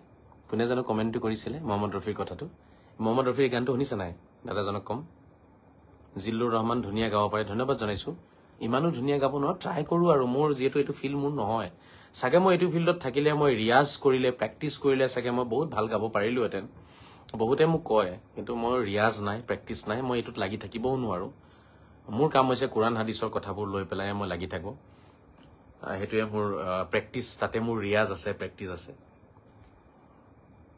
কোনে জানো কমেণ্টটো কৰিছিলে মহম্মদ ৰফিৰ কথাটো? মহম্মদ ৰফিৰ এই গানটো শুনিছে নাই? দাদাজনক কম। জিল্লুৰ ৰহমান ধুনীয়া গাব পাৰে, ধন্যবাদ জনাইছো। ইমানো ধুনীয়া গাব নোৱাৰো, ট্ৰাই কৰো আৰু। মোৰ যিহেতু এইটো ফিল্ড মোৰ নহয়, চাগে মই এইটো ফিল্ডত থাকিলে, মই ৰিয়াজ কৰিলে, প্ৰেক্টিচ কৰিলে চাগে মই বহুত ভাল গাব পাৰিলোহেঁতেন। বহুতে মোক কয়, কিন্তু মোৰ ৰিয়াজ নাই, প্ৰেক্টিচ নাই, মই এইটোত লাগি থাকিবও নোৱাৰো। মোৰ কাম হৈছে কোৰাণ হাদিছৰ কথাবোৰ লৈ পেলাই মই লাগি থাকো, সেইটোৱে মোৰ প্ৰেক্টিচ, তাতে মোৰ ৰিয়াজ আছে, প্ৰেক্টিচ আছে।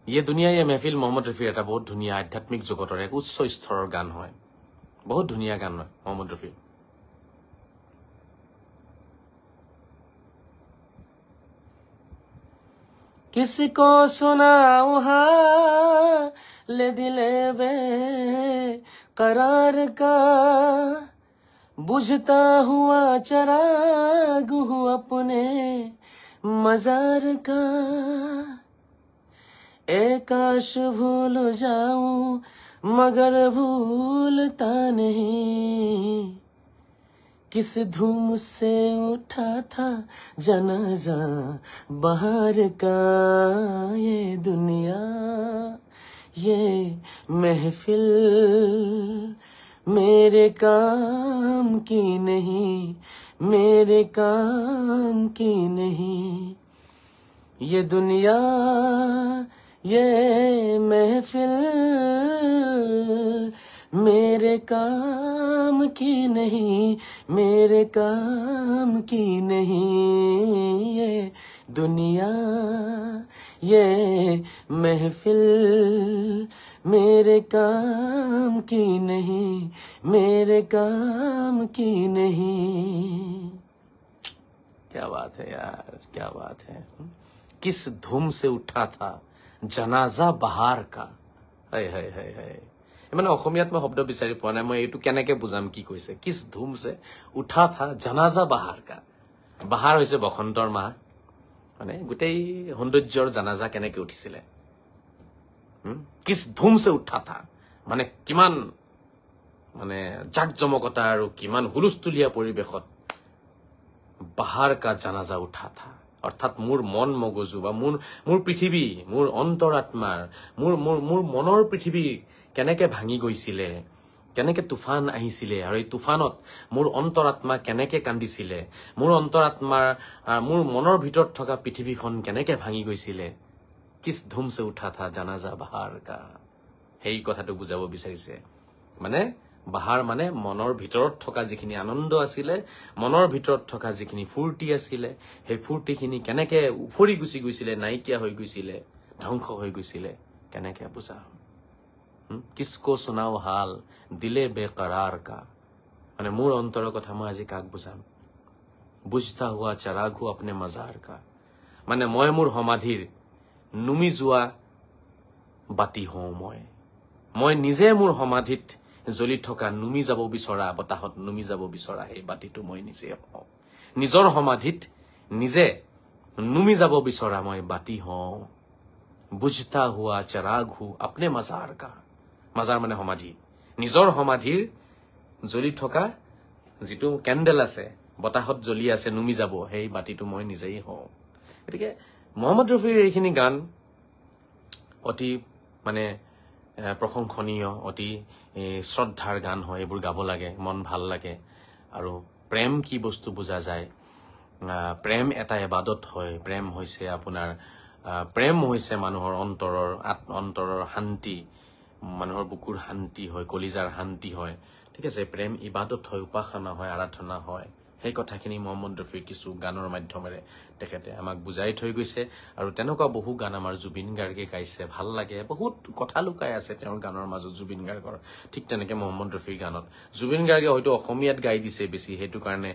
ইয়ে দুনিয়া ইয়ে মেহফিল মহম্মদ ৰফিৰ এটা বহুত ধুনীয়া আধ্যাত্মিক জগতৰ এক উচ্চ স্তৰৰ গান হয়, বহুত ধুনীয়া গান হয় মহম্মদ ৰফিৰ। किसी को सुनाऊं हाल दिले बेकरार का, बुझता हुआ चराग हूँ अपने मजार का, काश भूल जाऊं मगर भूलता नहीं, किस धूम से उठा था जनाजा बाहर का, ये दुनिया ये महफिल मेरे काम की नहीं, मेरे काम की नहीं, ये दुनिया ये महफिल मेरे काम की नहीं, मेरे काम की नहीं, ये दुनिया ये महफिल मेरे काम की नहीं, मेरे काम की नहीं। क्या बात है यार, क्या बात है। किस धूम से उठा था जनाजा बहार का, हाय हाय हाय हाय। মানে অসমীয়াত মই শব্দ বিচাৰি পোৱা নাই, মই এইটো কেনেকে বুজাম কি কৈছে। কিছ ধুম সে উঠা থা জানাজা বাহাৰ কা, বাহাৰ হৈছে বসন্তৰ মাহ, মানে গোটেই সৌন্দৰ্যৰ জানাজা কেনেকে উঠিছিলে। কিছ ধুম সে উঠা থা মানে কিমান মানে জাক জমকতা আৰু কিমান হুলস্থুলীয়া পৰিৱেশত বাহাৰ কা জানাজা উঠা থা, অৰ্থাৎ মোৰ মন মগজু বা মোৰ পৃথিৱী, মোৰ অন্তৰাত্মাৰ, মোৰ মনৰ পৃথিৱী কেনেকে ভাঙি গৈছিলে, কেনেকে তুফান আহিছিলে, আৰু এই তুফানত মোৰ অন্তৰাত্মা কেনেকে কান্দিছিলে, মোৰ অন্তৰাত্মাৰ মোৰ মনৰ ভিতৰত থকা পৃথিৱীখন কেনেকে ভাঙি গৈছিলে। কিছ ধুম সে উঠা থা জানাজা বাহাৰ কা, সেই কথাটো বুজাব বিচাৰিছে। মানে বাহাৰ মানে মনৰ ভিতৰত থকা যিখিনি আনন্দ আছিলে, মনৰ ভিতৰত থকা যিখিনি ফূৰ্তি আছিলে, সেই ফূৰ্তিখিনি কেনেকে উফৰি গুচি গৈছিলে, নাইকিয়া হৈ গৈছিলে, ধ্বংস হৈ গৈছিলে, কেনেকে বুজাম। কিসকো শুনাও হাল দিলে বেকৰাৰ কা, মানে মোৰ অন্তৰৰ কথা মই আজি কাক বুজাম। বুজতা হোৱা চাৰাগ হু আপনে মজাৰ কা, মানে মই মোৰ সমাধিৰ নুমি যোৱা বাতি হওঁ, মই নিজে মোৰ সমাধিত জ্বলি থকা নুমি যাব বিচৰা, বতাহত নুমি যাব বিচৰা সেই বাতিটো মই নিজে হওঁ। নিজৰ সমাধিত নিজে নুমি যাব বিচৰা মই বাতি হওঁ। বুজতা হোৱা চাৰাগ হু আপনে মজাৰ কা, মাজাৰ মানে সমাধি, নিজৰ সমাধিৰ জ্বলি থকা যিটো কেণ্ডেল আছে, বতাহত জ্বলি আছে, নুমি যাব, সেই বাতিটো মই নিজেই হওঁ। গতিকে মহম্মদ ৰফিৰ এইখিনি গান অতি মানে প্ৰশংসনীয়, অতি শ্ৰদ্ধাৰ গান হয়। এইবোৰ গাব লাগে, মন ভাল লাগে। আৰু প্ৰেম কি বস্তু বুজা যায়, প্ৰেম এটা ইবাদত হয়। প্ৰেম হৈছে আপোনাৰ প্ৰেম হৈছে মানুহৰ অন্তৰৰ শান্তি, মানুহৰ বুকুৰ শান্তি হয়, কলিজাৰ শান্তি হয়। ঠিক আছে, প্ৰেম ইবাদত হয়, উপাসনা হয়, আৰাধনা হয়। সেই কথাখিনি মহম্মদ ৰফিৰ কিছু গানৰ মাধ্যমেৰে তেখেতে আমাক বুজাই থৈ গৈছে আৰু তেনেকুৱা বহু গান আমাৰ জুবিন গাৰ্গে গাইছে ভাল লাগে বহুত কথা লুকাই আছে তেওঁৰ গানৰ মাজত জুবিন গাৰ্গৰ ঠিক তেনেকে মহম্মদ ৰফিৰ গানত জুবিন গাৰ্গে হয়তো অসমীয়াত গাই দিছে বেছি সেইটো কাৰণে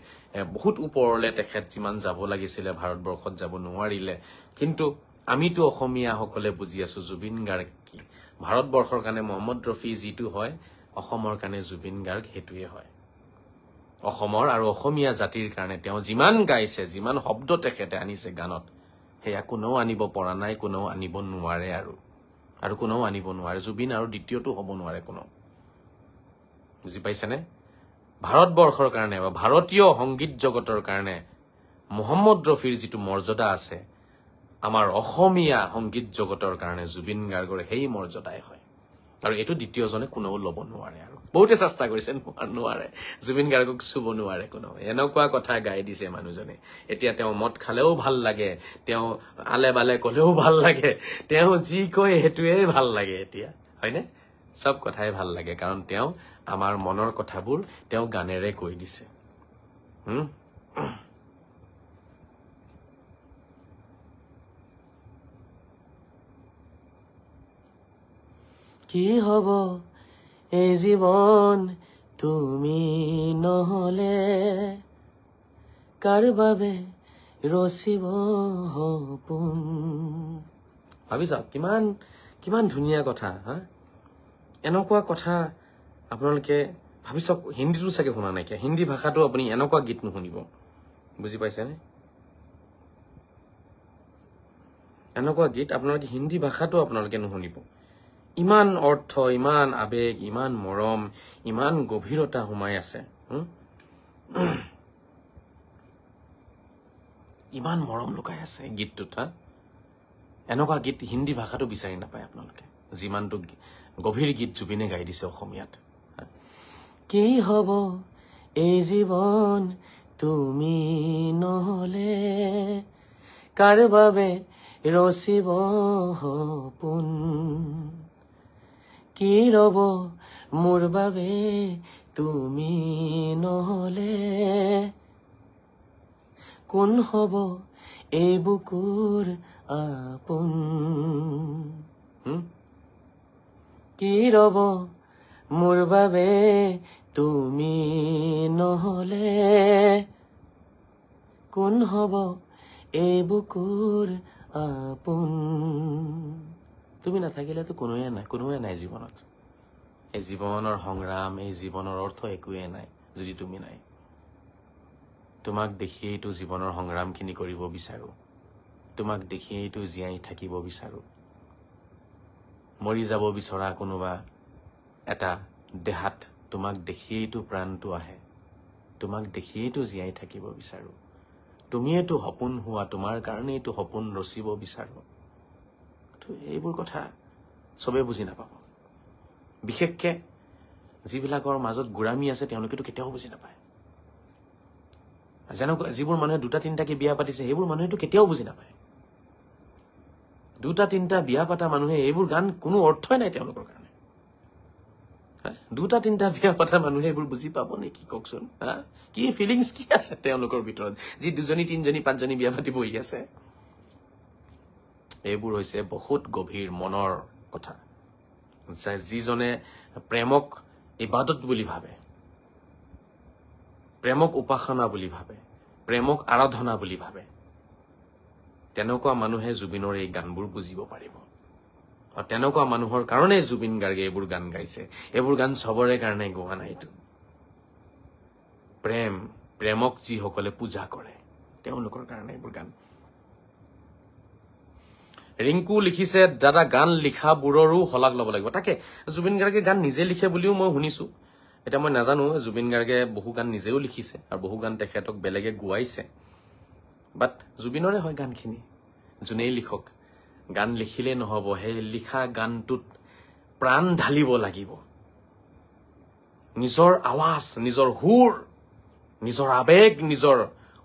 বহুত ওপৰলে তেখেত যিমান যাব লাগিছিলে ভাৰতবৰ্ষত যাব নোৱাৰিলে কিন্তু আমিতো অসমীয়া সকলে বুজি আছো জুবিন গাৰ্গ কি ভাৰতবৰ্ষৰ কাৰণে মহম্মদ ৰফি যিটো হয় অসমৰ কাৰণে জুবিন গাৰ্গ হেতুৱে হয় অসমৰ আৰু অসমীয়া জাতিৰ কাৰণে তেওঁ যিমান গাইছে যিমান শব্দ তেখেতে আনিছে গানত হেয়া কোনেও আনিব পৰা নাই কোনেও আনিব নোৱাৰে আৰু কোনেও আনিব নোৱাৰে জুবিন আৰু দ্বিতীয়টো হ'ব নোৱাৰে কোনো বুজি পাইছেনে ভাৰতবৰ্ষৰ কাৰণে বা ভাৰতীয় সংগীত জগতৰ কাৰণে মহম্মদ ৰফিৰ যিটো মৰ্যাদা আছে আমাৰ অসমীয়া সংগীত জগতৰ কাৰণে জুবিন গাৰ্গৰ সেই মৰ্যাদাই হয় আৰু এটো দ্বিতীয়জনে কোনেও ল'ব নোৱাৰে আৰু বহুতে চেষ্টা কৰিছে নোৱাৰে জুবিন গাৰ্গক চুব নোৱাৰে কোনো এনেকুৱা কথা গাই দিছে মানুহজনে এতিয়া তেওঁ মদ খালেও ভাল লাগে তেওঁ আলে বালে কলেও ভাল লাগে তেওঁ যি কয় হেতুৱে ভাল লাগে এতিয়া হয়নে সব কথাই ভাল লাগে কাৰণ তেওঁ আমাৰ মনৰ কথাবোৰ তেওঁ গানেৰে কৈ দিছে কি হব এই জীৱন তুমি নহলে কাৰ বাবে ৰচিব সপোন ভাবি চাওক কিমান কিমান ধুনীয়া কথা হা এনেকুৱা কথা আপোনালোকে ভাবি চাওক হিন্দীটো চাগে শুনা নাইকিয়া হিন্দী ভাষাটো আপুনি এনেকুৱা গীত নুশুনিব বুজি পাইছেনে এনেকুৱা গীত আপোনালোকে হিন্দী ভাষাটো আপোনালোকে নুশুনিব ইমান অৰ্থ ইমান আবেগ ইমান মৰম ইমান গভীৰতা সোমাই আছে ইমান মৰম লুকাই আছে গীতটোত হা এনেকুৱা গীত হিন্দী ভাষাটো বিচাৰি নাপায় আপোনালোকে যিমানটো গভীৰ গীত জুবিনে গাই দিছে অসমীয়াত কি হব এই জীৱন তুমি নহলে কাৰ বাবে ৰচিব সপোন কি ৰব মোৰ বাবে তুমি নহলে কোন হব এই বুকুৰ আপোন কি ৰব মোৰ বাবে তুমি নহলে কোন হব এই বুকুৰ আপোন তুমি নাথাকিলেতো কোনোৱে নাই জীৱনত এই জীৱনৰ সংগ্ৰাম এই জীৱনৰ অৰ্থ একোৱে নাই যদি তুমি নাই তোমাক দেখিয়েইতো জীৱনৰ সংগ্ৰামখিনি কৰিব বিচাৰো তোমাক দেখিয়েইতো জীয়াই থাকিব বিচাৰো মৰি যাব বিচৰা কোনোবা এটা দেহাত তোমাক দেখিয়েইতো প্ৰাণটো আহে তোমাক দেখিয়েইতো জীয়াই থাকিব বিচাৰো তুমিয়েতো সপোন হোৱা তোমাৰ কাৰণেইতো সপোন ৰচিব বিচাৰো এইবোৰ কথা সবে বুজি নাপাব বিশেষকে যিবিলাকৰ মাজত গুৰামী আছে তেওঁলোকেতো কেতিয়াও বুজি নাপায় যেনেকুৱা যিবোৰ মানুহে দুটা তিনিটাকে বিয়া পাতিছে সেইবোৰ মানুহেতো কেতিয়াও বুজি নাপায় দুটা তিনিটা বিয়া পাতা মানুহে এইবোৰ গান কোনো অৰ্থই নাই তেওঁলোকৰ কাৰণে দুটা তিনিটা বিয়া পাতা মানুহে এইবোৰ বুজি পাব নেকি কওকচোন কি ফিলিংছ কি আছে তেওঁলোকৰ ভিতৰত যি দুজনী তিনিজনী পাঁচজনী বিয়া পাতি বহি আছে এইবোৰ হৈছে বহুত গভীৰ মনৰ কথা যিজনে প্ৰেমক ইবাদত বুলি ভাবে প্ৰেমক উপাসনা বুলি ভাবে প্ৰেমক আৰাধনা বুলি ভাবে তেনেকুৱা মানুহে জুবিনৰ এই গানবোৰ বুজিব পাৰিব আৰু তেনেকুৱা মানুহৰ কাৰণে জুবিন গাৰ্গে এইবোৰ গান গাইছে এইবোৰ গান সবৰে কাৰণে গোৱা নাইতো প্ৰেমক যিসকলে পূজা কৰে তেওঁলোকৰ কাৰণে এইবোৰ গান ৰিংকু লিখিছে দাদা গান লিখাবোৰৰো হলাক ল'ব লাগিব তাকে জুবিন গাৰ্গে গান নিজে লিখে বুলিও মই শুনিছো এটা মই নাজানো জুবিন গাৰ্গে বহু গান নিজেও লিখিছে আৰু বহু গান তেখেতক বেলেগে গুৱাইছে বাট জুবিনৰে হয় গানখিনি যোনেই লিখক গান লিখিলে নহব সেই লিখা গানটোত প্ৰাণ ঢালিব লাগিব নিজৰ আৱাজ নিজৰ হুৰ নিজৰ আবেগ নিজৰ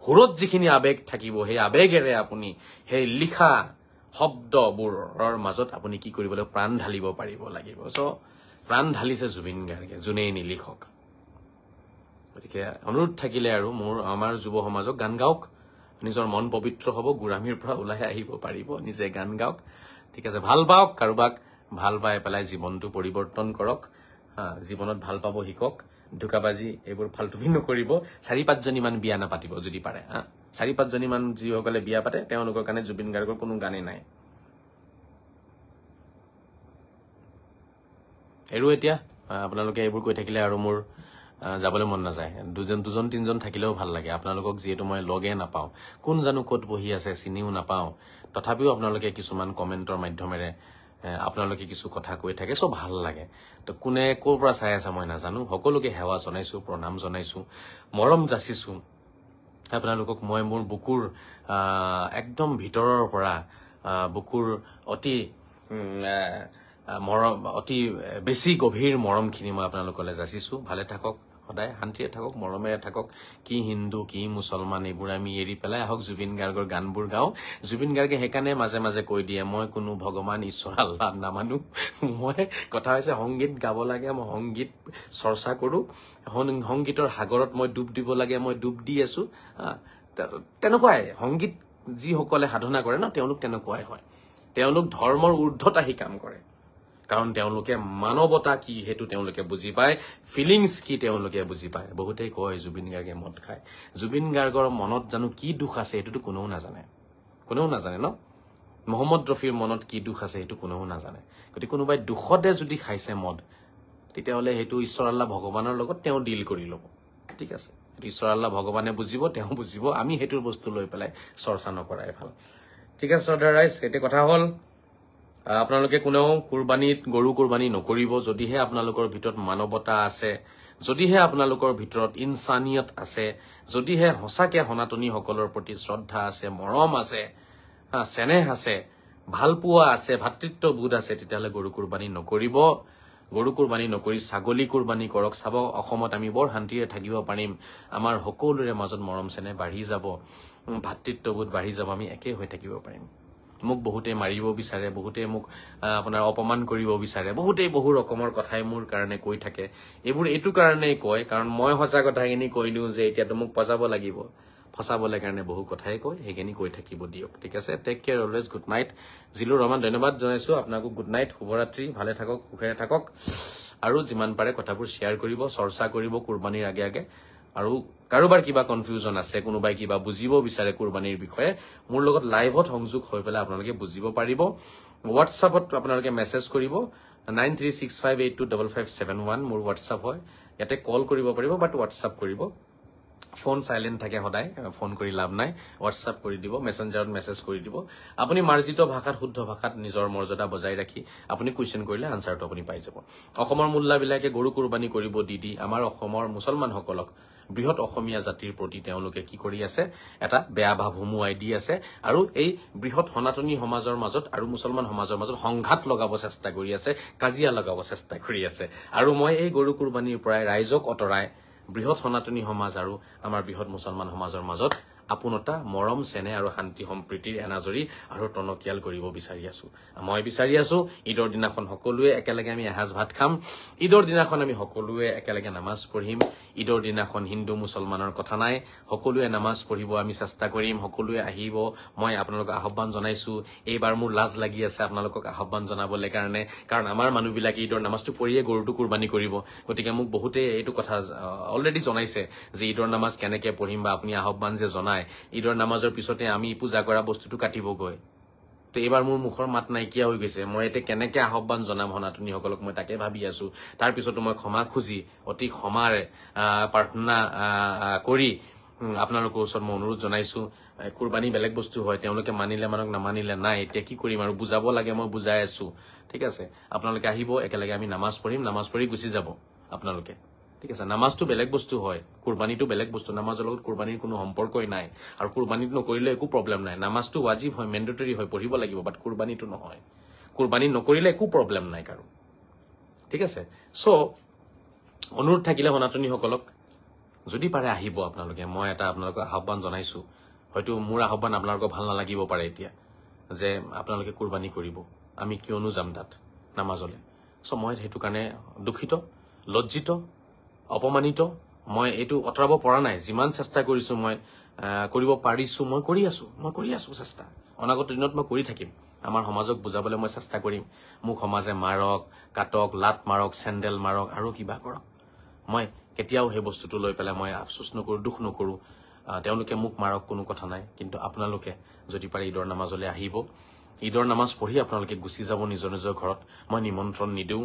হুৰত যিখিনি আবেগ থাকিব সেই আবেগেৰে আপুনি সেই লিখা শব্দবোৰৰ মাজত আপুনি কি কৰিব লাগিব প্ৰাণ ঢালিব পাৰিব লাগিব সো প্ৰাণ ঢালিছে জুবিন গাৰ্গে যোনেই নিলিখক গতিকে অনুৰোধ থাকিলে আৰু আমাৰ যুৱ সমাজক গান গাওক, নিজৰ মন পবিত্ৰ হ'ব, গুৰামীৰ পৰা ওলাই আহিব পাৰিব, নিজে গান গাওক, ঠিক আছে। ভাল পাওক, কাৰোবাক ভাল পাই পেলাই জীৱনটো পৰিৱৰ্তন কৰক, জীৱনত ভাল পাব শিকক, ধোকাবাজি এইবোৰ ফাল্টুবি নকৰিব। 4-5 মান বিয়া নাপাতিব যদি পাৰে। 4-5 মান যিসকলে বিয়া পাতে তেওঁলোকৰ কাৰণে জুবিন গাৰ্গৰ কোনো গানেই নাই। আৰু এতিয়া আপোনালোকে এইবোৰ কৈ থাকিলে আৰু মোৰ যাবলৈ মন নাযায়। 2-3জন থাকিলেও ভাল লাগে। আপোনালোকক যিহেতু মই লগে নাপাওঁ, কোন জানো ক'ত বহি আছে চিনিও নাপাওঁ, তথাপিও আপোনালোকে কিছুমান কমেণ্টৰ মাধ্যমেৰে আপোনালোকে কিছু কথা কৈ থাকে, চব ভাল লাগে। তো কোনে ক'ৰ পৰা চাই আছে মই নাজানো, সকলোকে সেৱা জনাইছো, প্ৰণাম জনাইছো, মৰম যাচিছো। আপোনালোকক মই মোৰ বুকুৰ একদম ভিতৰৰ পৰা বুকুৰ অতি অতি বেছি গভীৰ মৰমখিনি মই আপোনালোকলৈ যাচিছো। ভালে থাকক, সদায় শান্তিৰে থাকক, মৰমেৰে থাকক। কি হিন্দু কি মুছলমান এইবোৰ আমি এৰি পেলাই আহক জুবিন গাৰ্গৰ গানবোৰ গাওঁ। জুবিন গাৰ্গে সেইকাৰণে মাজে মাজে কৈ দিয়ে, মই কোনো ভগৱান ঈশ্বৰ আল্লাহ নামানো। মই কথা হৈছে সংগীত গাব লাগে, মই সংগীত চৰ্চা কৰো, সংগীতৰ সাগৰত মই ডুব দিব লাগে, মই ডুব দি আছো। তেনেকুৱাই সংগীত যিসকলে সাধনা কৰে ন, তেওঁলোক তেনেকুৱাই হয়। তেওঁলোক ধৰ্মৰ ঊৰ্ধত আহি কাম কৰে, কাৰণ তেওঁলোকে মানৱতা কি সেইটো তেওঁলোকে বুজি পায়, ফিলিংছ কি তেওঁলোকে বুজি পায়। বহুতেই কয় জুবিন গাৰ্গে মদ খায়। জুবিন গাৰ্গৰ মনত জানো কি দুখ আছে সেইটোতো কোনেও নাজানে, কোনেও নাজানে ন। মহম্মদ ৰফিৰ মনত কি দুখ আছে সেইটো কোনেও নাজানে। গতিকে কোনোবাই দুখতে যদি খাইছে মদ, তেতিয়াহ'লে সেইটো ঈশ্বৰ আল্লাহ ভগৱানৰ লগত তেওঁ ডিল কৰি ল'ব, ঠিক আছে। ঈশ্বৰ আল্লাহ ভগৱানে বুজিব, তেওঁ বুজিব। আমি সেইটোৰ বস্তু লৈ পেলাই চৰ্চা নকৰাই ভাল, ঠিক আছে। শ্ৰদ্ধা ৰাইজ, এতিয়া কথা হ'ল আপোনালোকে কোনেও গৰু কুৰবানী নকৰিব। যদিহে আপোনালোকৰ ভিতৰত মানৱতা আছে, যদিহে আপোনালোকৰ ভিতৰত ইনচানিয়ত আছে, যদিহে সঁচাকে সনাতনীসকলৰ প্ৰতি শ্ৰদ্ধা আছে, মৰম আছে, চেনেহ আছে, ভালপোৱা আছে, ভাতৃত্ববোধ আছে, তেতিয়াহ'লে গৰু কুৰবানী নকৰিব। গৰু কুৰবানী নকৰি ছাগলী কুৰবানী কৰক। চাব, অসমত আমি বৰ শান্তিৰে থাকিব পাৰিম। আমাৰ সকলোৰে মাজত মৰম চেনেহ বাঢ়ি যাব, ভাতৃত্ববোধ বাঢ়ি যাব, আমি একে হৈ থাকিব পাৰিম। মোক বহুতে মাৰিব বিচাৰে, বহুতে মোক আপোনাৰ অপমান কৰিব বিচাৰে, বহুতেই বহু ৰকমৰ কথাই মোৰ কাৰণে কৈ থাকে। এইবোৰ এইটো কাৰণেই কয় কাৰণ মই সঁচা কথাখিনি কৈ দিওঁ যে এতিয়াতো মোক ফচাব লাগিব, ফচাবলৈ কাৰণে বহু কথাই কয়, সেইখিনি কৈ থাকিব দিয়ক, ঠিক আছে। Take care, always good night. Zillur Rahman ধন্যবাদ জনাইছো আপোনাকো, গুড নাইট, শুভৰাত্ৰি, ভালে থাকক, সুখেৰে থাকক। আৰু যিমান পাৰে কথাবোৰ শ্বেয়াৰ কৰিব, চৰ্চা কৰিব কুৰবানীৰ আগে আগে। আৰু কাৰোবাৰ কিবা কনফিউজন আছে, কোনোবাই কিবা বুজিব বিচাৰে কুৰবানীৰ বিষয়ে, মোৰ লগত লাইভত সংযোগ হৈ পেলাই আপোনালোকে বুজিব পাৰিব। হোৱাটছআপত আপোনালোকে মেছেজ কৰিব, 9365825571 মোৰ হোৱাটছআপ হয়। ইয়াতে কল কৰিব পাৰিব, বাট হোৱাটছআপ কৰিব। ফোন চাইলেণ্ট থাকে সদায়, ফোন কৰি লাভ নাই, হোৱাটছআপ কৰি দিব, মেছেঞ্জাৰত মেছেজ কৰি দিব। আপুনি মাৰ্জিত ভাষাত, শুদ্ধ ভাষাত নিজৰ মৰ্যাদা বজাই ৰাখি আপুনি কুৱেশ্যন কৰিলে আনচাৰটো আপুনি পাই যাব। অসমৰ মোল্লাবিলাকে গৰু কুৰবানী কৰিব দি আমাৰ অসমৰ মুছলমানসকলক, বৃহৎ অসমীয়া জাতিৰ প্ৰতি তেওঁলোকে কি কৰি আছে, এটা বেয়া ভাৱ হুমুৱাই দি আছে। আৰু এই বৃহৎ সনাতনী সমাজৰ মাজত আৰু মুছলমান সমাজৰ মাজত সংঘাত লগাব চেষ্টা কৰি আছে, কাজিয়া লগাব চেষ্টা কৰি আছে। আৰু মই এই গৰু কুৰবানীৰ পৰাই ৰাইজক অঁতৰাই বৃহৎ সনাতনী সমাজ আৰু আমাৰ বৃহৎ মুছলমান সমাজৰ মাজত আপোনতা, মৰম চেনেহ আৰু শান্তি সম্প্ৰীতিৰ এনাজৰী আৰু টনকিয়াল কৰিব বিচাৰি আছো। মই বিচাৰি আছো ঈদৰ দিনাখন সকলোৱে একেলগে আমি এসাঁজ ভাত খাম, ঈদৰ দিনাখন আমি সকলোৱে একেলগে নামাজ পঢ়িম। ঈদৰ দিনাখন হিন্দু মুছলমানৰ কথা নাই, সকলোৱে নামাজ পঢ়িব আমি চেষ্টা কৰিম, সকলোৱে আহিব। মই আপোনালোকক আহ্বান জনাইছো। এইবাৰ মোৰ লাজ লাগি আছে আপোনালোকক আহ্বান জনাবলৈ কাৰণে, কাৰণ আমাৰ মানুহবিলাকে ঈদৰ নামাজটো পঢ়িয়ে গৰুটো কুৰবানী কৰিব। গতিকে মোক বহুতে এইটো কথা অলৰেডি জনাইছে যে ঈদৰ নামাজ কেনেকে পঢ়িম, বা আপুনি আহ্বান যে জনায় ঈদৰ নামাজৰ পিছতে আমি পূজা কৰা বস্তুটো কাটিবগৈ। তো এইবাৰ মোৰ মুখৰ মাত নাইকিয়া হৈ গৈছে। মই এতিয়া কেনেকে আহ্বান জনাম সনাতনীসকলক, মই তাকে ভাবি আছো। তাৰ পিছতো মই ক্ষমা খুজি, অতি ক্ষমাৰে প্ৰাৰ্থনা কৰি আপোনালোকৰ ওচৰত মই অনুৰোধ জনাইছো। কুৰবানী বেলেগ বস্তু হয়, তেওঁলোকে মানিলে মানক, নামানিলে নাই। এতিয়া কি কৰিম আৰু, বুজাব লাগে, মই বুজাই আছো, ঠিক আছে। আপোনালোকে আহিব, একেলগে আমি নামাজ পঢ়িম, নামাজ পঢ়ি গুচি যাব আপোনালোকে, ঠিক আছে। নামাজটো বেলেগ বস্তু হয়, কুৰবানীটো বেলেগ বস্তু। নামাজৰ লগত কুৰবানীৰ কোনো সম্পৰ্কই নাই। আৰু কুৰবানীটো নকৰিলে একো প্ৰব্লেম নাই। নামাজটো ৱাজিব হয়, মেণ্ডেটৰী হয়, পঢ়িব লাগিব, বাট কুৰবানীটো নহয়। কুৰবানী নকৰিলে একো প্ৰব্লেম নাই কাৰো, ঠিক আছে। চ' অনুৰোধ থাকিলে সনাতনীসকলক, যদি পাৰে আহিব আপোনালোকে। মই এটা আপোনালোকক আহ্বান জনাইছো। হয়তো মোৰ আহ্বান আপোনালোকৰ ভাল নালাগিব পাৰে এতিয়া, যে আপোনালোকে কুৰবানী কৰিব, আমি কিয়নো যাম তাত নামাজলৈ। চ' মই সেইটো কাৰণে দুখিত, লজ্জিত, অপমানিত, মই এইটো অতৰাব পৰা নাই যিমান চেষ্টা কৰিছো মই কৰিব পাৰিছো মই কৰি আছো চেষ্টা অনাগত দিনত মই কৰি থাকিম আমাৰ সমাজক বুজাবলৈ মই চেষ্টা কৰিম মোক সমাজে মাৰক কাটক লাত মাৰক চেণ্ডেল মাৰক আৰু কিবা কৰক মই কেতিয়াও সেই বস্তুটো লৈ পেলাই মই আফসোস নকৰো দুখ নকৰো তেওঁলোকে মোক মাৰক কোনো কথা নাই কিন্তু আপোনালোকে যদি পাৰে ঈদৰ নামাজলৈ আহিব ঈদৰ নামাজ পঢ়ি আপোনালোকে গুচি যাব নিজৰ নিজৰ ঘৰত মই নিমন্ত্ৰণ নিদিও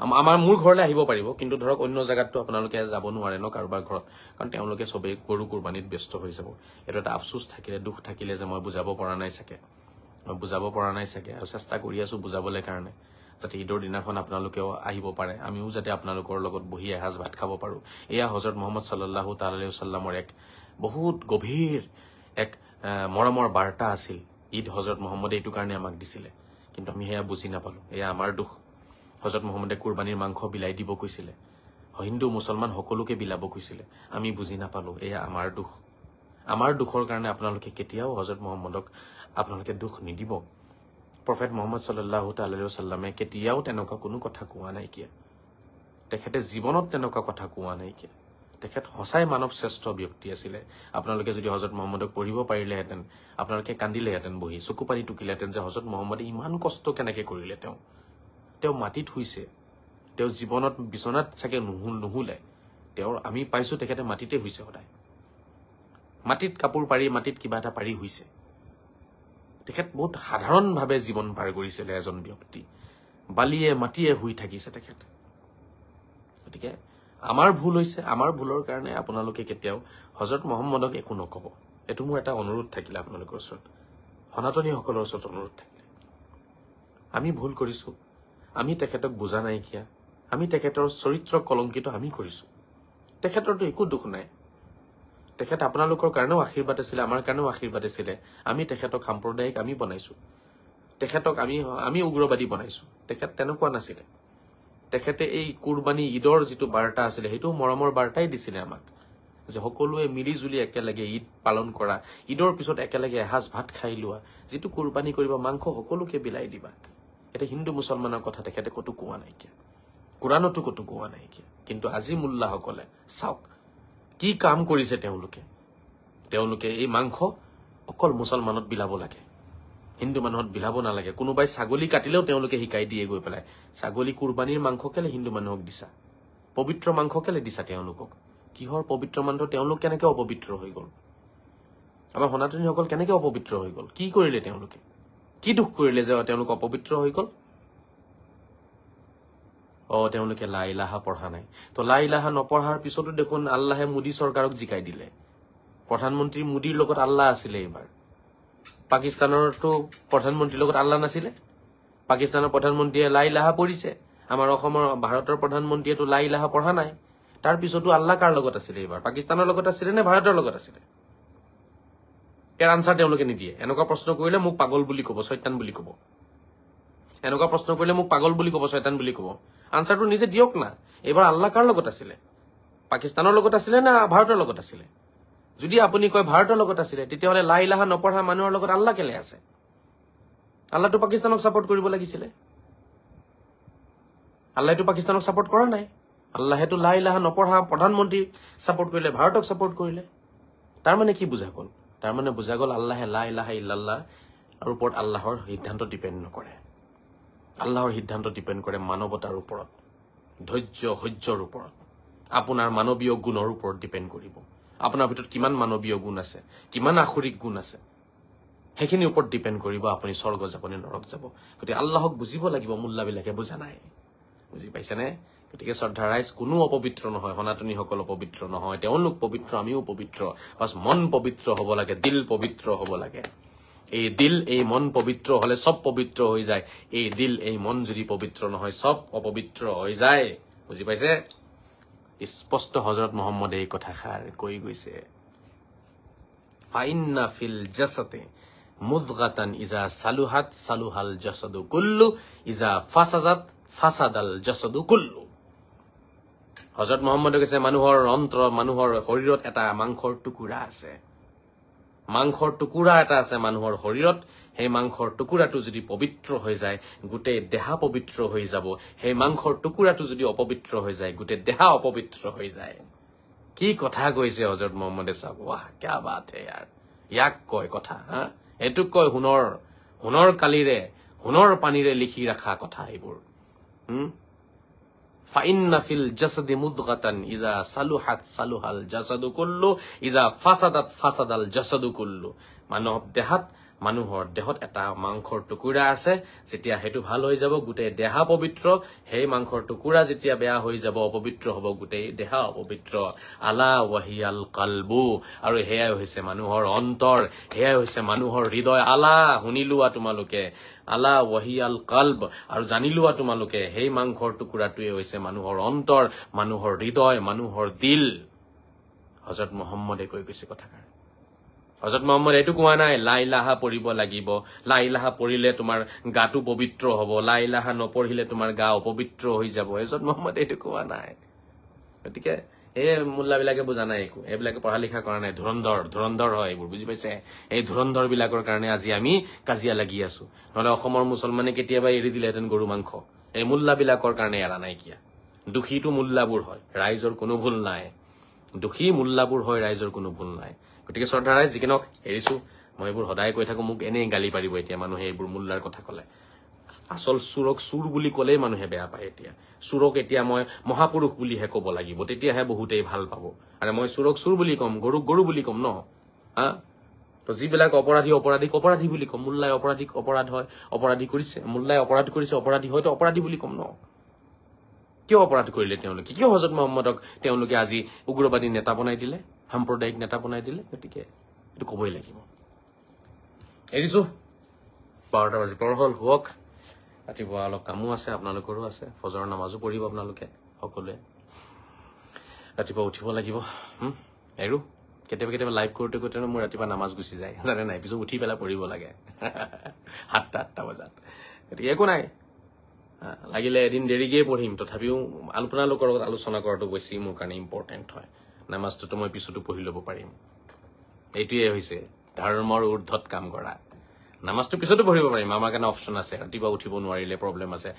আমাৰ মোৰ ঘৰলৈ আহিব পাৰিব কিন্তু ধৰক অন্য জায়গাতো আপোনালোকে যাব নোৱাৰে ন কাৰোবাৰ ঘৰত কাৰণ তেওঁলোকে সবেই গৰু কুৰবানীত ব্যস্ত হৈ যাব এটা এটা আফসোস থাকিলে দুখ থাকিলে যে মই বুজাব পৰা নাই চাগে আৰু চেষ্টা কৰি আছো বুজাবলৈ কাৰণে যাতে ঈদৰ দিনাখন আপোনালোকেও আহিব পাৰে আমিও যাতে আপোনালোকৰ লগত বহি এসাঁজ ভাত খাব পাৰো এয়া হযৰত মুহাম্মদ সাল্লাল্লাহু তাআলা আলাইহি ওয়াসাল্লামৰ এক বহুত গভীৰ এক মৰমৰ বাৰ্তা আছিল ঈদ হযৰত মুহাম্মদে এইটো কাৰণে আমাক দিছিলে কিন্তু আমি হেয়া বুজি নাপালো এয়া আমাৰ দুখ হযৰত মুহাম্মদে কুৰবানীৰ মাংস বিলাই দিব কৈছিলে হিন্দু মুছলমান সকলোকে বিলাব কৈছিলে আমি বুজি নাপালো এয়া আমাৰ দুখৰ কাৰণে আপোনালোকে কেতিয়াও হযৰত মুহাম্মদক আপোনালোকে দুখ নিদিব প্ৰফেট মুহাম্মদ সাল্লাল্লাহু তাআলা আলাইহি ওয়াসাল্লামে কেতিয়াও তেনেকুৱা কোনো কথা কোৱা নাই কিয়া তেখেতে জীৱনত তেনেকুৱা কথা কোৱা নাই কিয়া তেখেত হসাই মানৱ শ্ৰেষ্ঠ ব্যক্তি আছিলে আপোনালোকে যদি হযৰত মুহাম্মদক পঢ়িব পাৰিলেহেঁতেন আপোনালোকে কান্দিলেহেঁতেন বহি চকু পানী টুকিলেহেঁতেন যে হযৰত মুহাম্মদে ইমান কষ্ট কেনেকৈ কৰিলে তেওঁ মাটিত শুইছে তেওঁ জীৱনত বিছনাত চাগে নুহুলে আমি পাইছো তেখেতে মাটিতে শুইছে সদায় মাটিত কাপোৰ পাৰি মাটিত কিবা এটা পাৰি শুইছে তেখেত বহুত সাধাৰণভাৱে জীৱন পাৰ কৰিছিলে এজন ব্যক্তি বালিয়ে মাটিয়ে শুই থাকিছে তেখেত গতিকে আমাৰ ভুল হৈছে আমাৰ ভুলৰ কাৰণে আপোনালোকে কেতিয়াও হযৰত মুহাম্মদক একো নকব এটো মোৰ এটা অনুৰোধ থাকিলে আপোনালোকৰ ওচৰত সনাতনীসকলৰ ওচৰত অনুৰোধ থাকিলে আমি ভুল কৰিছো আমি তেখেতক বুজা নাই কিয়া আমি তেখেতৰ চৰিত্ৰ কলংকিত আমি কৰিছো তেখেতৰতো একো দুখ নাই তেখেত আপোনালোকৰ কাৰণেও আশীৰ্বাদ আছিল আমাৰ কাৰণেও আশীৰ্বাদ আছিল আমি তেখেতক সাম্প্ৰদায়িক আমি বনাইছো তেখেতক আমি উগ্ৰবাদী বনাইছো তেখেত তেনেকুৱা নাছিল তেখেতে এই কুৰবানী ঈদৰ যেটো বাৰ্তা আছিল হেতু মৰমৰ বাৰ্তাই দিছিল আমাক যে সকলোৱে মিলি জুলি একেলগে ঈদ পালন কৰা ঈদৰ পিছত একেলগে এসাঁজ ভাত খাই লোৱা যেটো কুৰবানী কৰিবা মাংস সকলোকে বিলাই দিবা এটা হিন্দু মুছলমানৰ কথা তেখেতে কতো কোৱা নাই কিয়া কুৰানতো কতো কোৱা নাই কিয়া কিন্তু আজি মুল্লাসকলে চাওক কি কাম কৰিছে তেওঁলোকে এই মাংস অকল মুছলমানত বিলাব লাগে হিন্দু মানুহত বিলাব নালাগে কোনোবাই ছাগলী কাটিলেও তেওঁলোকে শিকাই দিয়ে গৈ পেলাই ছাগলী কুৰবানীৰ মাংস কেলে হিন্দু মানুহক দিছা পবিত্ৰ মাংস কেলে দিছা তেওঁলোকক কিহৰ পবিত্ৰ মাংস তেওঁলোক কেনেকৈ অপবিত্ৰ হৈ গল আমাৰ সনাতনীসকল কেনেকৈ অপবিত্ৰ হৈ গল কি কৰিলে তেওঁলোকে কি দুখ কৰিলে যে তেওঁলোক অপবিত্ৰ হৈ গল তেওঁলোকে লা ইলাহা পঢ়া নাই তো লা ইলাহা নপঢ়াৰ পিছতো দেখোন আল্লাহে মোদী চৰকাৰক জিকাই দিলে প্ৰধানমন্ত্ৰী মোদীৰ লগত আল্লাহ আছিলে এইবাৰ পাকিস্তানৰটো প্ৰধানমন্ত্ৰীৰ লগত আল্লাহ নাছিলে পাকিস্তানৰ প্ৰধানমন্ত্ৰীয়ে লা ইলাহা পঢ়িছে আমাৰ অসমৰ ভাৰতৰ প্ৰধানমন্ত্ৰীয়েতো লা ইলাহা পঢ়া নাই তাৰ পিছতো আল্লাহ কাৰ লগত আছিলে এইবাৰ পাকিস্তানৰ লগত আছিলে নে ভাৰতৰ লগত আছিলে এৰ আনসাৰ তেওঁলোকে নিদিয়ে এনেকুৱা প্ৰশ্ন কৰিলে মোক পাগল বুলি ক'ব শয়তান বুলি ক'ব এনেকুৱা প্ৰশ্ন কৰিলে মোক পাগল বুলি ক'ব শয়তান বুলি ক'ব আনসাৰটো নিজে দিয়ক না এইবাৰ আল্লাহ কাৰ লগত আছিলে পাকিস্তানৰ লগত আছিলে না ভাৰতৰ লগত আছিলে যদি আপুনি কয় ভাৰতৰ লগত আছিলে তেতিয়াহলে লা ইলাহা নপঢ়া মানুহৰ লগত আল্লাহ কেলে আছে আল্লাহটো পাকিস্তানক সাপোৰ্ট কৰিব লাগিছিলে আল্লাহটো পাকিস্তানক সাপোৰ্ট কৰা নাই আল্লাহেটো লা ইলাহা নপঢ়া প্ৰধানমন্ত্ৰী সাপোৰ্ট কৰিলে ভাৰতক সাপোৰ্ট কৰিলে তাৰ মানে কি বুজা গল তাৰ মানে বুজা গল আল্লাহে লা ইলাহা ইল্লাল্লাহ আৰু ওপৰত আল্লাহৰ সিদ্ধান্ত ডিপেন্ড নকৰে আল্লাহৰ সিদ্ধান্ত ডিপেন্ড কৰে মানৱতাৰ ওপৰত ধৈৰ্য সহ্যৰ ওপৰত আপোনাৰ মানৱীয় গুণৰ ওপৰত ডিপেন্ড কৰিব আপোনাৰ ভিতৰত কিমান মানৱীয় গুণ আছে কিমান আখৰিক গুণ আছে হেখিনিৰ ওপৰত ডিপেন্ড কৰিব আপুনি স্বৰ্গ যাব নে নৰক যাব গতি আল্লাহক বুজিব লাগিব মুল্লাবিলাকে বুজা নাই বুজি পাইছেনে গতিকে শ্ৰদ্ধা ৰাইজ কোনো অপবিত্ৰ নহয় সনাতনীসকল অপবিত্ৰ নহয় তেওঁলোক পবিত্ৰ আমিও পবিত্ৰ বাস মন পবিত্ৰ হ'ব লাগে দিল পবিত্ৰ হ'ব লাগে এই দিল এই মন পবিত্ৰ হলে সব পবিত্ৰ হৈ যায় এই দিল এই মন যদি পবিত্ৰ নহয় সব অপবিত্ৰ হৈ যায় বুজি পাইছে স্পষ্ট হযৰত মুহাম্মদে এই কথাষাৰ কৈ গৈছে ফাইন্না ফিল জাসাতে মুদগাতান ইজা সালুহাত সালুহাল জাসাদু কুল্লু ইজা ফাসাদাত ফাসাদাল জাসাদু কুল্লু হযৰত মুহাম্মদে কৈছে মানুহৰ অন্তৰ মানুহৰ শৰীৰত এটা মাংসৰ টুকুৰা আছে মাংসৰ টুকুৰা এটা আছে মানুহৰ শৰীৰত সেই মাংসৰ টুকুৰাটো যদি পবিত্ৰ হৈ যায় গোটেই দেহা পবিত্ৰ হৈ যাব সেই মাংসৰ টুকুৰাটো যদি অপবিত্ৰ হৈ যায় গোটেই দেহা অপবিত্ৰ হৈ যায় কি কথা কৈছে হযরত মুহাম্মদে সাহেব वाह क्या बात है यार ইয়াক কয় কথা হা এটু কয় হুনৰ কালিৰে হুনৰ পানীৰে লিখি ৰাখা কথা এইবোৰ ফাইন্না ফিল জাসাদি মুদগাতান ইজা সালুহাত সালুহাল জাসাদু কুল্লু ইজা ফাসাদাত ফাসাদাল জাসাদু কুল্লু মানুহৰ দেহত এটা মাংসৰ টুকুৰা আছে যেতিয়া হেতু ভাল হৈ যাব গোটেই দেহা পবিত্ৰ হেই মাংসৰ টুকুৰা যেতিয়া বেয়া হৈ যাব অপবিত্ৰ হ'ব গোটেই দেহা অপবিত্ৰ আলা ওয়াহিয়াল কলবু আৰু হেয়া হৈছে মানুহৰ অন্তৰ হেয়া হৈছে মানুহৰ হৃদয় আলা শুনিলোৱা তোমালোকে আলা ওয়াহিয়াল কলব আৰু জানিলোৱা তোমালোকে হেই মাংসৰ টুকুৰাটোৱে হৈছে মানুহৰ অন্তৰ মানুহৰ হৃদয় মানুহৰ দিল হযৰত মুহাম্মদে কৈ গৈছে কথাকাৰ হযৰত মুহাম্মদ এটু কোৱা নাই লা ইলাহা পঢ়িব লাগিব লা ইলাহা পঢ়িলে তোমাৰ গাটো পবিত্ৰ হ'ব লা ইলাহা নপঢ়িলে তোমাৰ গা অপবিত্ৰ হৈ যাব হযৰত মুহাম্মদ এটু কোৱা নাই গতিকে এই মুল্লাবিলাকে বুজা নাই একো এইবিলাকে পঢ়া লিখা কৰা নাই ধুৰন্ধৰ হয় এইবোৰ বুজি পাইছে এই ধুৰন্ধৰ বিলাকৰ কাৰণে আজি আমি কাজিয়া লাগি আছো নহলে অসমৰ মুছলমানে কেতিয়াবা এৰি দিলেহেঁতেন গৰু মাংস এই মুল্লাবিলাকৰ কাৰণে এৰা নাই কিয়া দুখীটো মুল্লাবোৰ হয় ৰাইজৰ কোনো ভুল নাই দুখী মুল্লাবোৰ হয় ৰাইজৰ কোনো ভুল নাই গতিকে শ্ৰদ্ধাৰাই যিকিনক এৰিছো মই এইবোৰ সদায় কৈ থাকো মোক এনেই গালি পাৰিব এতিয়া মানুহে এইবোৰ মুল্লাৰ কথা কলে আসল চুৰক চুৰ বুলি কলেই মানুহে বেয়া পায় এতিয়া চুৰক এতিয়া মই মহাপুৰুষ বুলিহে ক'ব লাগিব তেতিয়াহে বহুতেই ভাল পাব আৰু মই চুৰক চুৰ বুলি কম গৰুক গৰু বুলি কম ন হা তো যিবিলাক অপৰাধীক অপৰাধী বুলি কম মুল্লাই অপৰাধীক অপৰাধ হয় অপৰাধী কৰিছে মুল্লাই অপৰাধ কৰিছে অপৰাধী হয়তো অপৰাধী বুলি কম ন কিয় অপৰাধ কৰিলে তেওঁলোকে কিয় হযৰত মুহাম্মদক তেওঁলোকে আজি উগ্ৰবাদী নেতা বনাই দিলে সাম্প্ৰদায়িক নেতা বনাই দিলে গতিকে এটো কবই লাগিব এৰিছো 12টা বাজি পৰহল হোক ৰাতিপুৱা অলপ কামো আছে আপোনালোকৰো আছে ফজৰৰ নামাজো পঢ়িব আপোনালোকে সকলোৱে ৰাতিপুৱা উঠিব লাগিব এৰো কেতিয়াবা লাইভ কৰোঁতে মোৰ ৰাতিপুৱা নামাজ গুচি যায় জানে নাই পিছত উঠি পেলাই পঢ়িব লাগে 7টা বজাত গতিকে একো নাই লাগিলে এদিন দেৰিকে পঢ়িম তথাপিও আপোনালোকৰ লগত আলোচনা কৰাটো বেছি মোৰ কাৰণে ইম্পৰ্টেণ্ট হয় নামাজটো মই পিছতো পঢ়ি ল'ব পাৰিম এইটোৱে হৈছে ধৰ্মৰ ঊৰ্ধ্বত কাম কৰা নামাজটো পিছতো পঢ়িব পাৰিম আমাৰ কাৰণে অপচন আছে ৰাতিপুৱা উঠিব নোৱাৰিলে প্ৰব্লেম আছে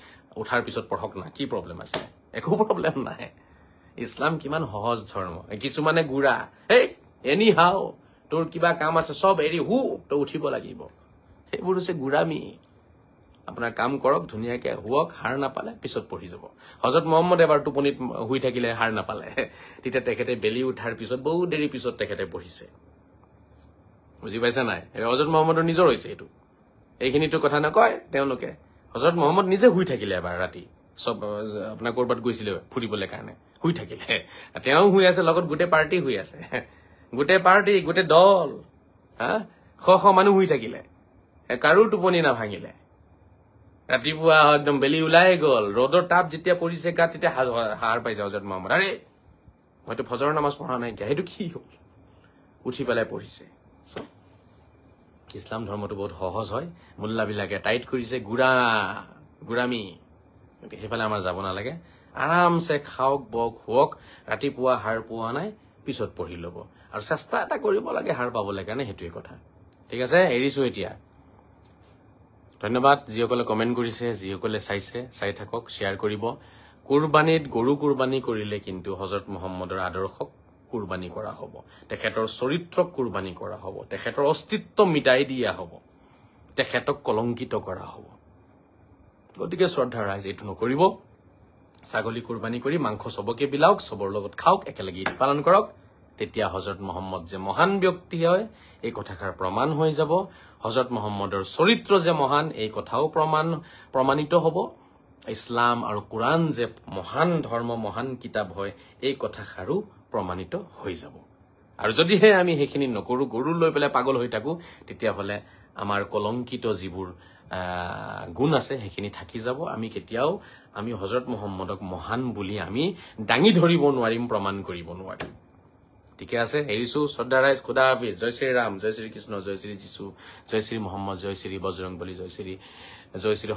উঠাৰ পিছত পঢ়ক না কি প্ৰব্লেম আছে একো প্ৰব্লেম নাই ইছলাম কিমান সহজ ধৰ্ম কিছুমানে গুড়া এই এনি হাও তোৰ কিবা কাম আছে সব এৰি তই উঠিব লাগিব সেইবোৰ হৈছে গুড়ামি আপোনাৰ কাম কৰক ধুনীয়াকে হুৱক হাৰ নাপালে পিছত পঢ়ি যাব হযৰত মুহাম্মদ এবাৰ টোপনিত হুই থাকিলে হাৰ নাপালে তেতিয়া তেখেতে বেলি উঠাৰ পিছত বহু দেৰি পিছত তেখেতে পঢ়িছে বুজি পাইছে নাই হযৰত মুহাম্মদৰ নিজৰ হৈছে এটো এইখিনিটো কথা নকয় তেওঁলোকে হযৰত মুহাম্মদ নিজে হুই থাকিলে এবাৰ ৰাতি সব আপোনাৰ কৰবাত গৈছিলে ফুৰিবলৈ কাৰণে হুই থাকিলে তেওঁ হুই আছে লগত গোটেই পাৰ্টি হুই আছে গোটেই পাৰ্টি গোটেই দল হা শ মানুহ হুই থাকিলে কাৰো টোপনি না ভাঙিলে ৰাতিপুৱা একদম বেলি ওলাই গল ৰদৰ তাপ যেতিয়া পৰিছে গাত তেতিয়া হাৰ পাইছে হযৰত মুহাম্মদ আৰে মইতো ফজৰৰ নামাজ পঢ়া নাই কি হেতু কি হ'ল উঠি পেলাই পঢ়িছে ইছলাম ধৰ্মটো বহুত সহজ হয় মুল্লাবিলাকে টাইট কৰিছে গুড়ামি সেইফালে আমাৰ যাব নালাগে আৰামছে খাওক বক হোক ৰাতিপুৱা হাৰ পোৱা নাই পিছত পঢ়ি ল'ব আৰু চেষ্টা এটা কৰিব লাগে হাৰ পাবলৈ কাৰণে হেতুৱে কথা ঠিক আছে এৰিছো এতিয়া ধন্যবাদ যিসকলে কমেন্ট কৰিছে যিসকলে চাই থাকক শেয়াৰ কৰিব কুৰবানীত গৰু কুৰবানী কৰিলে কিন্তু হযৰত মুহাম্মদৰ আদৰ্শক কুৰবানী কৰা হ'ব তেখেতৰ চৰিত্ৰক কুৰবানী কৰা হ'ব তেখেতৰ অস্তিত্ব মিটাই দিয়া হ'ব তেখেতক কলংকিত কৰা হ'ব গতিকে শ্ৰদ্ধা ৰাইজ এইটো নকৰিব ছাগলী কুৰবানী কৰি মাংস সবকে বিলাওক সবৰ লগত খাওক একেলগে ঈদ পালন কৰক তেতিয়া হযৰত মুহাম্মদ যে মহান ব্যক্তি হয় এই কথাকাৰ প্ৰমাণ হৈ যাব হযৰত মুহাম্মদৰ চৰিত্ৰ যে মহান এই কথাও প্ৰমাণিত হ'ব ইছলাম আৰু কোৰআন যে মহান ধৰ্ম মহান কিতাপ হয় এই কথাষাৰো প্ৰমাণিত হৈ যাব আৰু যদিহে আমি সেইখিনি নকৰো গৰু লৈ পেলাই পাগল হৈ থাকো তেতিয়া হলে আমাৰ কলংকিত যিবোৰ গুণ আছে সেইখিনি থাকি যাব আমি কেতিয়াও আমি হযৰত মুহাম্মদক মহান বুলি আমি দাঙি ধৰিব নোৱাৰিম প্ৰমাণ কৰিব নোৱাৰিম ঠিক আছে এৰিছো শ্ৰদ্ধা ৰাইজ খুদা হাফিজ জয় শ্ৰী ৰাম জয় শ্ৰী কৃষ্ণ জয় শ্ৰী যীশু জয় শ্ৰী মোহাম্মদ জয় শ্ৰী বজৰংবলী জয় শ্ৰী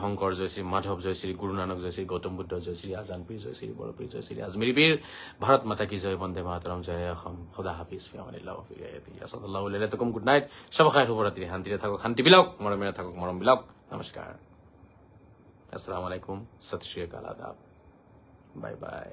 শংকৰ জয় শ্ৰী মাধৱ জয় শ্ৰী গুৰু নানক জয় শ্ৰী গৌতম বুদ্ধ জয় শ্ৰী আজান পীৰ জয় শ্ৰী বৰপীৰ জয় শ্ৰী আজমেৰী পীৰ ভাৰত মাতা কি জয় বন্দে মাতৰম জয় অসম খুদা হাফিজ ফি আমানিল্লাহ ফি ৰিয়াতি আসাদুল্লাহ লাইলাতুকুম গুড নাইট সব খাই শুভৰাত্ৰি শান্তিৰে থাকক শান্তি বিলাওক মৰমেৰে থাকক মৰম বিলাওক নমস্কাৰ আসসালামু আলাইকুম সত শ্ৰী আকাল আদাব বাই বাই